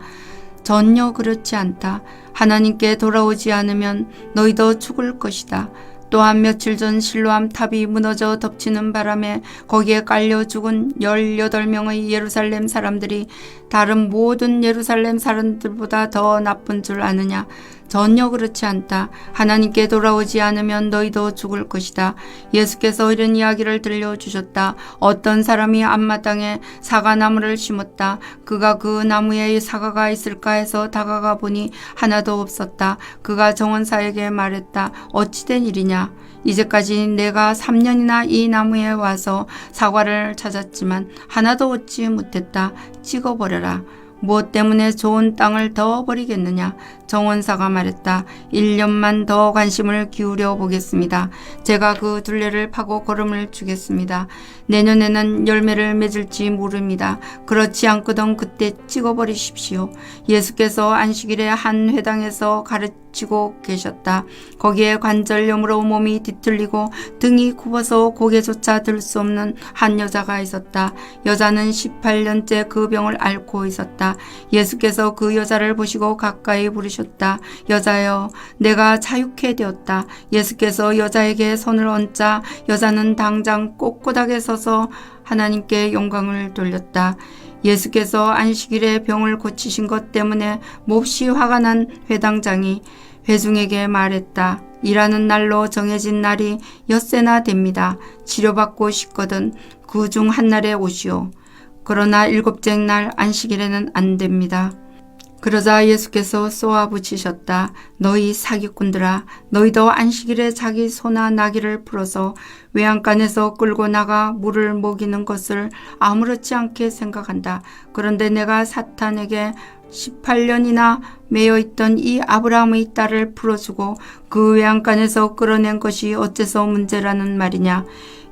전혀 그렇지 않다. 하나님께 돌아오지 않으면 너희도 죽을 것이다. 또한 며칠 전 실로암 탑이 무너져 덮치는 바람에 거기에 깔려 죽은 18명의 예루살렘 사람들이 다른 모든 예루살렘 사람들보다 더 나쁜 줄 아느냐? 전혀 그렇지 않다. 하나님께 돌아오지 않으면 너희도 죽을 것이다. 예수께서 이런 이야기를 들려주셨다. 어떤 사람이 앞마당에 사과나무를 심었다. 그가 그 나무에 사과가 있을까 해서 다가가 보니 하나도 없었다. 그가 정원사에게 말했다. 어찌된 일이냐? 이제까지 내가 3년이나 이 나무에 와서 사과를 찾았지만 하나도 얻지 못했다. 찍어버려라. 무엇 때문에 좋은 땅을 더 버리겠느냐? 정원사가 말했다. 1년만 더 관심을 기울여 보겠습니다. 제가 그 둘레를 파고 걸음을 주겠습니다. 내년에는 열매를 맺을지 모릅니다. 그렇지 않거든 그때 찍어버리십시오. 예수께서 안식일에 한 회당에서 가르치고 계셨다. 거기에 관절염으로 몸이 뒤틀리고 등이 굽어서 고개조차 들 수 없는 한 여자가 있었다. 여자는 18년째 그 병을 앓고 있었다. 예수께서 그 여자를 보시고 가까이 부르셨다. 여자여, 내가 자유케 되었다. 예수께서 여자에게 손을 얹자 여자는 당장 꼿꼿하게 서서 하나님께 영광을 돌렸다. 예수께서 안식일에 병을 고치신 것 때문에 몹시 화가 난 회당장이 회중에게 말했다. 일하는 날로 정해진 날이 엿새나 됩니다. 치료받고 싶거든 그 중 한 날에 오시오. 그러나 7째 날 안식일에는 안 됩니다. 그러자 예수께서 쏘아붙이셨다. 너희 사기꾼들아, 너희도 안식일에 자기 소나 나귀를 풀어서 외양간에서 끌고 나가 물을 먹이는 것을 아무렇지 않게 생각한다. 그런데 내가 사탄에게 18년이나 매여있던 이 아브라함의 딸을 풀어주고 그 외양간에서 끌어낸 것이 어째서 문제라는 말이냐.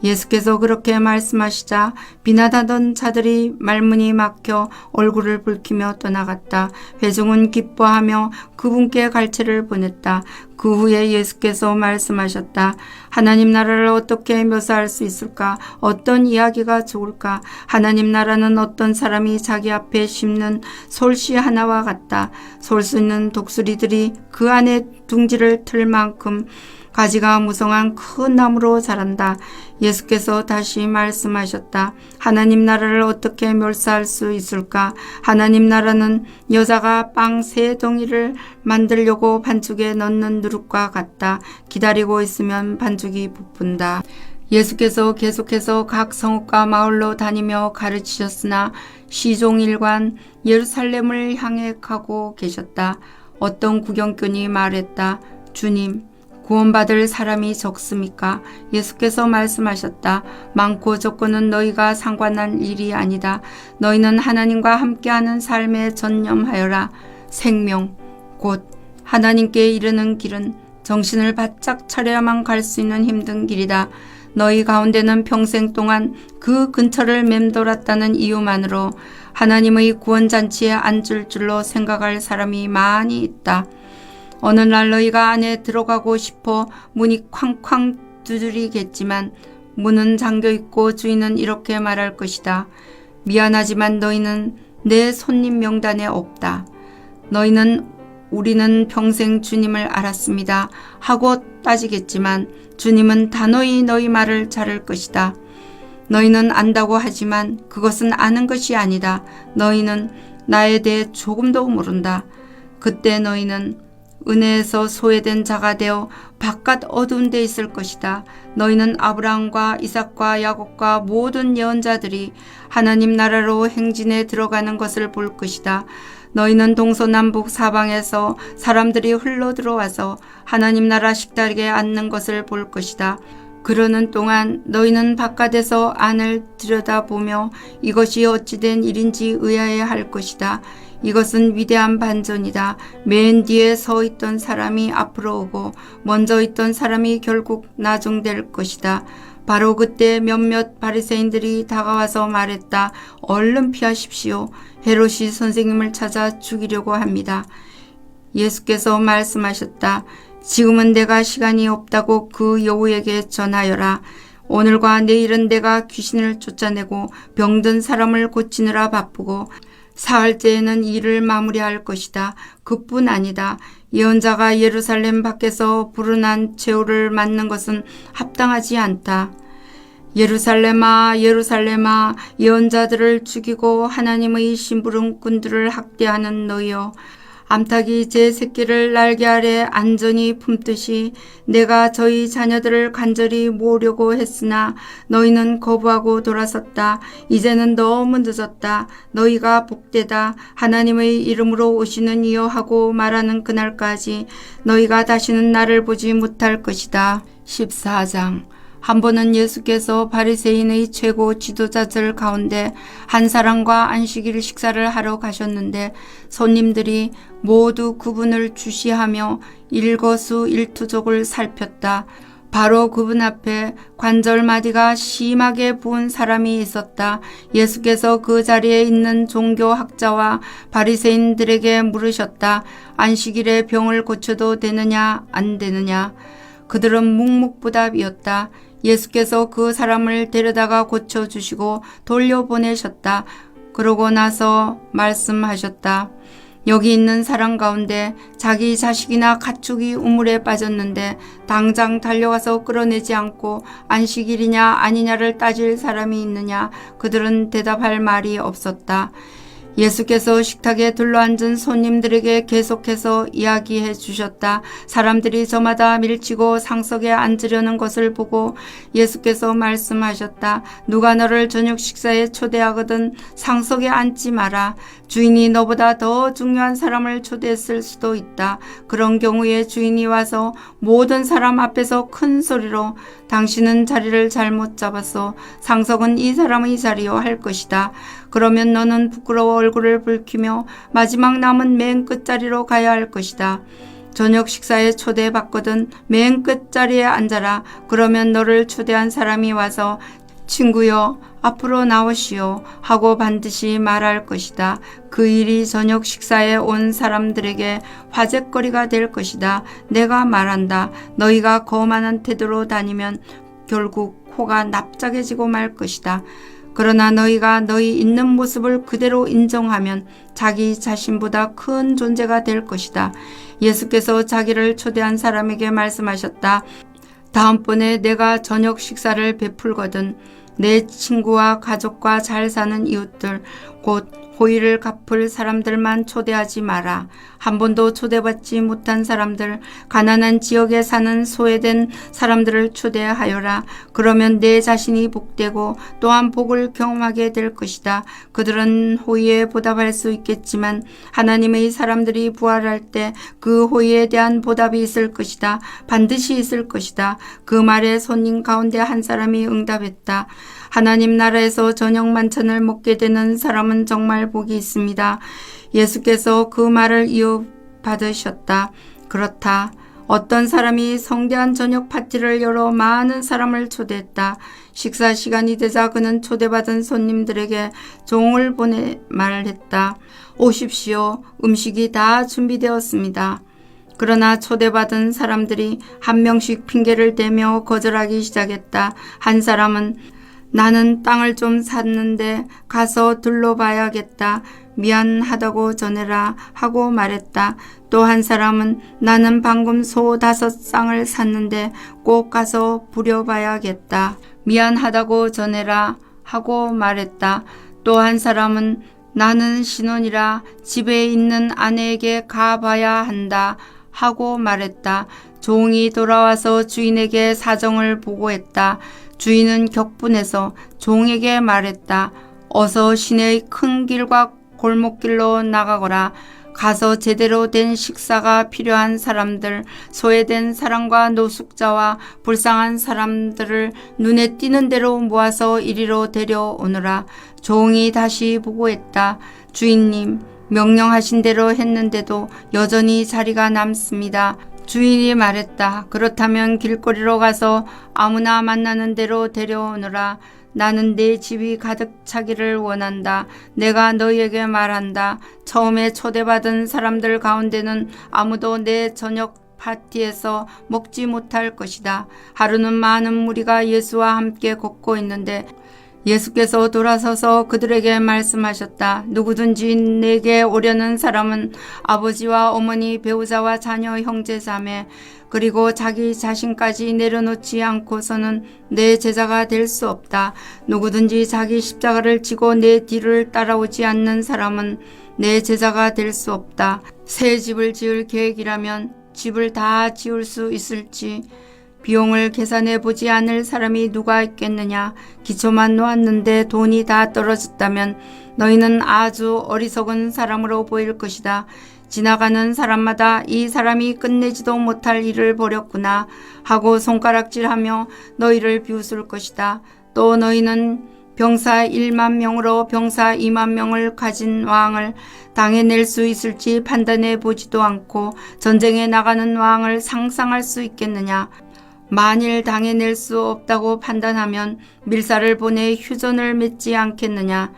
예수께서 그렇게 말씀하시자 비난하던 자들이 말문이 막혀 얼굴을 붉히며 떠나갔다. 회중은 기뻐하며 그분께 갈채를 보냈다. 그 후에 예수께서 말씀하셨다. 하나님 나라를 어떻게 묘사할 수 있을까? 어떤 이야기가 좋을까? 하나님 나라는 어떤 사람이 자기 앞에 심는 솔씨 하나와 같다. 솔씨 있는 독수리들이 그 안에 둥지를 틀 만큼 가지가 무성한 큰 나무로 자란다. 예수께서 다시 말씀하셨다. 하나님 나라를 어떻게 묘사할 수 있을까? 하나님 나라는 여자가 빵 3덩이를 만들려고 반죽에 넣는 누룩과 같다. 기다리고 있으면 반죽이 부푼다. 예수께서 계속해서 각 성읍과 마을로 다니며 가르치셨으나 시종일관 예루살렘을 향해 가고 계셨다. 어떤 구경꾼이 말했다. 주님, 구원받을 사람이 적습니까? 예수께서 말씀하셨다. 많고 적고는 너희가 상관할 일이 아니다. 너희는 하나님과 함께하는 삶에 전념하여라. 생명, 곧 하나님께 이르는 길은 정신을 바짝 차려야만 갈 수 있는 힘든 길이다. 너희 가운데는 평생 동안 그 근처를 맴돌았다는 이유만으로 하나님의 구원잔치에 앉을 줄로 생각할 사람이 많이 있다. 어느 날 너희가 안에 들어가고 싶어 문이 쾅쾅 두드리겠지만 문은 잠겨있고 주인은 이렇게 말할 것이다. 미안하지만 너희는 내 손님 명단에 없다. 너희는 우리는 평생 주님을 알았습니다 하고 따지겠지만 주님은 단호히 너희 말을 자를 것이다. 너희는 안다고 하지만 그것은 아는 것이 아니다. 너희는 나에 대해 조금도 모른다. 그때 너희는 은혜에서 소외된 자가 되어 바깥 어두운 데 있을 것이다. 너희는 아브라함과 이삭과 야곱과 모든 예언자들이 하나님 나라로 행진에 들어가는 것을 볼 것이다. 너희는 동서남북 사방에서 사람들이 흘러 들어와서 하나님 나라 식탁에 앉는 것을 볼 것이다. 그러는 동안 너희는 바깥에서 안을 들여다보며 이것이 어찌된 일인지 의아해할 것이다. 이것은 위대한 반전이다. 맨 뒤에 서 있던 사람이 앞으로 오고 먼저 있던 사람이 결국 나중될 것이다. 바로 그때 몇몇 바리새인들이 다가와서 말했다. 얼른 피하십시오. 헤롯이 선생님을 찾아 죽이려고 합니다. 예수께서 말씀하셨다. 지금은 내가 시간이 없다고 그 여우에게 전하여라. 오늘과 내일은 내가 귀신을 쫓아내고 병든 사람을 고치느라 바쁘고 사흘째에는 일을 마무리할 것이다. 그뿐 아니다. 예언자가 예루살렘 밖에서 불은한 최후를 맞는 것은 합당하지 않다. 예루살렘아 예루살렘아 예언자들을 죽이고 하나님의 심부름꾼들을 학대하는 너희여, 암탉이 제 새끼를 날개 아래 안전히 품듯이 내가 저희 자녀들을 간절히 모으려고 했으나 너희는 거부하고 돌아섰다. 이제는 너무 늦었다. 너희가 복되다. 하나님의 이름으로 오시는 이여 하고 말하는 그날까지 너희가 다시는 나를 보지 못할 것이다. 14장. 한 번은 예수께서 바리새인의 최고 지도자들 가운데 한 사람과 안식일 식사를 하러 가셨는데 손님들이 모두 그분을 주시하며 일거수일투족을 살폈다. 바로 그분 앞에 관절마디가 심하게 부은 사람이 있었다. 예수께서 그 자리에 있는 종교학자와 바리새인들에게 물으셨다. 안식일에 병을 고쳐도 되느냐 안 되느냐. 그들은 묵묵부답이었다. 예수께서 그 사람을 데려다가 고쳐주시고 돌려보내셨다. 그러고 나서 말씀하셨다. 여기 있는 사람 가운데 자기 자식이나 가축이 우물에 빠졌는데 당장 달려가서 끌어내지 않고 안식일이냐 아니냐를 따질 사람이 있느냐. 그들은 대답할 말이 없었다. 예수께서 식탁에 둘러앉은 손님들에게 계속해서 이야기해 주셨다. 사람들이 저마다 밀치고 상석에 앉으려는 것을 보고 예수께서 말씀하셨다. 누가 너를 저녁 식사에 초대하거든 상석에 앉지 마라. 주인이 너보다 더 중요한 사람을 초대했을 수도 있다. 그런 경우에 주인이 와서 모든 사람 앞에서 큰 소리로 당신은 자리를 잘못 잡았어. 상석은 이 사람의 자리요 할 것이다. 그러면 너는 부끄러워 얼굴을 붉히며 마지막 남은 맨 끝자리로 가야 할 것이다. 저녁 식사에 초대받거든 맨 끝자리에 앉아라. 그러면 너를 초대한 사람이 와서 친구여 앞으로 나오시오 하고 반드시 말할 것이다. 그 일이 저녁 식사에 온 사람들에게 화제거리가 될 것이다. 내가 말한다. 너희가 거만한 태도로 다니면 결국 코가 납작해지고 말 것이다. 그러나 너희가 너희 있는 모습을 그대로 인정하면 자기 자신보다 큰 존재가 될 것이다. 예수께서 자기를 초대한 사람에게 말씀하셨다. 다음번에 내가 저녁 식사를 베풀거든 내 친구와 가족과 잘 사는 이웃들 곧 호의를 갚을 사람들만 초대하지 마라. 한 번도 초대받지 못한 사람들, 가난한 지역에 사는 소외된 사람들을 초대하여라. 그러면 내 자신이 복되고 또한 복을 경험하게 될 것이다. 그들은 호의에 보답할 수 있겠지만 하나님의 사람들이 부활할 때 그 호의에 대한 보답이 있을 것이다. 반드시 있을 것이다. 그 말에 손님 가운데 한 사람이 응답했다. 하나님 나라에서 저녁 만찬을 먹게 되는 사람은 정말 복이 있습니다. 예수께서 그 말을 이어받으셨다. 그렇다. 어떤 사람이 성대한 저녁 파티를 열어 많은 사람을 초대했다. 식사 시간이 되자 그는 초대받은 손님들에게 종을 보내 말했다. 오십시오. 음식이 다 준비되었습니다. 그러나 초대받은 사람들이 한 명씩 핑계를 대며 거절하기 시작했다. 한 사람은 나는 땅을 좀 샀는데 가서 둘러봐야겠다. 미안하다고 전해라 하고 말했다. 또 한 사람은 나는 방금 소 5쌍을 샀는데 꼭 가서 부려봐야겠다. 미안하다고 전해라 하고 말했다. 또 한 사람은 나는 신혼이라 집에 있는 아내에게 가봐야 한다 하고 말했다. 종이 돌아와서 주인에게 사정을 보고했다. 주인은 격분해서 종에게 말했다. 어서 시내의 큰 길과 골목길로 나가거라. 가서 제대로 된 식사가 필요한 사람들, 소외된 사람과 노숙자와 불쌍한 사람들을 눈에 띄는 대로 모아서 이리로 데려오느라. 종이 다시 보고했다. 주인님, 명령하신 대로 했는데도 여전히 자리가 남습니다. 주인이 말했다. 그렇다면 길거리로 가서 아무나 만나는 대로 데려오느라. 나는 내 집이 가득 차기를 원한다. 내가 너희에게 말한다. 처음에 초대받은 사람들 가운데는 아무도 내 저녁 파티에서 먹지 못할 것이다. 하루는 많은 무리가 예수와 함께 걷고 있는데 예수께서 돌아서서 그들에게 말씀하셨다. 누구든지 내게 오려는 사람은 아버지와 어머니, 배우자와 자녀, 형제, 자매, 그리고 자기 자신까지 내려놓지 않고서는 내 제자가 될 수 없다. 누구든지 자기 십자가를 지고 내 뒤를 따라오지 않는 사람은 내 제자가 될 수 없다. 새 집을 지을 계획이라면 집을 다 지을 수 있을지 비용을 계산해 보지 않을 사람이 누가 있겠느냐. 기초만 놓았는데 돈이 다 떨어졌다면 너희는 아주 어리석은 사람으로 보일 것이다. 지나가는 사람마다 이 사람이 끝내지도 못할 일을 벌였구나 하고 손가락질하며 너희를 비웃을 것이다. 또 너희는 병사 1만 명으로 병사 2만 명을 가진 왕을 당해낼 수 있을지 판단해 보지도 않고 전쟁에 나가는 왕을 상상할 수 있겠느냐. 만일 당해낼 수 없다고 판단하면 밀사를 보내 휴전을 맺지 않겠느냐.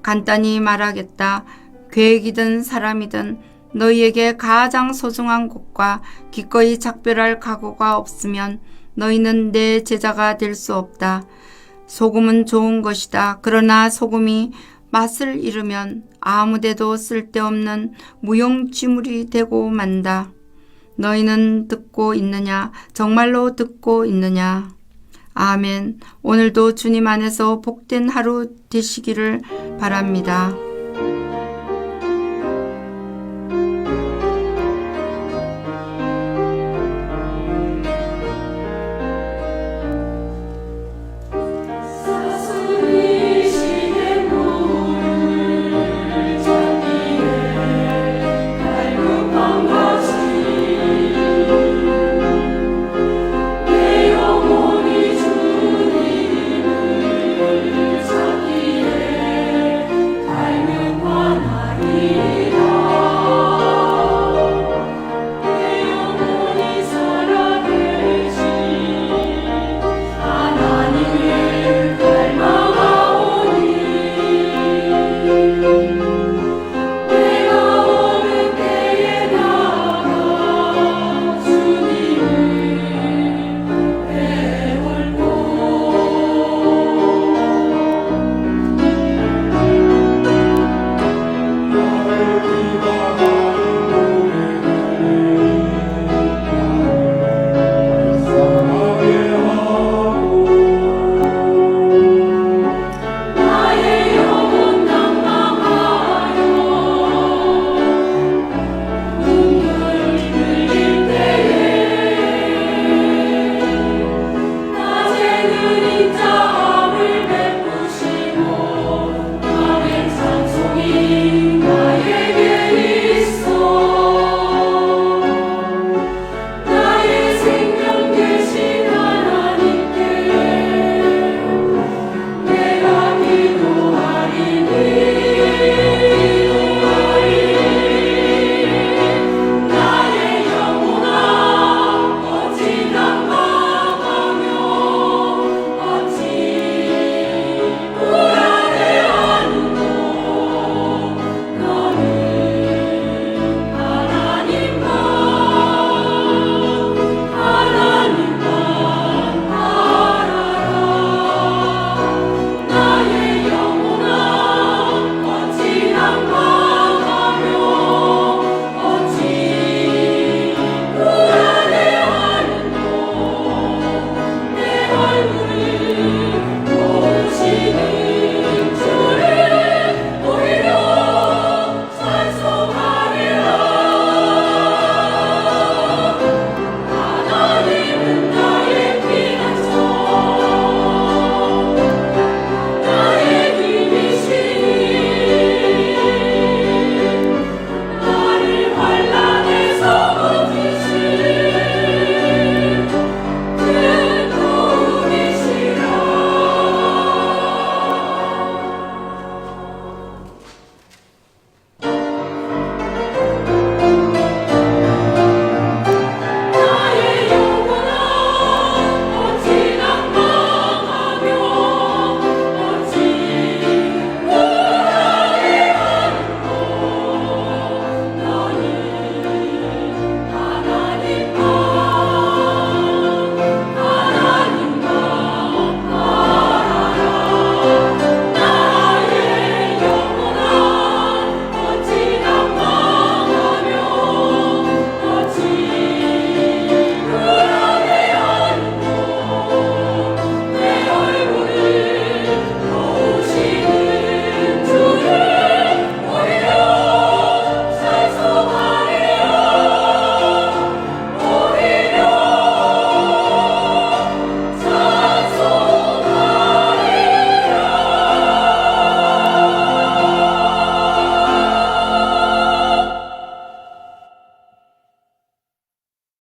간단히 말하겠다. 계획이든 사람이든 너희에게 가장 소중한 것과 기꺼이 작별할 각오가 없으면 너희는 내 제자가 될 수 없다. 소금은 좋은 것이다. 그러나 소금이 맛을 잃으면 아무데도 쓸데없는 무용지물이 되고 만다. 너희는 듣고 있느냐? 정말로 듣고 있느냐? 아멘. 오늘도 주님 안에서 복된 하루 되시기를 바랍니다.